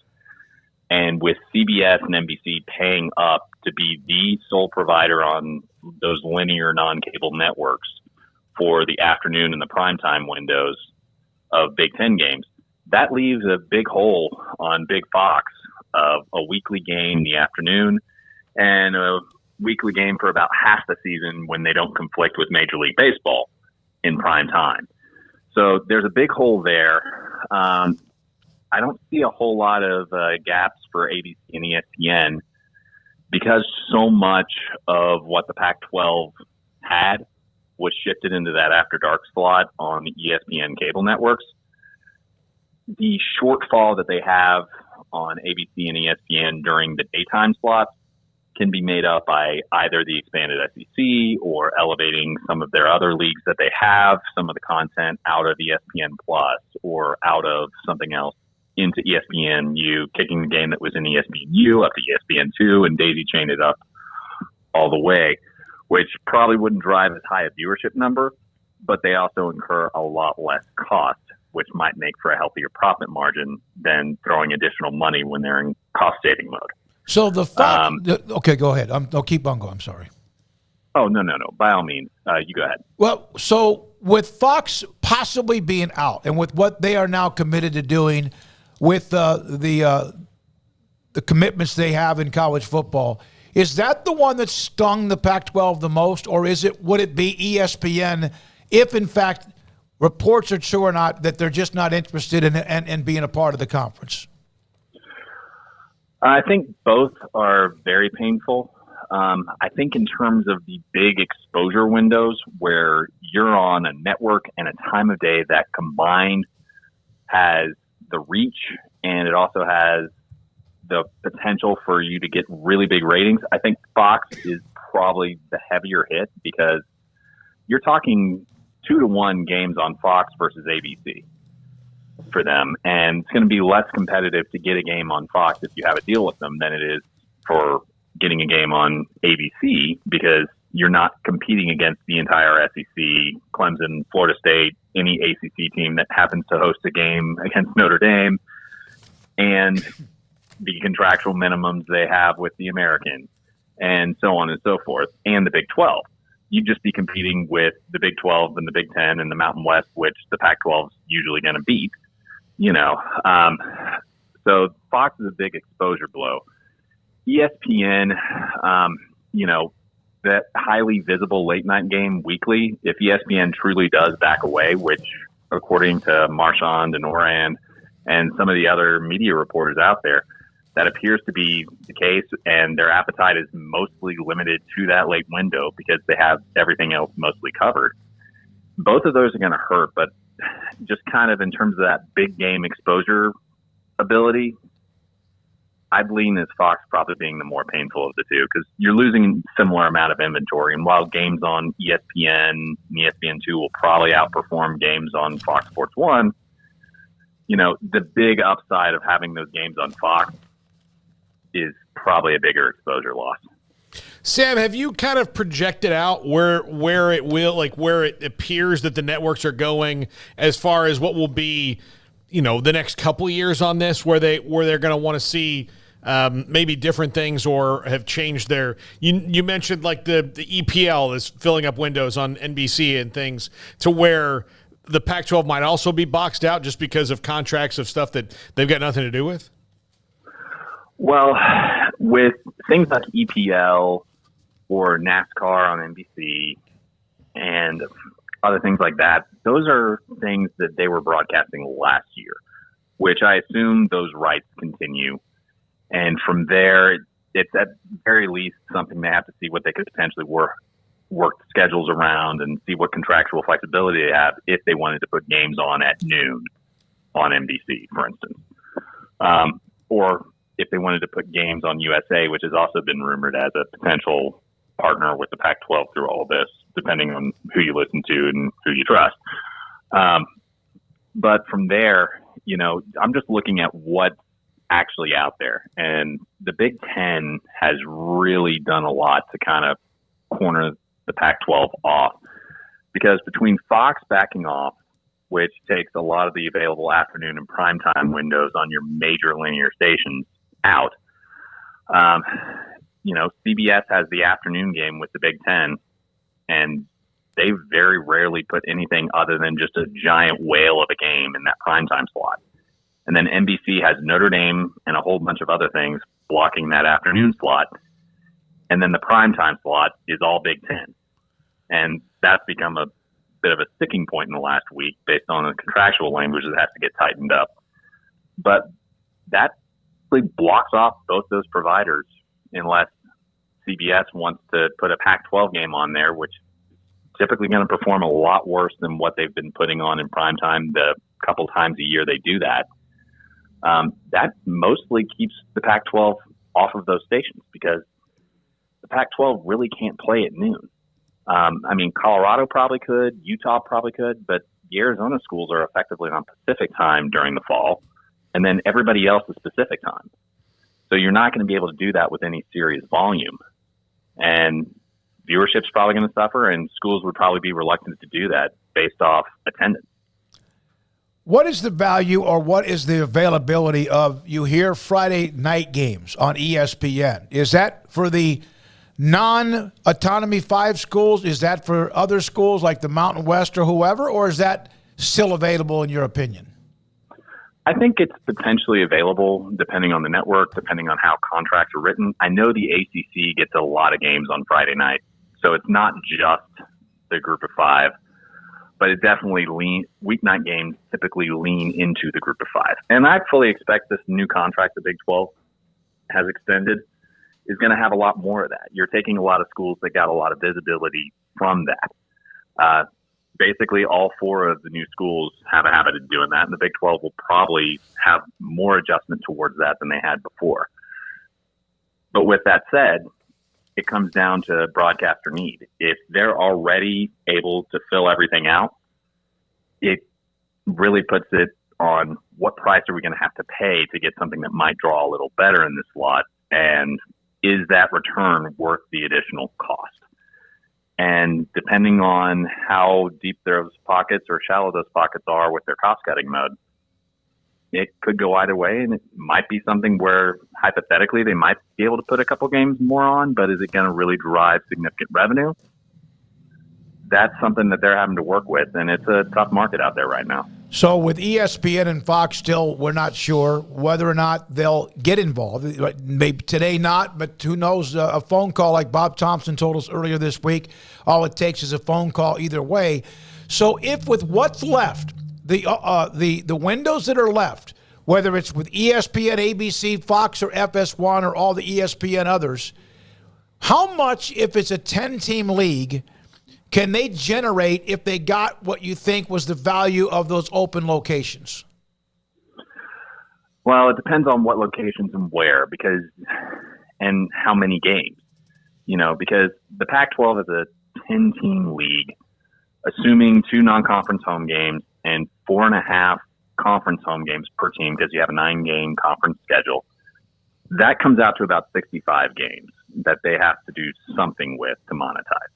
and with CBS and NBC paying up to be the sole provider on those linear non-cable networks for the afternoon and the primetime windows of Big Ten games, that leaves a big hole on Big Fox of a weekly game in the afternoon and a weekly game for about half the season when they don't conflict with Major League Baseball in prime time. So there's a big hole there. I don't see a whole lot of gaps for ABC and ESPN because so much of what the Pac-12 had was shifted into that after dark slot on the ESPN cable networks. The shortfall that they have on ABC and ESPN during the daytime slots can be made up by either the expanded SEC or elevating some of their other leagues that they have, some of the content out of ESPN Plus or out of something else into ESPNU, kicking the game that was in ESPNU up to ESPN2 and daisy chain it up all the way, which probably wouldn't drive as high a viewership number, but they also incur a lot less cost, which might make for a healthier profit margin than throwing additional money when they're in cost-saving mode. So the Fox, okay, go ahead. I'll keep on going. I'm sorry. Oh, no. By all means, you go ahead. Well, so with Fox possibly being out and with what they are now committed to doing with the commitments they have in college football, is that the one that stung the Pac-12 the most, or would it be ESPN if, in fact, reports are true or not that they're just not interested in being a part of the conference? I think both are very painful. I think in terms of the big exposure windows where you're on a network and a time of day that combined has the reach and it also has the potential for you to get really big ratings, I think Fox is probably the heavier hit because you're talking 2-to-1 games on Fox versus ABC for them. And it's going to be less competitive to get a game on Fox if you have a deal with them than it is for getting a game on ABC because you're not competing against the entire SEC, Clemson, Florida State, any ACC team that happens to host a game against Notre Dame, and the contractual minimums they have with the American, and so on and so forth, and the Big 12. You'd just be competing with the Big 12 and the Big 10 and the Mountain West, which the Pac-12 is usually going to beat, So Fox is a big exposure blow. ESPN, that highly visible late night game weekly, if ESPN truly does back away, which according to Marchand and Oran and some of the other media reporters out there, that appears to be the case, and their appetite is mostly limited to that late window because they have everything else mostly covered. Both of those are going to hurt, but just kind of in terms of that big game exposure ability, I'd lean as Fox probably being the more painful of the two because you're losing a similar amount of inventory. And while games on ESPN and ESPN2 will probably outperform games on Fox Sports 1, the big upside of having those games on Fox is probably a bigger exposure loss. Sam, have you kind of projected out where it will, like where it appears that the networks are going as far as what will be, the next couple of years on this, where they're going to want to see maybe different things or have changed their? You mentioned like the EPL is filling up windows on NBC and things to where the Pac-12 might also be boxed out just because of contracts of stuff that they've got nothing to do with. Well, with things like EPL or NASCAR on NBC and other things like that, those are things that they were broadcasting last year, which I assume those rights continue. And from there, it's at very least something they have to see what they could potentially work schedules around and see what contractual flexibility they have if they wanted to put games on at noon on NBC, for instance. Or if they wanted to put games on USA, which has also been rumored as a potential partner with the Pac-12 through all this, depending on who you listen to and who you trust. But from there, I'm just looking at what's actually out there. And the Big Ten has really done a lot to kind of corner the Pac-12 off. Because between Fox backing off, which takes a lot of the available afternoon and primetime windows on your major linear stations out, CBS has the afternoon game with the Big Ten, and they very rarely put anything other than just a giant whale of a game in that primetime slot. And then NBC has Notre Dame and a whole bunch of other things blocking that afternoon slot. And then the primetime slot is all Big Ten. And that's become a bit of a sticking point in the last week based on the contractual language that has to get tightened up. But that really blocks off both those providers unless CBS wants to put a Pac-12 game on there, which is typically going to perform a lot worse than what they've been putting on in primetime the couple times a year they do that. That mostly keeps the Pac-12 off of those stations because the Pac-12 really can't play at noon. Colorado probably could, Utah probably could, but the Arizona schools are effectively on Pacific time during the fall, and then everybody else is Pacific time. So you're not going to be able to do that with any serious volume. And viewership's probably going to suffer, and schools would probably be reluctant to do that based off attendance. What is the value or what is the availability of, you hear Friday night games on ESPN? Is that for the non-Autonomy 5 schools? Is that for other schools like the Mountain West or whoever? Or is that still available in your opinion? I think it's potentially available depending on the network, depending on how contracts are written. I know the ACC gets a lot of games on Friday night, so it's not just the group of five, but it definitely weeknight games typically lean into the group of five. And I fully expect this new contract the Big 12 has extended is going to have a lot more of that. You're taking a lot of schools that got a lot of visibility from that. Basically, all four of the new schools have a habit of doing that, and the Big 12 will probably have more adjustment towards that than they had before. But with that said, it comes down to broadcaster need. If they're already able to fill everything out, it really puts it on what price are we going to have to pay to get something that might draw a little better in this slot, and is that return worth the additional cost? And depending on how deep those pockets or shallow those pockets are with their cost-cutting mode, it could go either way, and it might be something where hypothetically they might be able to put a couple games more on, but is it going to really drive significant revenue? That's something that they're having to work with, and it's a tough market out there right now. So with ESPN and Fox still, we're not sure whether or not they'll get involved. Maybe today not, but who knows? A phone call like Bob Thompson told us earlier this week, all it takes is a phone call either way. So if with what's left, the windows that are left, whether it's with ESPN, ABC, Fox, or FS1, or all the ESPN others, how much, if it's a 10-team league, can they generate if they got what you think was the value of those open locations? Well, it depends on what locations and where, and how many games. Because the Pac-12 is a 10-team league, assuming 2 non-conference home games and 4.5 conference home games per team, because you have a 9-game conference schedule. That comes out to about 65 games that they have to do something with to monetize.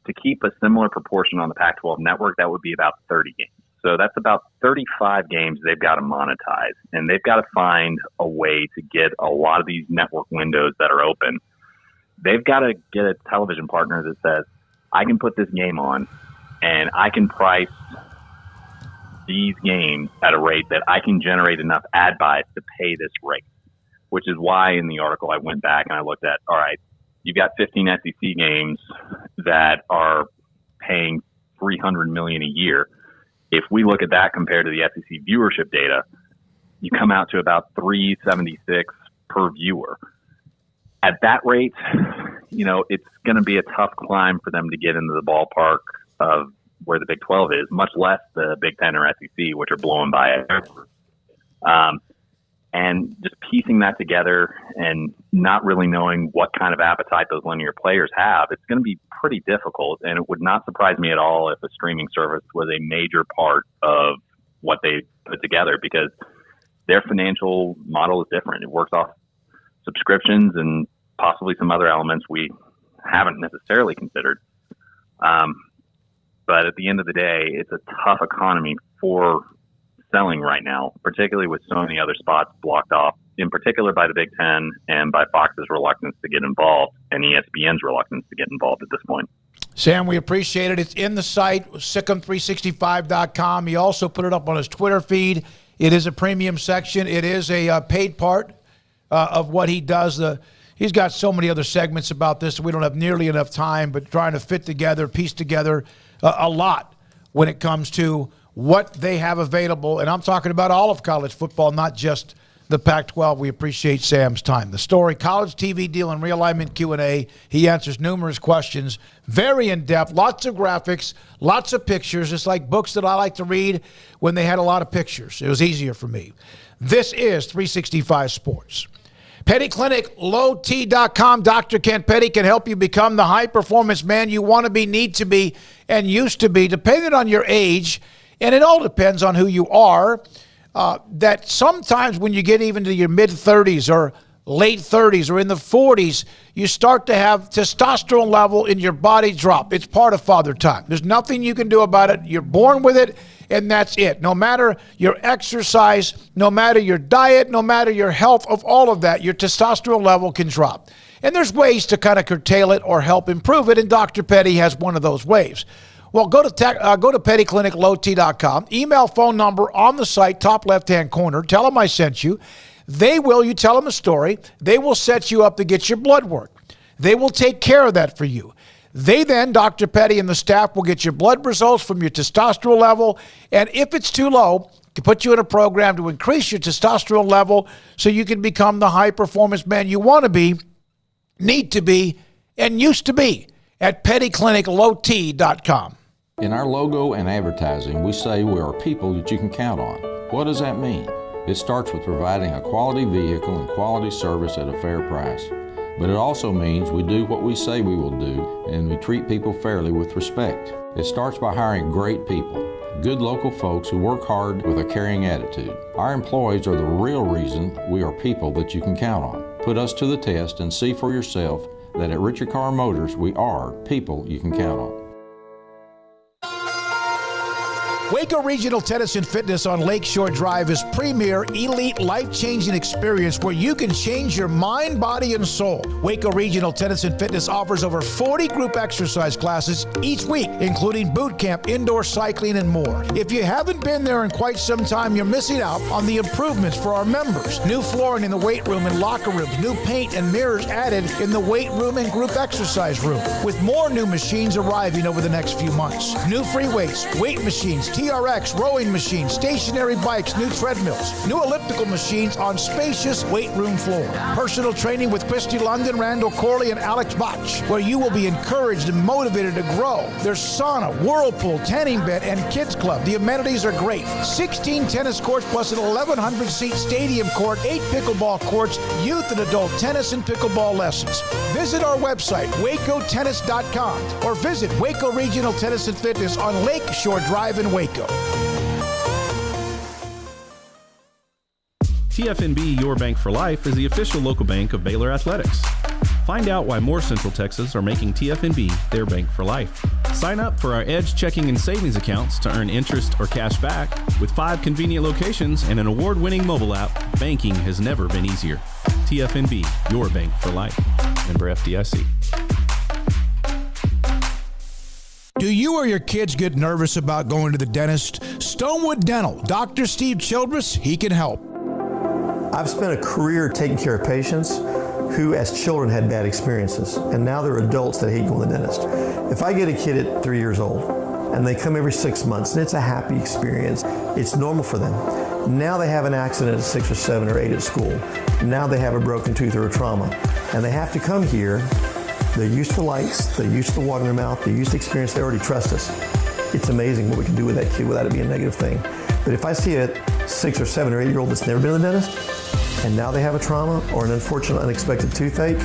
To keep a similar proportion on the Pac-12 network, that would be about 30 games. So that's about 35 games they've got to monetize, and they've got to find a way to get a lot of these network windows that are open. They've got to get a television partner that says, I can put this game on, and I can price these games at a rate that I can generate enough ad buys to pay this rate, which is why in the article I went back and I looked at, all right, you've got 15 SEC games that are paying $300 million a year. If we look at that compared to the SEC viewership data, you come out to about $376 per viewer. At that rate, it's going to be a tough climb for them to get into the ballpark of where the Big 12 is, much less the Big 10 or SEC, which are blowing by it. And just piecing that together and not really knowing what kind of appetite those linear players have, it's going to be pretty difficult. And it would not surprise me at all if a streaming service was a major part of what they put together, because their financial model is different. It works off subscriptions and possibly some other elements we haven't necessarily considered. But at the end of the day, it's a tough economy for selling right now, particularly with so many other spots blocked off, in particular by the Big Ten and by Fox's reluctance to get involved and ESPN's reluctance to get involved at this point. Sam, we appreciate it. It's in the site, Sikkim365.com. He also put it up on his Twitter feed. It is a premium section. It is a paid part of what he does. He's got so many other segments about this, so we don't have nearly enough time, but trying to piece together a lot when it comes to what they have available. And I'm talking about all of college football, not just the Pac-12. We appreciate Sam's time. The story, college TV deal and realignment Q&A. He answers numerous questions, very in-depth, lots of graphics, lots of pictures. It's like books that I like to read when they had a lot of pictures. It was easier for me. This is 365 Sports. Petty Clinic, lowt.com. Dr. Kent Petty can help you become the high-performance man you want to be, need to be, and used to be, depending on your age. And it all depends on who you are, that sometimes when you get even to your mid-30s or late 30s or in the 40s, you start to have testosterone level in your body drop. It's part of father time. There's nothing you can do about it. You're born with it, and that's it. No matter your exercise, no matter your diet, no matter your health, of all of that, your testosterone level can drop. And there's ways to kind of curtail it or help improve it, and Dr. Petty has one of those ways. Well, go to pettycliniclowt.com. Email, phone number on the site, top left-hand corner. Tell them I sent you. You tell them a story. They will set you up to get your blood work. They will take care of that for you. They then, Dr. Petty and the staff, will get your blood results from your testosterone level. And if it's too low, can put you in a program to increase your testosterone level so you can become the high-performance man you want to be, need to be, and used to be at pettycliniclowt.com. In our logo and advertising, we say we are people that you can count on. What does that mean? It starts with providing a quality vehicle and quality service at a fair price. But it also means we do what we say we will do, and we treat people fairly with respect. It starts by hiring great people, good local folks who work hard with a caring attitude. Our employees are the real reason we are people that you can count on. Put us to the test and see for yourself that at Richard Carr Motors, we are people you can count on. Waco Regional Tennis and Fitness on Lakeshore Drive is premier, elite, life-changing experience where you can change your mind, body, and soul. Waco Regional Tennis and Fitness offers over 40 group exercise classes each week, including boot camp, indoor cycling, and more. If you haven't been there in quite some time, you're missing out on the improvements for our members. New flooring in the weight room and locker rooms, new paint and mirrors added in the weight room and group exercise room, with more new machines arriving over the next few months. New free weights, weight machines, TRX, rowing machines, stationary bikes, new treadmills, new elliptical machines on spacious weight room floor. Personal training with Christy London, Randall Corley, and Alex Bach, where you will be encouraged and motivated to grow. There's sauna, whirlpool, tanning bed, and kids club. The amenities are great. 16 tennis courts plus an 1,100-seat stadium court, 8 pickleball courts, youth and adult tennis and pickleball lessons. Visit our website, wacotennis.com, or visit Waco Regional Tennis and Fitness on Lakeshore Drive in Waco. TFNB Your Bank for Life is the official local bank of Baylor Athletics. Find out why more Central Texas are making TFNB their bank for life. Sign up for our Edge checking and savings accounts to earn interest or cash back. With 5 convenient locations and an award-winning mobile app, banking has never been easier. TFNB, your bank for life. Member FDIC. Do you or your kids get nervous about going to the dentist? Stonewood Dental, Dr. Steve Childress, he can help. I've spent a career taking care of patients who as children had bad experiences, and now they're adults that hate going to the dentist. If I get a kid at 3 years old and they come every 6 months and it's a happy experience, it's normal for them. Now they have an accident at 6 or 7 or 8 at school. Now they have a broken tooth or a trauma, and they have to come here. They're used to lights, they're used to water in their mouth, they're used to experience, they already trust us. It's amazing what we can do with that kid without it being a negative thing. But if I see a 6 or 7 or 8 year old that's never been to the dentist, and now they have a trauma or an unfortunate unexpected toothache,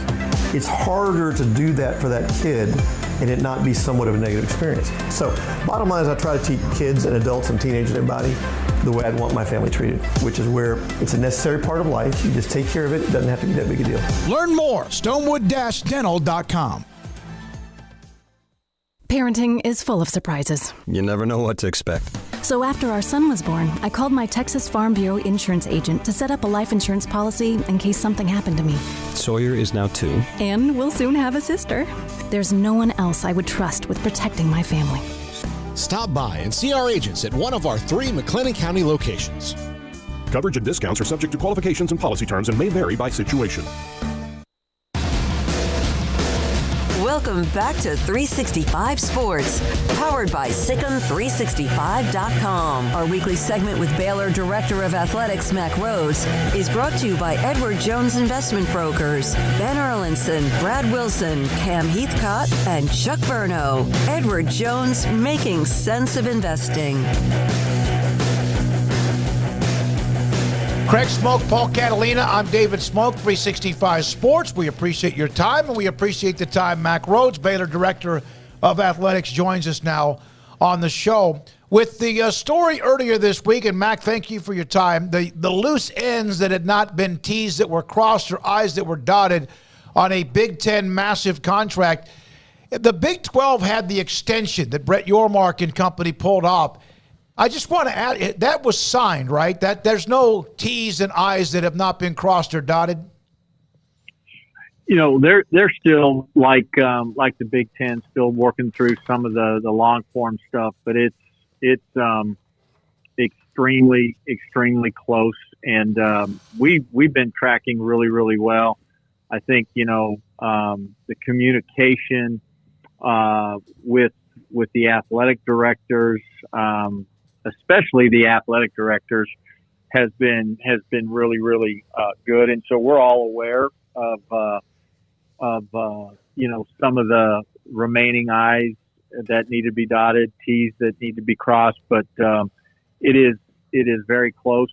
it's harder to do that for that kid and it not be somewhat of a negative experience. So bottom line is I try to teach kids and adults and teenagers and everybody the way I'd want my family treated, which is where it's a necessary part of life. You just take care of it. It doesn't have to be that big a deal. Learn more, stonewood-dental.com. Parenting is full of surprises. You never know what to expect. So after our son was born, I called my Texas Farm Bureau insurance agent to set up a life insurance policy in case something happened to me. Sawyer is now 2. And we'll soon have a sister. There's no one else I would trust with protecting my family. Stop by and see our agents at one of our 3 McLennan County locations. Coverage and discounts are subject to qualifications and policy terms and may vary by situation. Welcome back to 365 Sports, powered by Sikkim365.com. Our weekly segment with Baylor Director of Athletics, Mac Rhodes, is brought to you by Edward Jones Investment Brokers, Ben Erlinson, Brad Wilson, Cam Heathcott, and Chuck Verno. Edward Jones, making sense of investing. Craig Smoak, Paul Catalina. I'm David Smoak, 365 Sports. We appreciate your time, and we appreciate the time Mac Rhodes, Baylor Director of Athletics, joins us now on the show. With the story earlier this week, and Mac, thank you for your time, the loose ends that had not been T's that were crossed or I's that were dotted on a Big Ten massive contract. The Big 12 had the extension that Brett Yormark and company pulled off. I just want to add, that was signed, right? That there's no T's and I's that have not been crossed or dotted. You know, they're still like the Big Ten, still working through some of the long form stuff, but it's extremely close, and we've been tracking really well. I think the communication with the athletic directors. Especially the athletic directors, has been really good, and so we're all aware of some of the remaining I's that need to be dotted, T's that need to be crossed, but it is very close,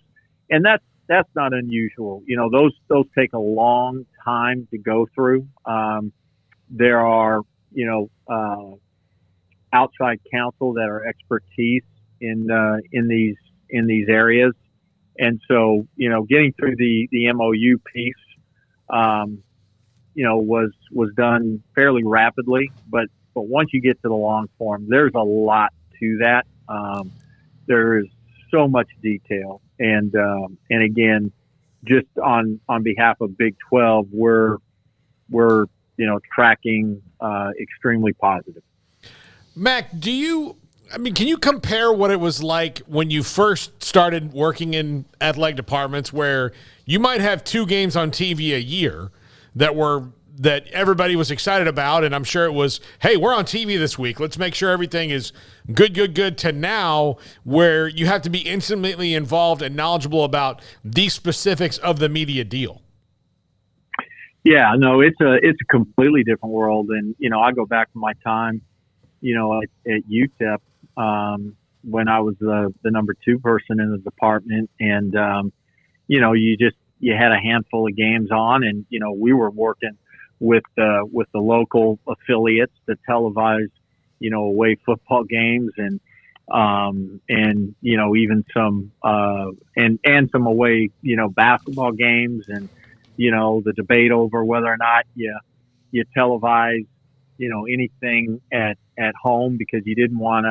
and that's not unusual. Those take a long time to go through. There are outside counsel that are expertise in these areas, and so getting through the MOU piece, was done fairly rapidly. But once you get to the long form, there's a lot to that. There is so much detail, and again, just on behalf of Big 12, we're tracking extremely positive. Mac, can you compare what it was like when you first started working in athletic departments, where you might have 2 games on TV a year that everybody was excited about, and I'm sure it was, hey, we're on TV this week, let's make sure everything is good, to now where you have to be intimately involved and knowledgeable about the specifics of the media deal? Yeah, no, it's a completely different world. And, I go back to my time, at UTEP, when I was the number 2 person in the department, and, you had a handful of games on, and, we were working with the local affiliates to televise, away football games, and even some and some away, basketball games, and the debate over whether or not you televise, anything at home, because you didn't want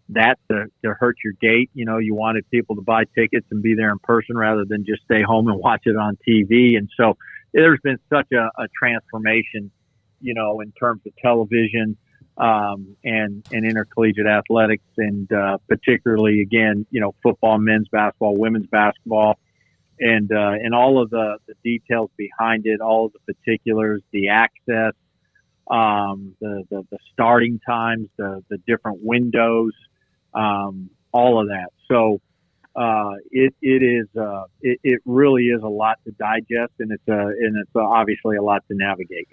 that to hurt your gate. You wanted people to buy tickets and be there in person rather than just stay home and watch it on TV. And so there's been such a transformation, in terms of television, and intercollegiate athletics, and particularly, again, football, men's basketball, women's basketball, and all of the details behind it, all of the particulars, the access, the starting times, the different windows, all of that. So it really is a lot to digest, and it's obviously a lot to navigate.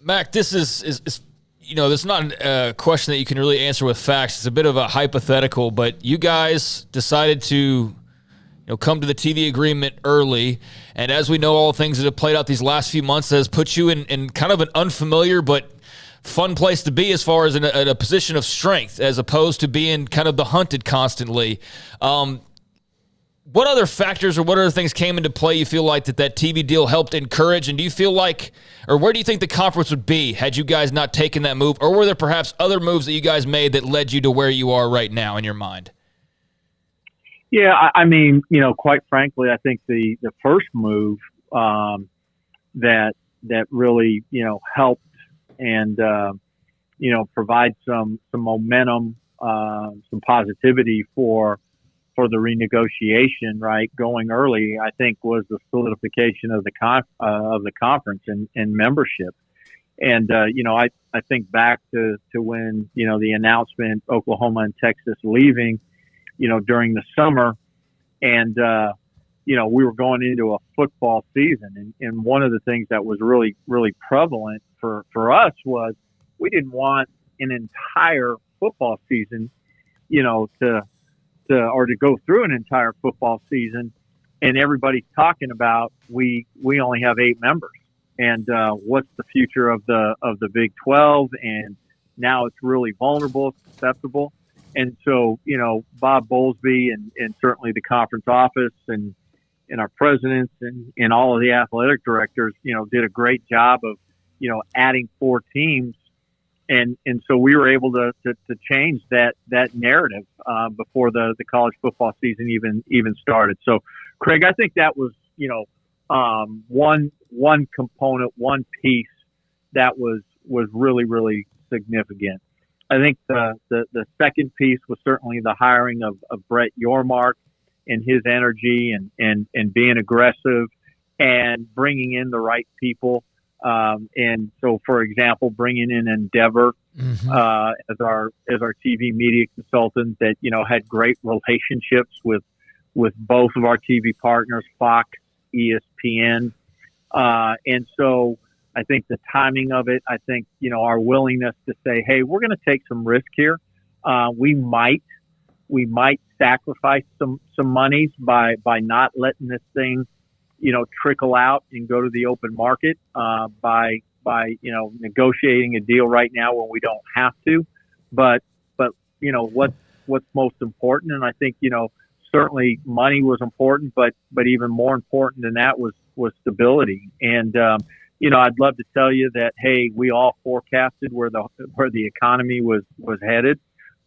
Mac, this is this is not a question that you can really answer with facts. It's a bit of a hypothetical, but you guys decided to come to the TV agreement early, and as we know, all things that have played out these last few months has put you in kind of an unfamiliar but fun place to be, as far as in a position of strength, as opposed to being kind of the hunted constantly. What other factors or what other things came into play you feel like that TV deal helped encourage? And do you feel like, or where do you think the conference would be had you guys not taken that move? Or were there perhaps other moves that you guys made that led you to where you are right now in your mind? Yeah, I mean, quite frankly, I think the first move that really, helped and, provide some momentum, some positivity for the renegotiation, right, going early, I think, was the solidification of the conference and membership. And I think back to when the announcement, Oklahoma and Texas leaving, during the summer, and we were going into a football season, and one of the things that was really, really prevalent for us was we didn't want an entire football season, to go through an entire football season, and everybody's talking about we only have 8 members, and what's the future of the Big 12, and now it's really vulnerable, susceptible. And so, Bob Bowlesby and certainly the conference office and our presidents and all of the athletic directors, did a great job of, adding 4 teams. And so we were able to change that narrative before the college football season even started. So, Craig, I think that was, one component, one piece that was really, really significant. I think the second piece was certainly the hiring of Brett Yormark and his energy and being aggressive and bringing in the right people. And so, for example, bringing in Endeavor as our TV media consultant that had great relationships with both of our TV partners, Fox, ESPN, and so I think the timing of it, I think, our willingness to say, hey, we're going to take some risk here. We might sacrifice some monies by not letting this thing, trickle out and go to the open market by negotiating a deal right now when we don't have to. But what's most important, and I think certainly money was important, but even more important than that was stability. And I'd love to tell you that, hey, we all forecasted where the economy was headed.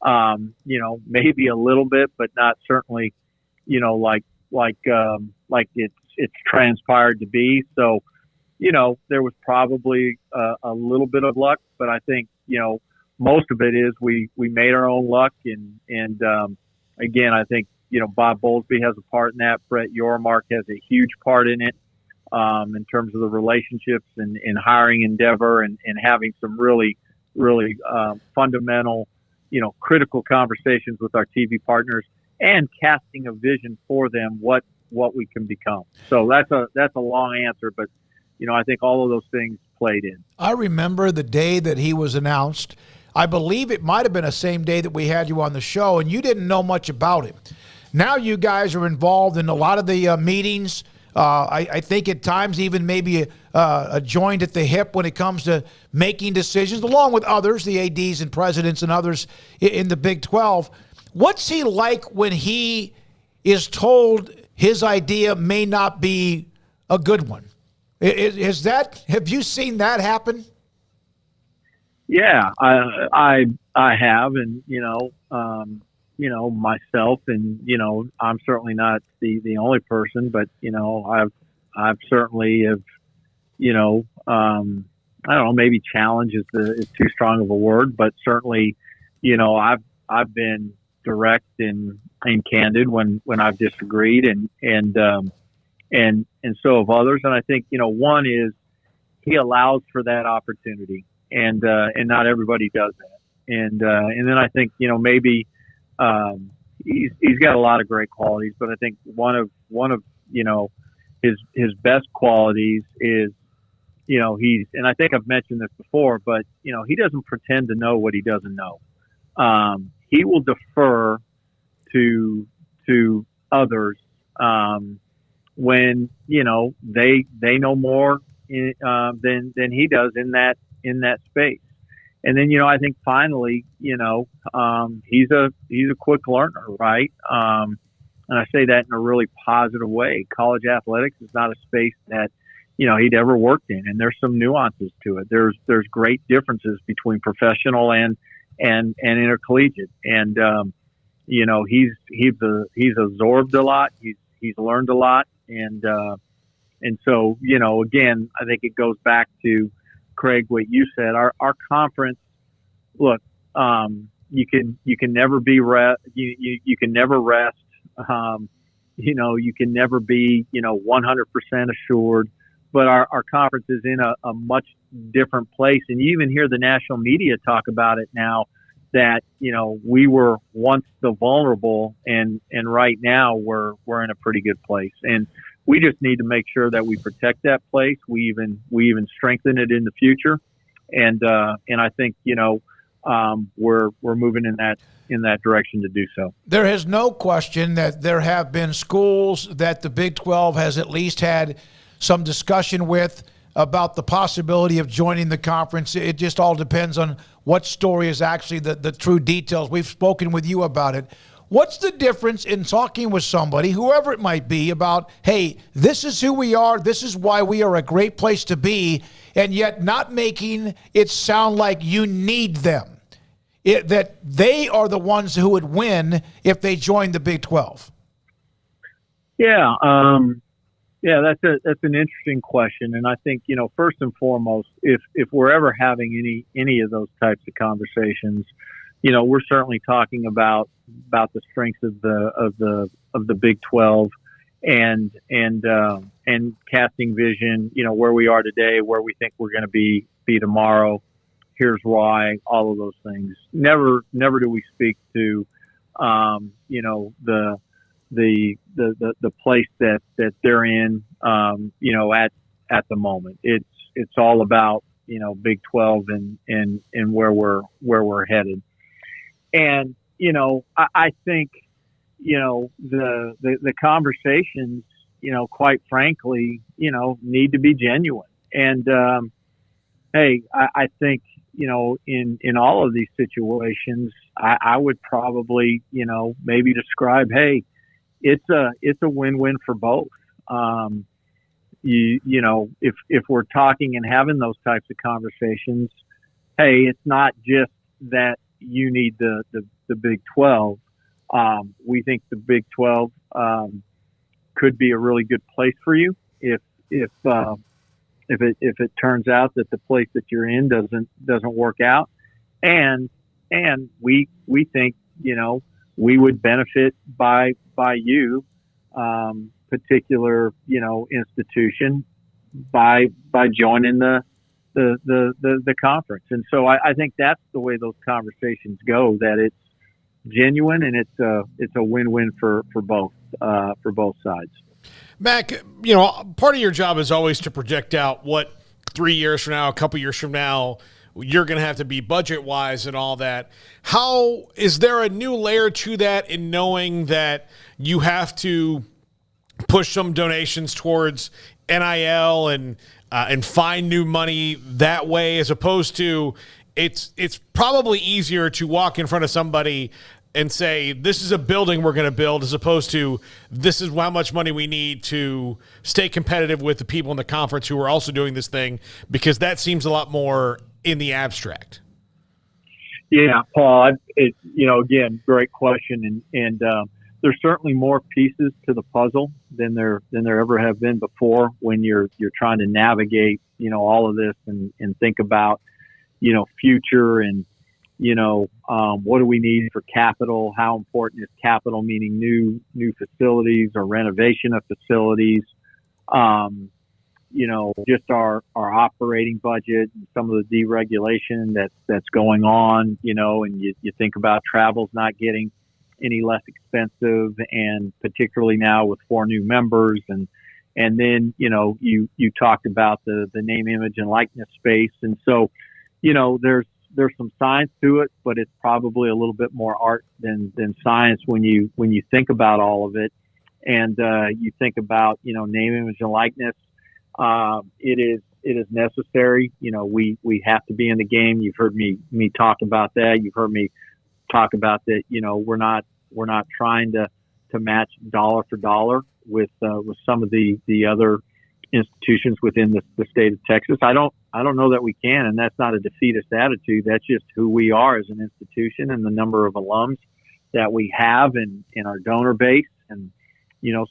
Maybe a little bit, but not certainly, like it's transpired to be. So, there was probably a little bit of luck, but I think, most of it is we made our own luck. And again, I think, Bob Bowlesby has a part in that. Brett Yormark has a huge part in it in terms of the relationships and hiring Endeavor and having some really, really fundamental, critical conversations with our TV partners and casting a vision for them what we can become. So that's a long answer, but I think all of those things played in. I remember the day that he was announced. I believe it might have been the same day that we had you on the show, and you didn't know much about it. Now you guys are involved in a lot of the meetings. I think at times even maybe a joint at the hip when it comes to making decisions, along with others, the ADs and presidents and others in the Big 12. What's he like when he is told his idea may not be a good one? Have you seen that happen? Yeah, I have, and myself, and I'm certainly not the only person, but I've certainly have, I don't know, maybe challenge is too strong of a word, but certainly, I've been direct and candid when I've disagreed, and so have others. And I think one is he allows for that opportunity, and not everybody does that. And then I think maybe he's got a lot of great qualities, but I think one of his best qualities is he's, and I think I've mentioned this before, but he doesn't pretend to know what he doesn't know. He will defer to others when they know more than he does in that space. And then I think finally he's a quick learner, right? And I say that in a really positive way. College athletics is not a space that he'd ever worked in, and there's some nuances to it. There's great differences between professional and intercollegiate, and he's absorbed a lot. He's learned a lot, and so again, I think it goes back to Craig, what you said. Our conference, look, you can never be you can never rest. You can never be 100% assured. But our conference is in a much different place, and you even hear the national media talk about it now. That we were once the vulnerable, and right now we're in a pretty good place, and we just need to make sure that we protect that place. We even strengthen it in the future, and I think we're moving in that direction to do so. There is no question that there have been schools that the Big 12 has at least had some discussion with about the possibility of joining the conference. It just all depends on what story is actually the true details. We've spoken with you about it. What's the difference in talking with somebody, whoever it might be, about, hey, this is who we are, this is why we are a great place to be, and yet not making it sound like you need them, that they are the ones who would win if they joined the Big 12? Yeah, that's an interesting question, and I think first and foremost, if we're ever having any of those types of conversations, we're certainly talking about the strengths of the Big 12 and casting vision. Where we are today, where we think we're going to be tomorrow. Here's why. All of those things. Never do we speak to the place that they're in, at the moment. It's all about, Big 12 and where we're headed. And, I think, the conversations, quite frankly, need to be genuine. And hey, I think in all of these situations, I would probably maybe describe, hey, it's a win-win for both. If we're talking and having those types of conversations, hey, it's not just that you need the Big 12. We think the Big 12 could be a really good place for you if it turns out that the place that you're in doesn't work out, and we think we would benefit by you, particular institution, by joining the conference. And so I think that's the way those conversations go, that it's genuine and it's a win-win for both sides. Mac, part of your job is always to project out what 3 years from now, a couple years from now, you're going to have to be budget-wise and all that. How is there a new layer to that in knowing that you have to push some donations towards NIL and find new money that way, as opposed to it's probably easier to walk in front of somebody and say, this is a building we're going to build, as opposed to this is how much money we need to stay competitive with the people in the conference who are also doing this thing, because that seems a lot more in the abstract. Yeah, Paul, again, great question. And there's certainly more pieces to the puzzle than there ever have been before when you're trying to navigate, all of this and think about, future and, what do we need for capital? How important is capital, meaning new facilities or renovation of facilities? Just our operating budget and some of the deregulation that's going on, and you think about travel's not getting any less expensive, and particularly now with 4 new members. And then, you talked about the name, image, and likeness space. And so, there's some science to it, but it's probably a little bit more art than science when you think about all of it. And you think about, name, image, and likeness. It is necessary. We have to be in the game. You've heard me talk about that. You've heard me talk about that. We're not trying to match dollar for dollar with some of the other institutions within the state of Texas. I don't know that we can, and that's not a defeatist attitude. That's just who we are as an institution and the number of alums that we have in our donor base, and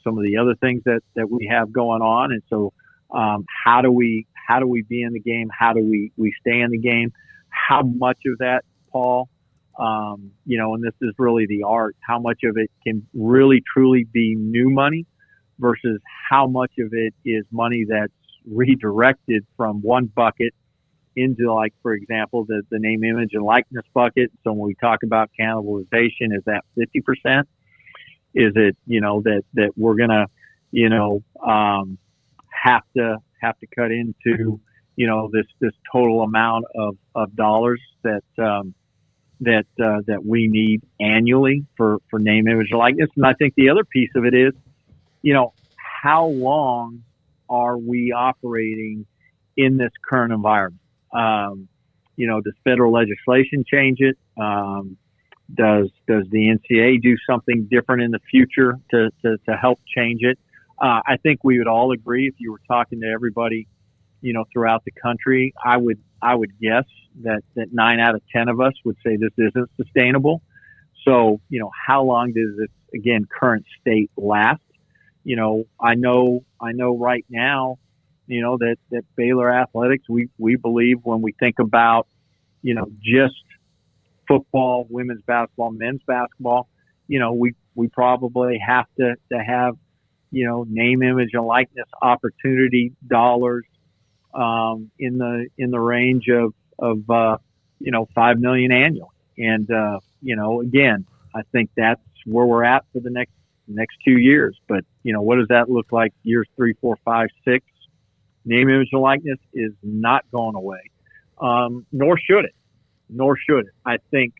some of the other things that we have going on. And so how do we be in the game? How do we stay in the game? How much of that, Paul, and this is really the art, how much of it can really truly be new money versus how much of it is money that's redirected from one bucket into, like, for example, the name, image, and likeness bucket. So when we talk about cannibalization, is that 50%? Is it, that we're going to, have to cut into, this total amount of dollars that we need annually for name, image, and likeness. And I think the other piece of it is, how long are we operating in this current environment? Does federal legislation change it? Does the NCAA do something different in the future to help change it? I think we would all agree, if you were talking to everybody, throughout the country, I would guess that 9 out of 10 of us would say this isn't sustainable. So, how long does this, again, current state last? I know right now, that Baylor Athletics, we believe, when we think about, just football, women's basketball, men's basketball, we probably have to have, name, image, and likeness opportunity dollars in the range of $5 million annually. And again, I think that's where we're at for the next 2 years. But what does that look like years 3, 4, 5, 6? Name, image, and likeness is not going away, nor should it. I think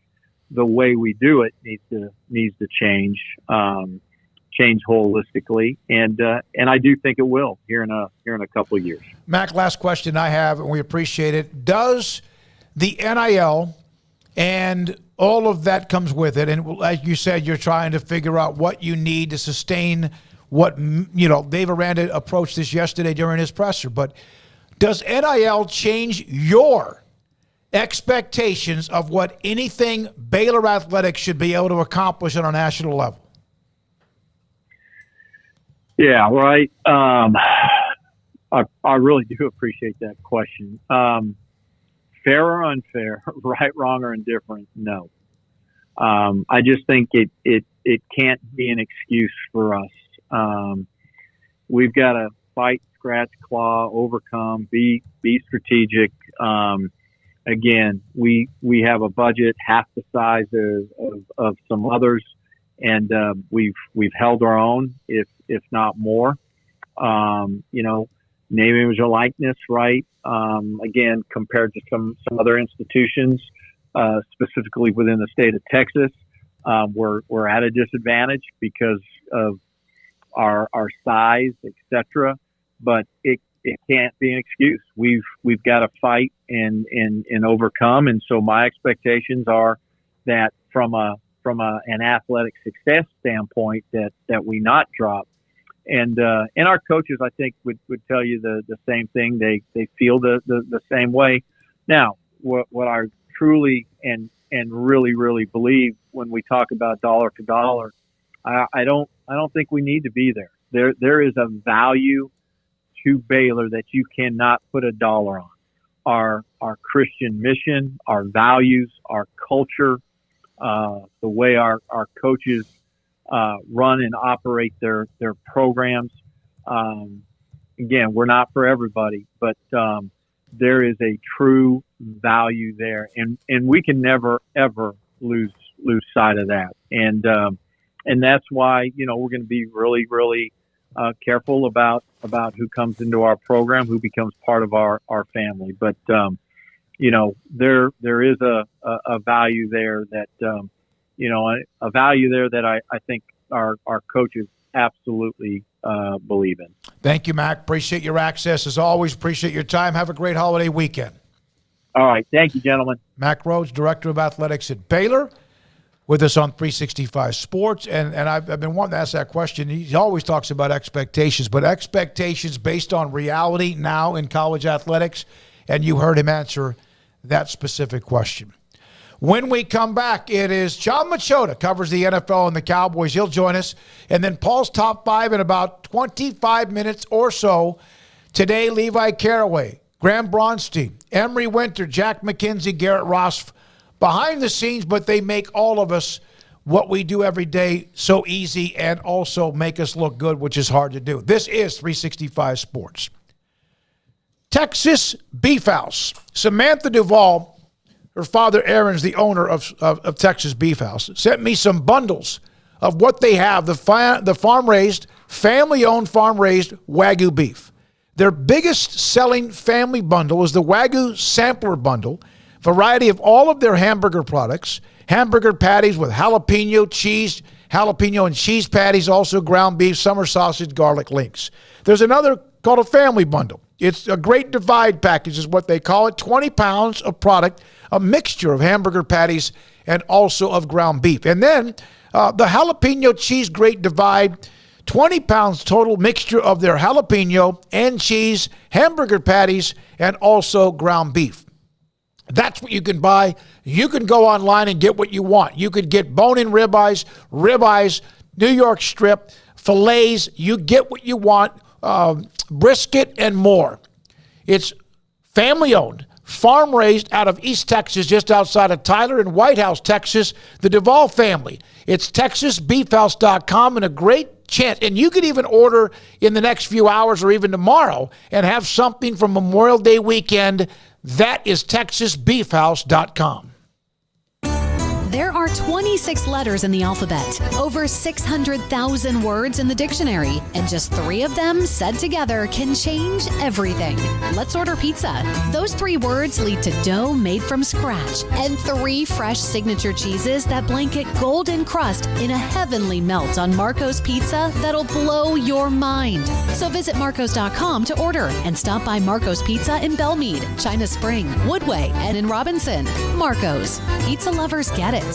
the way we do it needs to change change holistically, and I do think it will here in a couple of years. Mac, last question I have, and we appreciate it. Does the NIL and all of that comes with it, and like you said, you're trying to figure out what you need to sustain what, Dave Aranda approached this yesterday during his presser, but does NIL change your expectations of what anything Baylor Athletics should be able to accomplish on a national level? Yeah, right. I really do appreciate that question. Fair or unfair, right, wrong, or indifferent? No. I just think it can't be an excuse for us. We've got to fight, scratch, claw, overcome, be strategic. Again, we have a budget half the size of some others, and we've held our own, if not more. Name, image, or likeness, right? Again, compared to some other institutions, specifically within the state of Texas, we're at a disadvantage because of our size, etc. But it can't be an excuse. We've got to fight and overcome. And so my expectations are that from an athletic success standpoint, that we not drop. And our coaches, I think, would tell you the same thing. They feel the same way. Now, what I truly and really believe when we talk about dollar to dollar, I don't think we need to be there. There is a value to Baylor that you cannot put a dollar on. Our Christian mission, our values, our culture, the way our coaches run and operate their programs. Again, we're not for everybody, but there is a true value there, and we can never ever lose sight of that. And that's why we're going to be really careful about who comes into our program, who becomes part of our family. But there is a value there that a value there that I think our coaches absolutely believe in. Thank you, Mac. Appreciate your access as always. Appreciate your time. Have a great holiday weekend. All right. Thank you, gentlemen. Mac Rhodes, Director of Athletics at Baylor, with us on 365 Sports. And I've been wanting to ask that question. He always talks about expectations, but expectations based on reality now in college athletics, and you heard him answer that specific question. When we come back, it is John Machota, covers the NFL and the Cowboys. He'll join us. And then Paul's Top 5 in about 25 minutes or so. Today, Levi Caraway, Graham Bronstein, Emery Winter, Jack McKenzie, Garrett Ross, behind the scenes, but they make all of us what we do every day so easy and also make us look good, which is hard to do. This is 365 Sports. Texas Beef House. Samantha Duvall, her father Aaron's the owner of Texas Beef House, sent me some bundles of what they have, the farm-raised, family-owned farm-raised Wagyu beef. Their biggest selling family bundle is the Wagyu Sampler Bundle, variety of all of their hamburger products, hamburger patties with jalapeno and cheese patties, also ground beef, summer sausage, garlic links. There's another called a family bundle. It's a great divide package is what they call it, 20 pounds of product, a mixture of hamburger patties and also of ground beef. And then the jalapeno cheese great divide, 20 pounds total mixture of their jalapeno and cheese, hamburger patties, and also ground beef. That's what you can buy. You can go online and get what you want. You could get bone-in ribeyes, New York strip, fillets. You get what you want, brisket and more. It's family-owned, farm-raised out of East Texas, just outside of Tyler in White House, Texas, the Duvall family. It's TexasBeefHouse.com, and a great chance. And you could even order in the next few hours or even tomorrow and have something from Memorial Day weekend. That is TexasBeefHouse.com. There are 26 letters in the alphabet, over 600,000 words in the dictionary, and just 3 of them said together can change everything. Let's order pizza. Those 3 words lead to dough made from scratch and 3 fresh signature cheeses that blanket golden crust in a heavenly melt on Marco's Pizza that'll blow your mind. So visit marcos.com to order and stop by Marco's Pizza in Belmead, China Spring, Woodway, and in Robinson. Marco's. Pizza lovers get it.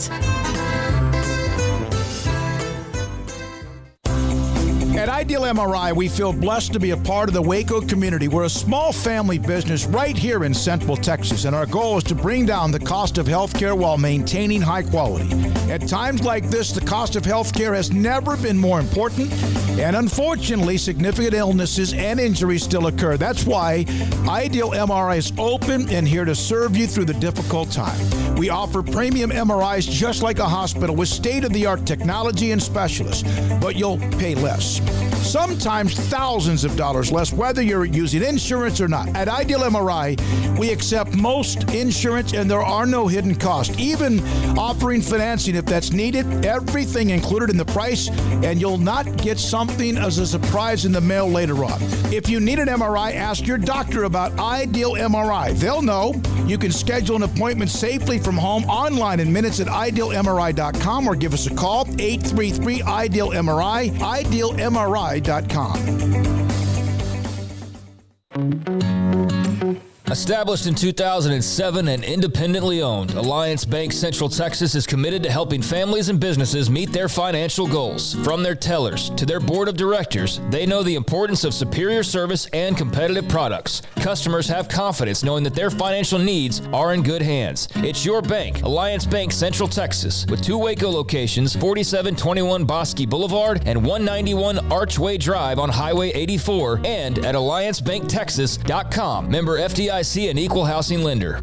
At Ideal MRI, we feel blessed to be a part of the Waco community. We're a small family business right here in Central Texas, and our goal is to bring down the cost of healthcare while maintaining high quality. At times like this, the cost of healthcare has never been more important, and unfortunately, significant illnesses and injuries still occur. That's why Ideal MRI is open and here to serve you through the difficult time. We offer premium MRIs just like a hospital with state-of-the-art technology and specialists, but you'll pay less. Sometimes thousands of dollars less, whether you're using insurance or not. At Ideal MRI, we accept most insurance and there are no hidden costs, even offering financing if that's needed. Everything included in the price, and you'll not get something as a surprise in the mail later on. If you need an MRI, ask your doctor about Ideal MRI. They'll know. You can schedule an appointment safely from home online in minutes at idealmri.com or give us a call, 833-IDEAL-MRI, idealmri.com. Established in 2007 and independently owned, Alliance Bank Central Texas is committed to helping families and businesses meet their financial goals. From their tellers to their board of directors, they know the importance of superior service and competitive products. Customers have confidence knowing that their financial needs are in good hands. It's your bank, Alliance Bank Central Texas, with 2 Waco locations, 4721 Bosque Boulevard and 191 Archway Drive on Highway 84, and at alliancebanktexas.com. Member FDIC and equal housing lender.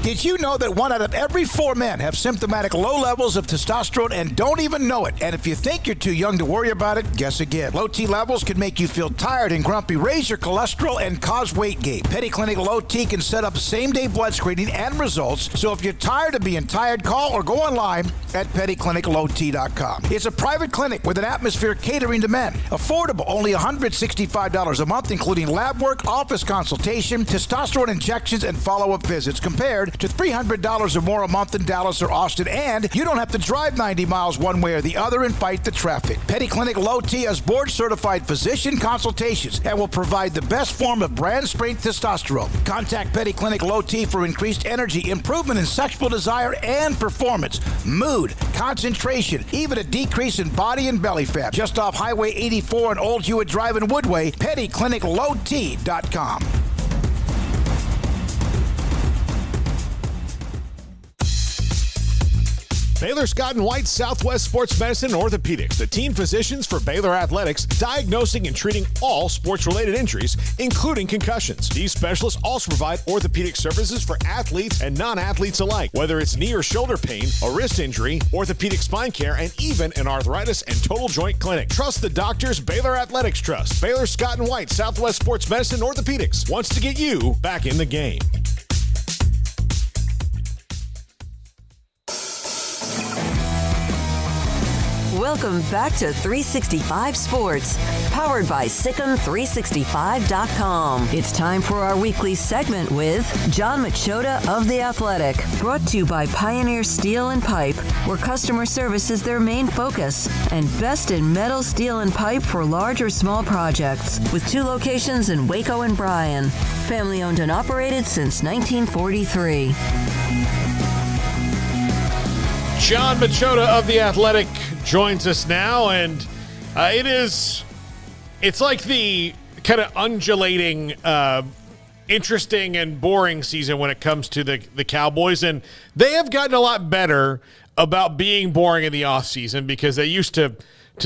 Did you know that 1 out of every 4 men have symptomatic low levels of testosterone and don't even know it? And if you think you're too young to worry about it, guess again. Low T levels can make you feel tired and grumpy, raise your cholesterol, and cause weight gain. Petty Clinic Low T can set up same-day blood screening and results. So if you're tired of being tired, call or go online at pettycliniclowt.com. It's a private clinic with an atmosphere catering to men. Affordable, only $165 a month, including lab work, office consultation, testosterone injections, and follow-up visits, compared to $300 or more a month in Dallas or Austin, and you don't have to drive 90 miles one way or the other and fight the traffic. Petty Clinic Low T has board-certified physician consultations and will provide the best form of brand-strength testosterone. Contact Petty Clinic Low T for increased energy, improvement in sexual desire and performance, mood, concentration, even a decrease in body and belly fat. Just off Highway 84 and Old Hewitt Drive in Woodway, pettycliniclowt.com. Baylor Scott & White Southwest Sports Medicine and Orthopedics, the team physicians for Baylor Athletics, diagnosing and treating all sports-related injuries, including concussions. These specialists also provide orthopedic services for athletes and non-athletes alike, whether it's knee or shoulder pain, a wrist injury, orthopedic spine care, and even an arthritis and total joint clinic. Trust the doctors Baylor Athletics trust. Baylor Scott & White Southwest Sports Medicine and Orthopedics wants to get you back in the game. Welcome back to 365 Sports, powered by Sikkim365.com. It's time for our weekly segment with John Machota of The Athletic, brought to you by Pioneer Steel and Pipe, where customer service is their main focus, and best in metal, steel, and pipe for large or small projects, with 2 locations in Waco and Bryan. Family owned and operated since 1943. John Machota of The Athletic joins us now, and it's like the kind of undulating, interesting and boring season when it comes to the Cowboys, and they have gotten a lot better about being boring in the offseason because they used to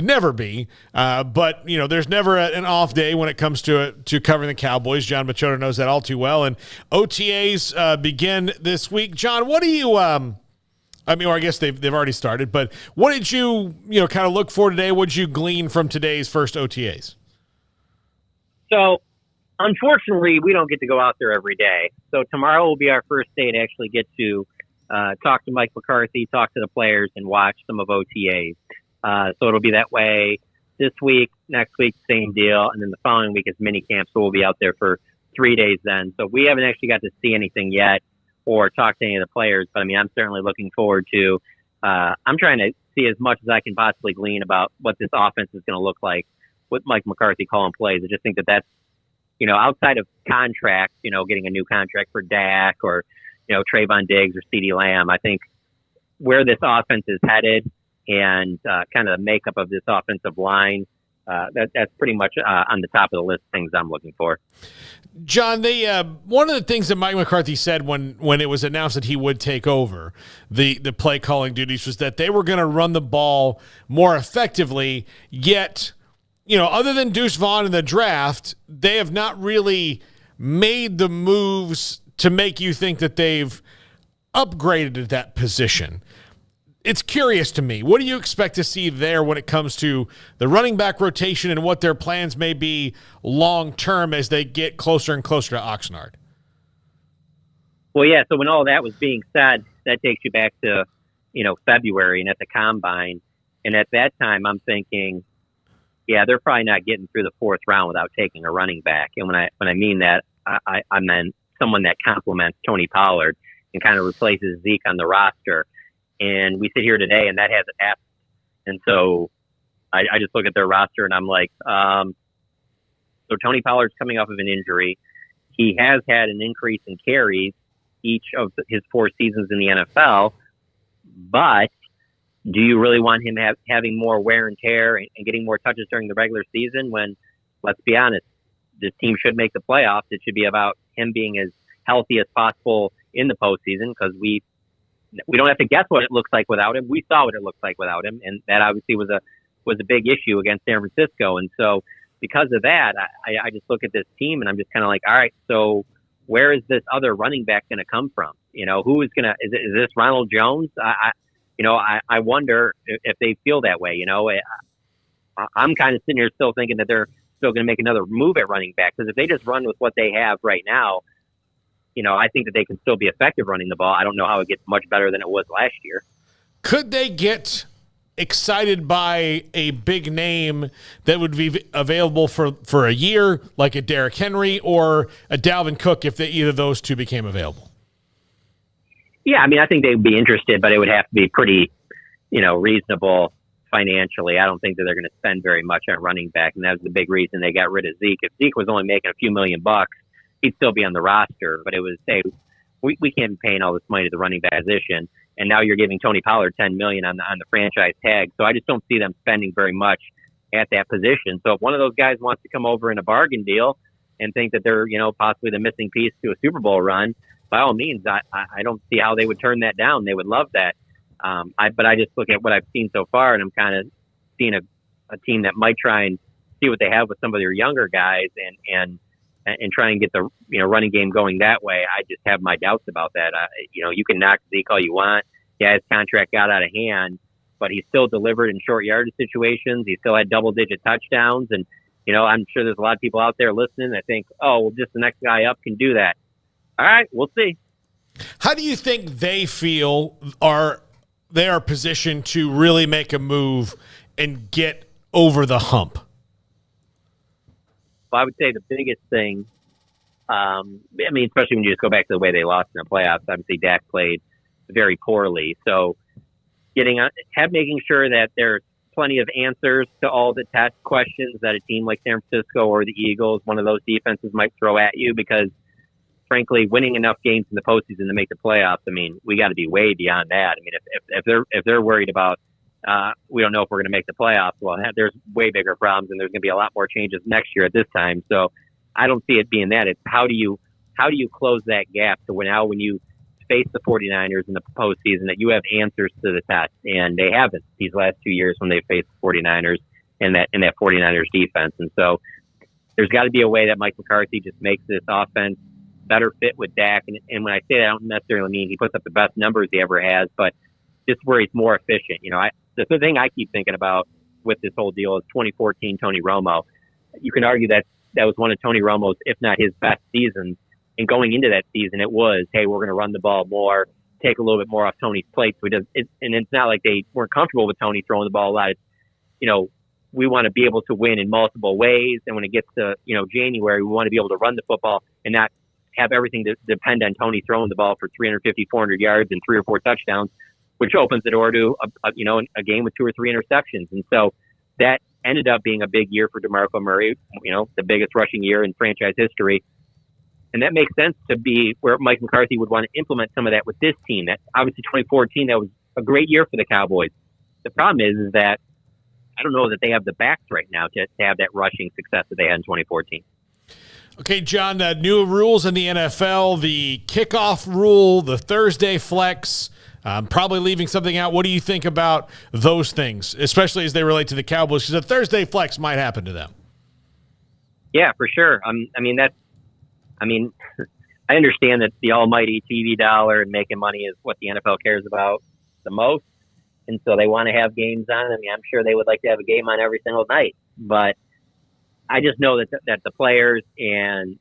never be, but there's never an off day when it comes to covering the Cowboys. John Machota knows that all too well, and OTAs begin this week. John, what do you I guess they've already started, but what did you kind of look for today? What did you glean from today's first OTAs? So unfortunately, we don't get to go out there every day. So tomorrow will be our first day to actually get to talk to Mike McCarthy, talk to the players, and watch some of OTAs. So it'll be that way this week, next week, same deal, and then the following week is mini camp. So we'll be out there for 3 days then. So we haven't actually got to see anything yet or talk to any of the players. But I mean, I'm certainly looking forward to. I'm trying to see as much as I can possibly glean about what this offense is going to look like with Mike McCarthy calling plays. I just think that that's, outside of contracts, getting a new contract for Dak or, Trayvon Diggs or CeeDee Lamb, I think where this offense is headed and kind of the makeup of this offensive line, that's pretty much on the top of the list of things I'm looking for. John, one of the things that Mike McCarthy said when it was announced that he would take over the play calling duties was that they were going to run the ball more effectively, yet other than Deuce Vaughn in the draft, they have not really made the moves to make you think that they've upgraded at that position. It's curious to me. What do you expect to see there when it comes to the running back rotation and what their plans may be long term as they get closer and closer to Oxnard? Well, yeah, so when all that was being said, that takes you back to, February and at the Combine. And at that time, I'm thinking, yeah, they're probably not getting through the fourth round without taking a running back. And when I mean that, I meant someone that complements Tony Pollard and kind of replaces Zeke on the roster. And we sit here today, and that hasn't happened. And so I just look at their roster, and I'm like, so Tony Pollard's coming off of an injury. He has had an increase in carries each of his 4 seasons in the NFL, but do you really want him having more wear and tear and getting more touches during the regular season when, let's be honest, this team should make the playoffs? It should be about him being as healthy as possible in the postseason, because we don't have to guess what it looks like without him. We saw what it looks like without him, and that obviously was a big issue against San Francisco. And so because of that, I just look at this team and I'm just kind of like, all right, so where is this other running back going to come from? Who is going to, is this Ronald Jones? I wonder if they feel that way. I'm kind of sitting here still thinking that they're still going to make another move at running back, because if they just run with what they have right now, I think that they can still be effective running the ball. I don't know how it gets much better than it was last year. Could they get excited by a big name that would be available for a year, like a Derrick Henry or a Dalvin Cook, if either of those two became available? Yeah, I mean, I think they would be interested, but it would have to be pretty, reasonable financially. I don't think that they're going to spend very much on running back, and that's the big reason they got rid of Zeke. If Zeke was only making a few $million, he'd still be on the roster, but it was, hey, we can't be paying all this money to the running back position, and now you're giving Tony Pollard $10 million on the franchise tag. So I just don't see them spending very much at that position. So if one of those guys wants to come over in a bargain deal and think that they're, possibly the missing piece to a Super Bowl run, by all means, I don't see how they would turn that down. They would love that. But I just look at what I've seen so far, and I'm kind of seeing a team that might try and see what they have with some of their younger guys and try and get the running game going that way. I just have my doubts about that. You can knock Zeke all you want. Yeah, his contract got out of hand, but he still delivered in short yardage situations. He still had double-digit touchdowns, and I'm sure there's a lot of people out there listening that think, oh, well, just the next guy up can do that. All right, we'll see. How do you think they feel they are positioned to really make a move and get over the hump? Well, I would say the biggest thing, especially when you just go back to the way they lost in the playoffs, obviously Dak played very poorly. So making sure that there's plenty of answers to all the test questions that a team like San Francisco or the Eagles, one of those defenses, might throw at you, because frankly, winning enough games in the postseason to make the playoffs, we got to be way beyond that. If they're worried about, we don't know if we're going to make the playoffs, well, there's way bigger problems, and there's going to be a lot more changes next year at this time. So I don't see it being that. It's how do you close that gap to when you face the 49ers in the postseason, that you have answers to the test, and they haven't these last 2 years when they faced the 49ers in that 49ers defense. And so there's got to be a way that Mike McCarthy just makes this offense better fit with Dak. And when I say that, I don't necessarily mean he puts up the best numbers he ever has, but just where he's more efficient. The thing I keep thinking about with this whole deal is 2014 Tony Romo. You can argue that's that was one of Tony Romo's, if not his best seasons. And going into that season, it was, hey, we're going to run the ball more, take a little bit more off Tony's plate. So and it's not like they weren't comfortable with Tony throwing the ball a lot. It's, we want to be able to win in multiple ways. And when it gets to, January, we want to be able to run the football and not have everything to depend on Tony throwing the ball for 350, 400 yards and 3 or 4 touchdowns, which opens the door to a game with 2 or 3 interceptions. And so that ended up being a big year for DeMarco Murray, the biggest rushing year in franchise history. And that makes sense to be where Mike McCarthy would want to implement some of that with this team. That obviously 2014, that was a great year for the Cowboys. The problem is that I don't know that they have the backs right now to have that rushing success that they had in 2014. Okay, John, new rules in the NFL, the kickoff rule, the Thursday flex, probably leaving something out. What do you think about those things, especially as they relate to the Cowboys? Because a Thursday flex might happen to them. Yeah, for sure. I understand that the almighty TV dollar and making money is what the NFL cares about the most. And so they want to have games on. I'm sure they would like to have a game on every single night. But I just know that the players and,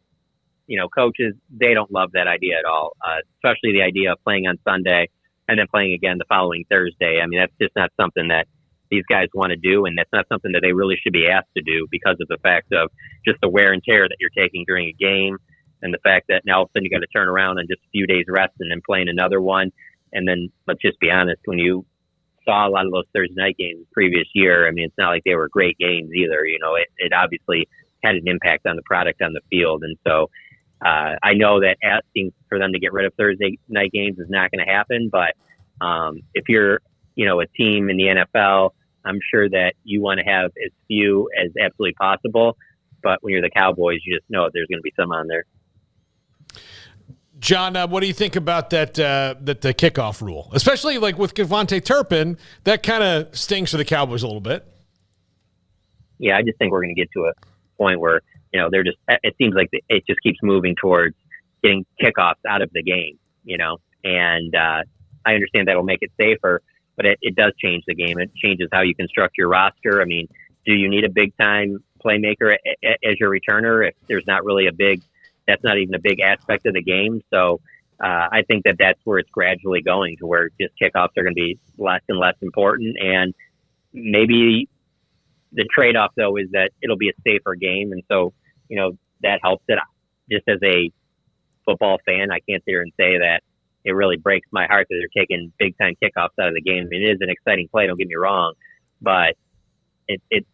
coaches, they don't love that idea at all, especially the idea of playing on Sunday and then playing again the following Thursday. That's just not something that these guys want to do, and that's not something that they really should be asked to do because of the fact of just the wear and tear that you're taking during a game. And the fact that now all of a sudden you got to turn around on just a few days rest and then playing another one. And then let's just be honest, when you saw a lot of those Thursday night games the previous year, it's not like they were great games either. It obviously had an impact on the product on the field. And so I know that asking for them to get rid of Thursday night games is not going to happen. But if you're, a team in the NFL, I'm sure that you want to have as few as absolutely possible. But when you're the Cowboys, you just know there's going to be some on there. John, what do you think about that the kickoff rule, especially like with Devontae Turpin? That kind of stings for the Cowboys a little bit. Yeah, I just think we're going to get to a point where they're just. It seems like it just keeps moving towards getting kickoffs out of the game. And I understand that will make it safer, but it does change the game. It changes how you construct your roster. Do you need a big time playmaker as your returner if there's not really that's not even a big aspect of the game? So I think that's where it's gradually going to where just kickoffs are going to be less and less important. And maybe the trade-off, though, is that it'll be a safer game. And so, that helps it. Just as a football fan, I can't sit here and say that it really breaks my heart that they're taking big-time kickoffs out of the game. It is an exciting play, don't get me wrong, but it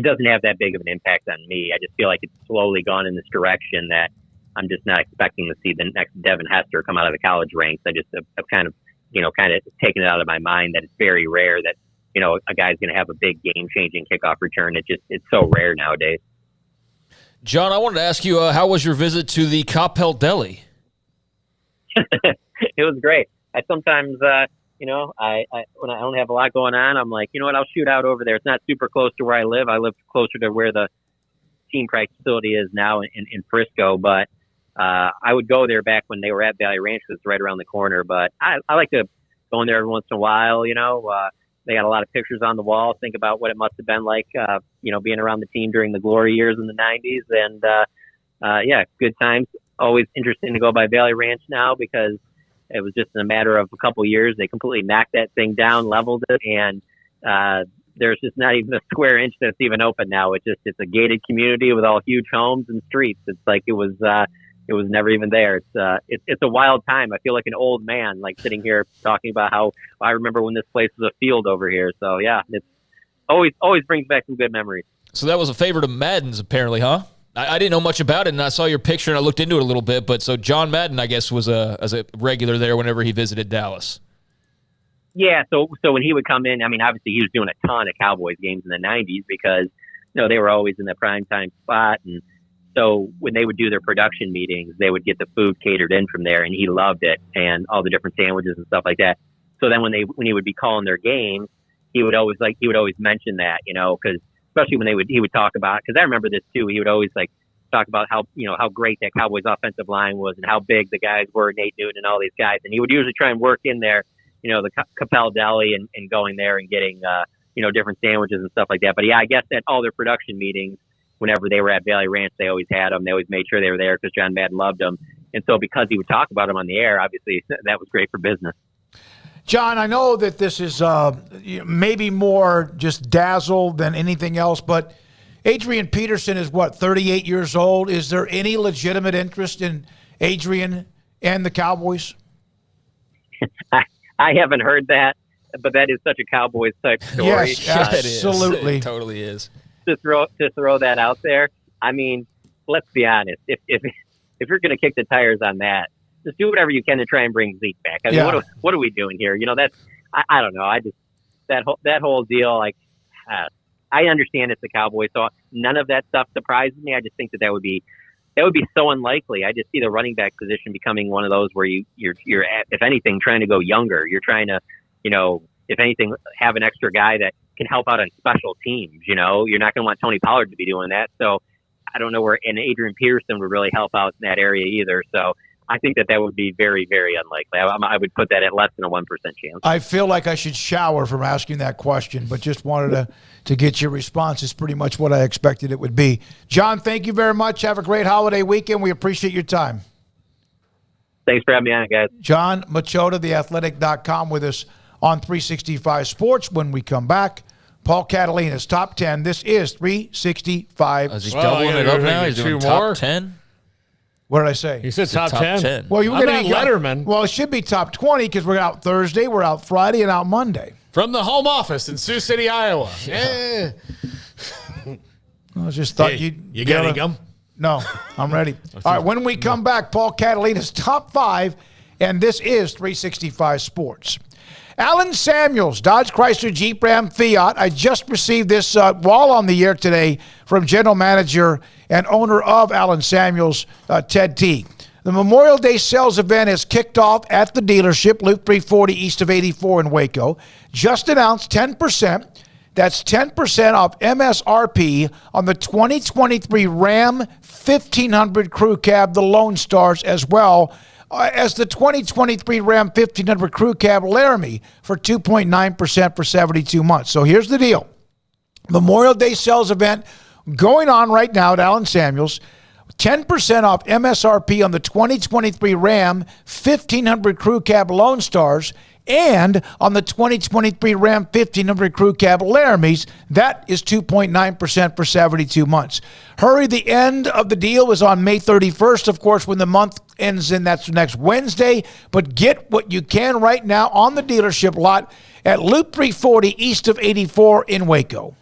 doesn't have that big of an impact on me. I just feel like it's slowly gone in this direction that I'm just not expecting to see the next Devin Hester come out of the college ranks. I just have kind of taken it out of my mind that it's very rare that, a guy's going to have a big game-changing kickoff return. It's so rare nowadays. John, I wanted to ask you, how was your visit to the Coppell Deli? It was great. I sometimes, I when I don't have a lot going on, I'm like, I'll shoot out over there. It's not super close to where I live. I live closer to where the team practice facility is now in Frisco, but I would go there back when they were at Valley Ranch because it's right around the corner. But I like to go in there every once in a while. They got a lot of pictures on the wall. Think about what it must have been like, being around the team during the glory years in the 90s. And, good times. Always interesting to go by Valley Ranch now because it was just in a matter of a couple of years. They completely knocked that thing down, leveled it, and there's just not even a square inch that's even open now. It's a gated community with all huge homes and streets. It's like it was never even there. It's a wild time. I feel like an old man, like sitting here talking about how I remember when this place was a field over here. So yeah, it's always brings back some good memories. So that was a favorite of Madden's, apparently, huh? I didn't know much about it, and I saw your picture, and I looked into it a little bit. But so John Madden, I guess, was a regular there whenever he visited Dallas. Yeah, so when he would come in, obviously he was doing a ton of Cowboys games in the 90s because, they were always in the primetime spot. And so when they would do their production meetings, they would get the food catered in from there, and he loved it, and all the different sandwiches and stuff like that. So then when he would be calling their games, he would always mention that, because especially when he would talk about, because I remember this too, he would always talk about how great that Cowboys offensive line was and how big the guys were, Nate Newton and all these guys. And he would usually try and work in there, the Coppell Deli and going there and getting, different sandwiches and stuff like that. But yeah, I guess at all their production meetings, whenever they were at Valley Ranch, they always had them. They always made sure they were there because John Madden loved them. And so because he would talk about them on the air, obviously that was great for business. John, I know that this is maybe more just dazzle than anything else, but Adrian Peterson is, 38 years old? Is there any legitimate interest in Adrian and the Cowboys? I haven't heard that, but that is such a Cowboys type story. Yes, absolutely. It totally is. To throw that out there, I mean, let's be honest. If you're going to kick the tires on that, just do whatever you can to try and bring Zeke back. I mean, what are we doing here? That's I don't know. I just that whole deal. Like, I understand it's the Cowboys, so none of that stuff surprises me. I just think that would be so unlikely. I just see the running back position becoming one of those where you're if anything trying to go younger. You're trying to, if anything, have an extra guy that can help out on special teams. You're not going to want Tony Pollard to be doing that. So I don't know where, and Adrian Peterson would really help out in that area either. So I think that would be very, very unlikely. I would put that at less than a 1% chance. I feel like I should shower from asking that question, but just wanted to get your response. It's pretty much what I expected it would be. John, thank you very much. Have a great holiday weekend. We appreciate your time. Thanks for having me on, guys. John Machota, theathletic.com, with us on 365 Sports. When we come back, Paul Catalina's top 10. This is 365. Is he doubling it up now? He's doing top 10? What did I say? He said top 10. Well, you were going to Letterman. Well, it should be top 20 because we're out Thursday, we're out Friday, and out Monday. From the home office in Sioux City, Iowa. Yeah. I just thought you got any gum? No, I'm ready. All right, when we come back, Paul Catalina's top 5, and this is 365 Sports. Alan Samuels, Dodge, Chrysler, Jeep, Ram, Fiat. I just received this while on the air today from general manager and owner of Alan Samuels, Ted T. The Memorial Day sales event has kicked off at the dealership, Loop 340 east of 84 in Waco. Just announced 10%. That's 10% off MSRP on the 2023 Ram 1500 Crew Cab, the Lone Stars, as well as the 2023 Ram 1500 Crew Cab Laramie for 2.9% for 72 months. So here's the deal. Memorial Day sales event going on right now at Alan Samuels. 10% off MSRP on the 2023 Ram 1500 Crew Cab Lone Stars and on the 2023 Ram 1500 Crew Cab Laramies. That is 2.9% for 72 months. Hurry, the end of the deal is on May 31st, of course, when the month ends, and that's next Wednesday. But get what you can right now on the dealership lot at Loop 340 east of 84 in Waco.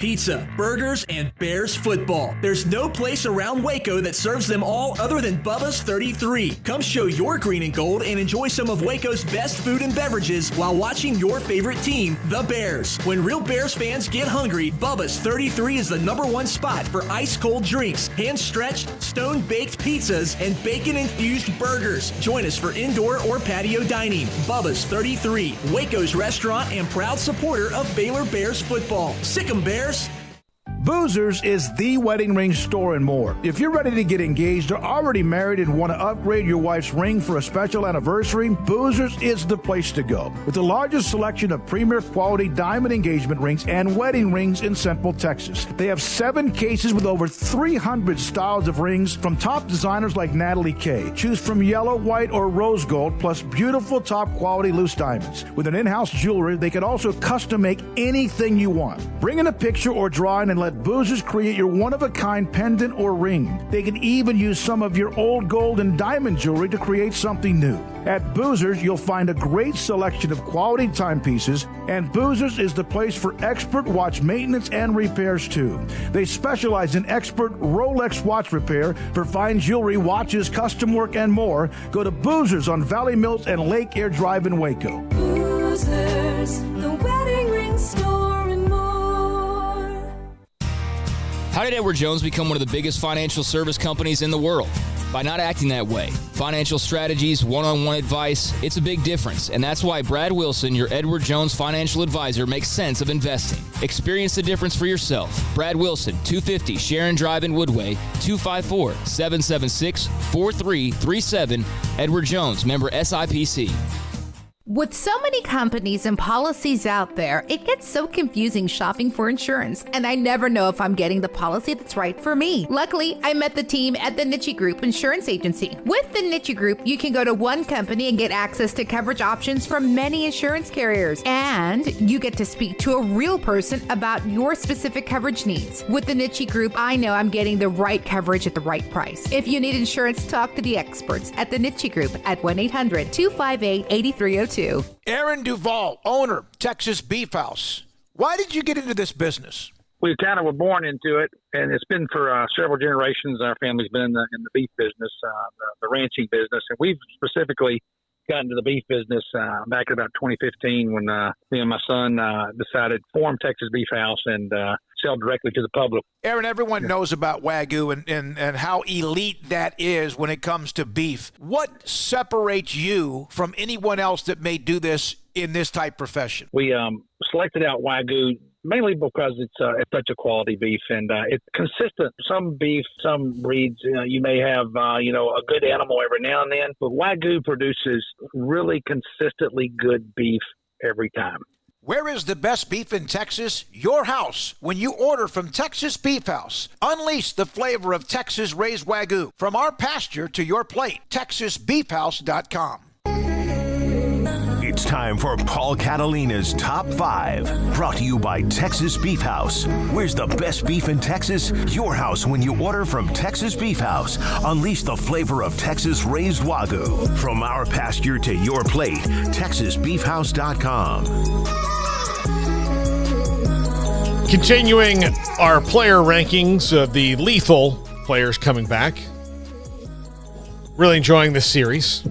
Pizza, burgers, and Bears football. There's no place around Waco that serves them all other than Bubba's 33. Come show your green and gold and enjoy some of Waco's best food and beverages while watching your favorite team, the Bears. When real Bears fans get hungry, Bubba's 33 is the #1 spot for ice-cold drinks, hand-stretched, stone-baked pizzas, and bacon-infused burgers. Join us for indoor or patio dining. Bubba's 33, Waco's restaurant and proud supporter of Baylor Bears football. Sick 'em, Bears. Boozers is the wedding ring store and more. If you're ready to get engaged or already married and want to upgrade your wife's ring for a special anniversary, Boozers is the place to go. With the largest selection of premier quality diamond engagement rings and wedding rings in Central Texas. They have 7 cases with over 300 styles of rings from top designers like Natalie Kay. Choose from yellow, white, or rose gold, plus beautiful top quality loose diamonds. With an in-house jewelry, they can also custom make anything you want. Bring in a picture or drawing and let Boozers create your one-of-a-kind pendant or ring. They can even use some of your old gold and diamond jewelry to create something new. At Boozers, you'll find a great selection of quality timepieces, and Boozers is the place for expert watch maintenance and repairs too. They specialize in expert Rolex watch repair for fine jewelry, watches, custom work, and more. Go to Boozers on Valley Mills and Lake Air Drive in Waco. Boozers, the wedding ring store and more. How did Edward Jones become one of the biggest financial service companies in the world? By not acting that way. Financial strategies, one-on-one advice, it's a big difference. And that's why Brad Wilson, your Edward Jones financial advisor, makes sense of investing. Experience the difference for yourself. Brad Wilson, 250 Sharon Drive in Woodway, 254-776-4337. Edward Jones, member SIPC. With so many companies and policies out there, it gets so confusing shopping for insurance, and I never know if I'm getting the policy that's right for me. Luckily, I met the team at the Niche Group Insurance Agency. With the Niche Group, you can go to one company and get access to coverage options from many insurance carriers, and you get to speak to a real person about your specific coverage needs. With the Niche Group, I know I'm getting the right coverage at the right price. If you need insurance, talk to the experts at the Niche Group at 1-800-258-8302. Aaron Duvall, owner, Texas Beef House. Why did you get into this business? We kind of were born into it, and it's been for several generations. Our family's been in the beef business, the ranching business, and we've specifically got into the beef business back in about 2015 when me and my son decided to form Texas Beef House and sell directly to the public. Aaron, everyone knows about Wagyu and how elite that is when it comes to beef. What separates you from anyone else that may do this in this type profession? We selected out Wagyu mainly because it's such a quality beef, and it's consistent. Some beef, some breeds, you may have, a good animal every now and then, but Wagyu produces really consistently good beef every time. Where is the best beef in Texas? Your house. When you order from Texas Beef House, unleash the flavor of Texas raised Wagyu. From our pasture to your plate, TexasBeefHouse.com. It's time for Paul Catalina's Top 5, brought to you by Texas Beef House. Where's the best beef in Texas? Your house when you order from Texas Beef House. Unleash the flavor of Texas raised Wagyu. From our pasture to your plate, TexasBeefHouse.com. Continuing our player rankings of the lethal players coming back. Really enjoying this series.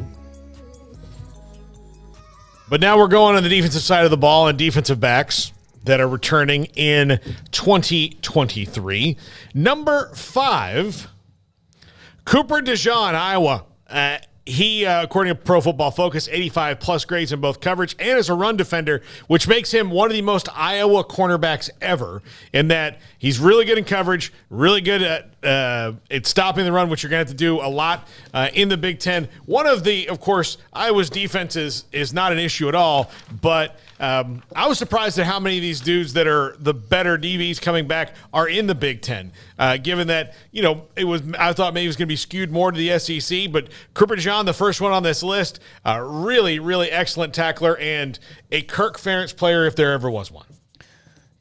But now we're going on the defensive side of the ball and defensive backs that are returning in 2023. Number 5, Cooper DeJean, Iowa. He, according to Pro Football Focus, 85-plus grades in both coverage and as a run defender, which makes him one of the most Iowa cornerbacks ever in that he's really good in coverage, really good at stopping the run, which you're going to have to do a lot in the Big Ten. One of the, of course, Iowa's defense is not an issue at all, but I was surprised at how many of these dudes that are the better DBs coming back are in the Big Ten, given that, I thought maybe it was going to be skewed more to the SEC, but Cooper DeJean, the first one on this list, really, really excellent tackler and a Kirk Ferentz player if there ever was one.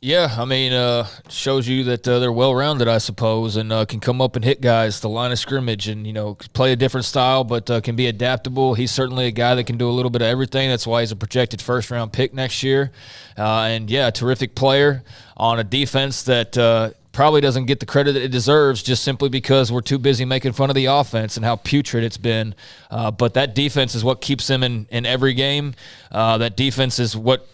Yeah, I mean, shows you that they're well-rounded, I suppose, and can come up and hit guys the line of scrimmage and, play a different style, but can be adaptable. He's certainly a guy that can do a little bit of everything. That's why he's a projected first-round pick next year. And, yeah, terrific player on a defense that probably doesn't get the credit that it deserves just simply because we're too busy making fun of the offense and how putrid it's been. But that defense is what keeps him in every game. That defense is what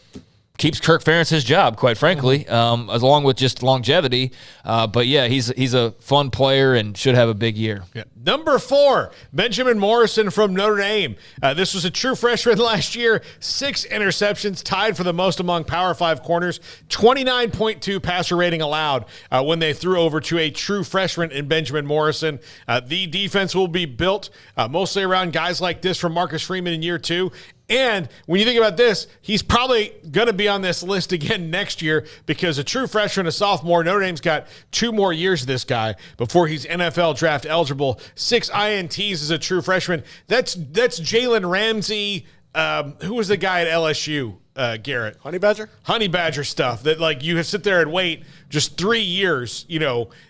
keeps Kirk Ferentz his job, quite frankly, along with just longevity. But, yeah, he's a fun player and should have a big year. Yeah. Number 4, Benjamin Morrison from Notre Dame. This was a true freshman last year. 6 interceptions, tied for the most among Power 5 corners. 29.2 passer rating allowed when they threw over to a true freshman in Benjamin Morrison. The defense will be built mostly around guys like this from Marcus Freeman in year 2. And when you think about this, he's probably going to be on this list again next year because a true freshman, a sophomore, Notre Dame's got 2 more years of this guy before he's NFL draft eligible. 6 INTs as a true freshman. That's Jalen Ramsey. Who was the guy at LSU, Garrett? Honey Badger? Honey Badger stuff that you sit there and wait just 3 years,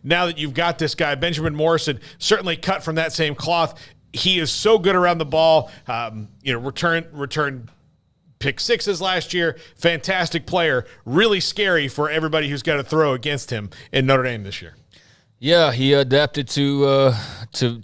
now that you've got this guy. Benjamin Morrison, certainly cut from that same cloth. He is so good around the ball. Return pick 6s last year. Fantastic player. Really scary for everybody who's got to throw against him in Notre Dame this year. Yeah, he adapted to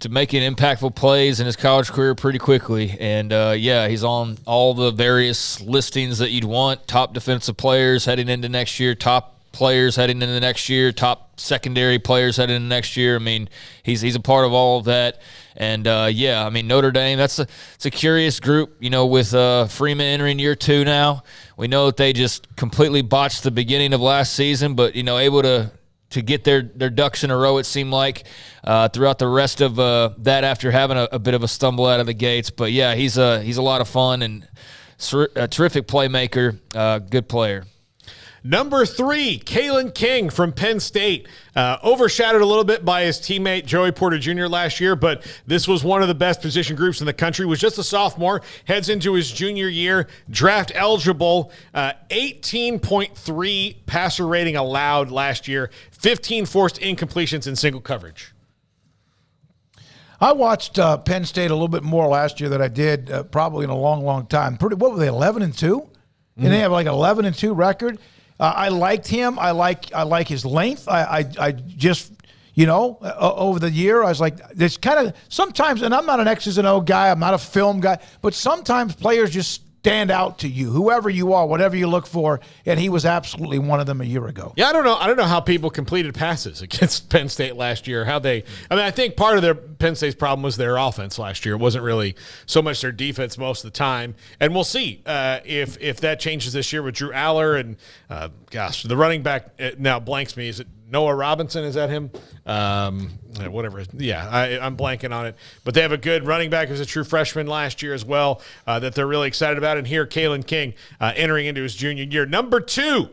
making impactful plays in his college career pretty quickly. And, he's on all the various listings that you'd want. Top defensive players heading into next year, top players heading into next year, top secondary players heading into next year. I mean, he's a part of all of that. And, Notre Dame, it's a curious group, with Freeman entering year 2 now. We know that they just completely botched the beginning of last season, but, able to get their ducks in a row, it seemed like, throughout the rest of that after having a bit of a stumble out of the gates. But, yeah, he's a lot of fun and a terrific playmaker, good player. Number 3, Kalen King from Penn State. Overshadowed a little bit by his teammate Joey Porter Jr. last year, but this was one of the best position groups in the country. Was just a sophomore, heads into his junior year, draft eligible, 18.3 passer rating allowed last year, 15 forced incompletions in single coverage. I watched Penn State a little bit more last year than I did probably in a long, long time. What were they, 11-2? And they have like an 11-2 record. I liked him. I like his length. I just, over the year, I was like, there's kind of sometimes, and I'm not an X's and O guy. I'm not a film guy, but sometimes players just stand out to you, whoever you are, whatever you look for, and he was absolutely one of them a year ago. Yeah, I don't know how people completed passes against Penn State last year. I think part of their Penn State's problem was their offense last year. It wasn't really so much their defense most of the time, and we'll see if that changes this year with Drew Aller and the running back now blanks me. Is it Noah Robinson? Is that him? Whatever. Yeah, I'm blanking on it. But they have a good running back who's a true freshman last year as well that they're really excited about. And here, Kalen King entering into his junior year. Number 2,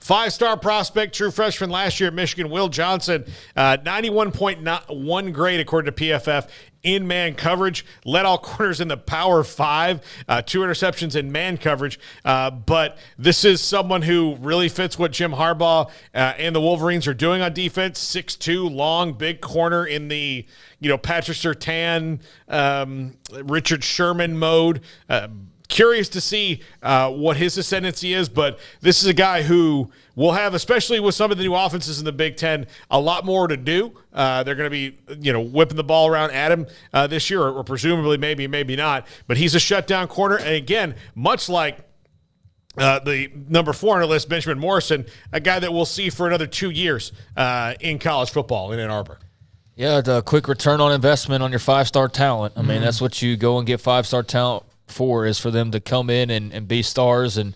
5-star prospect, true freshman last year at Michigan, Will Johnson, 91.1 grade according to PFF. In man coverage, led all corners in the Power 5, 2 interceptions in man coverage. But this is someone who really fits what Jim Harbaugh and the Wolverines are doing on defense. 6'2", long, big corner in the Patrick Surtain, Richard Sherman mode. Curious to see what his ascendancy is, but this is a guy who will have, especially with some of the new offenses in the Big Ten, a lot more to do. They're going to be, whipping the ball around at him this year, or presumably maybe not. But he's a shutdown corner, and again, much like the number 4 on our list, Benjamin Morrison, a guy that we'll see for another 2 years in college football in Ann Arbor. Yeah, the quick return on investment on your 5-star talent. I mean, that's what you go and get 5-star talent for, is for them to come in and be stars and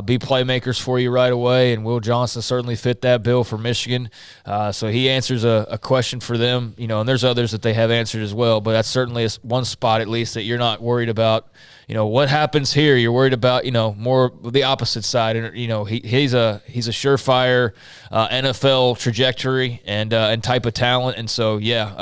be playmakers for you right away. And Will Johnson certainly fit that bill for Michigan. So he answers a question for them, and there's others that they have answered as well. But that's certainly one spot at least that you're not worried about. What happens here? You're worried about, more the opposite side. And, he's a surefire NFL trajectory and type of talent. And so,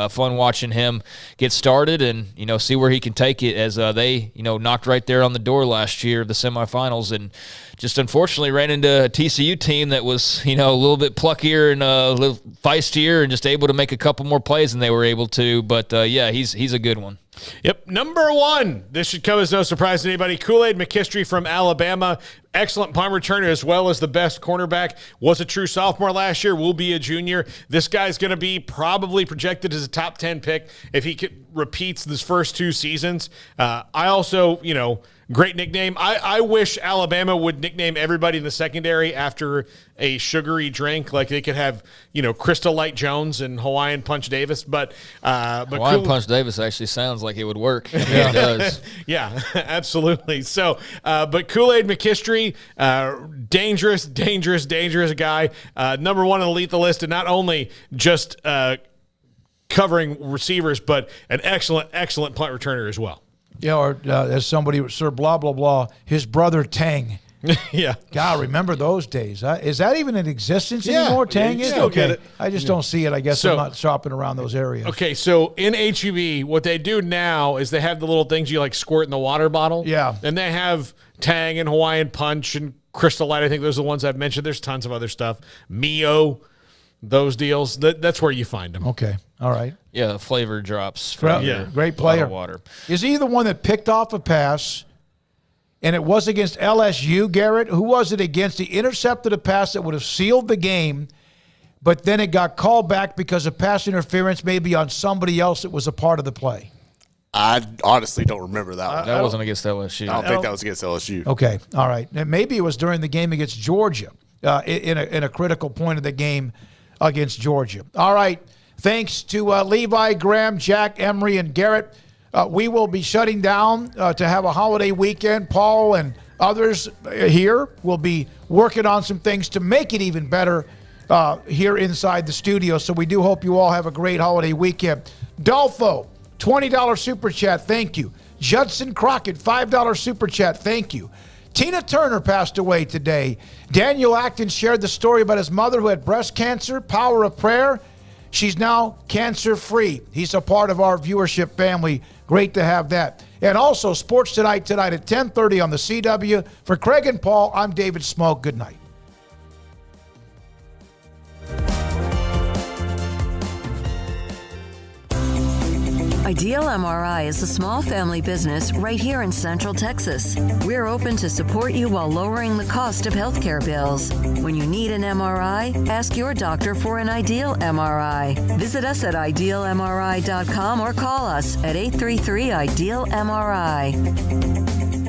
fun watching him get started and, see where he can take it as they, knocked right there on the door last year, the semifinals, and just unfortunately ran into a TCU team that was, a little bit pluckier and a little feistier and just able to make a couple more plays than they were able to. But, he's a good one. Yep. Number 1, this should come as no surprise to anybody, Kool-Aid McKinstry from Alabama. Excellent punt returner as well as the best cornerback. Was a true sophomore last year, will be a junior. This guy's going to be probably projected as a top 10 pick if he repeats this first 2 seasons. I also, great nickname. I wish Alabama would nickname everybody in the secondary after a sugary drink. Like they could have, Crystal Light Jones and Hawaiian Punch Davis. But Hawaiian Punch Davis actually sounds like it would work. Yeah, it does. Yeah, absolutely. So, but Kool-Aid McKinstry, dangerous guy. Number 1 on the list, and not only just covering receivers, but an excellent punt returner as well. Yeah, or as somebody, Sir blah, blah, blah, his brother Tang. Yeah. God, remember those days. Is that even in existence anymore, Tang? You still get it. I just don't see it. I guess I'm not shopping around those areas. Okay, so in HEB, what they do now is they have the little things you squirt in the water bottle. Yeah. And they have Tang and Hawaiian Punch and Crystal Light. I think those are the ones I've mentioned. There's tons of other stuff. Mio, those deals. That's where you find them. Okay. All right. Yeah, flavor drops from your great player. Water. Is he the one that picked off a pass, and it was against LSU, Garrett? Who was it against? He intercepted a pass that would have sealed the game, but then it got called back because of pass interference, maybe on somebody else that was a part of the play. I honestly don't remember that one. That wasn't against LSU. I don't think that was against LSU. Okay. All right. And maybe it was during the game against Georgia, in a critical point of the game against Georgia. All right. Thanks to Levi, Graham, Jack, Emery, and Garrett. We will be shutting down to have a holiday weekend. Paul and others here will be working on some things to make it even better here inside the studio. So we do hope you all have a great holiday weekend. Dolfo, $20 super chat. Thank you. Judson Crockett, $5 super chat. Thank you. Tina Turner passed away today. Daniel Acton shared the story about his mother who had breast cancer. Power of prayer. She's now cancer-free. He's a part of our viewership family. Great to have that. And also, Sports tonight at 10:30 on the CW. For Craig and Paul, I'm David Smoak. Good night. Ideal MRI is a small family business right here in Central Texas. We're open to support you while lowering the cost of healthcare bills. When you need an MRI, ask your doctor for an Ideal MRI. Visit us at idealmri.com or call us at 833-IDEAL-MRI.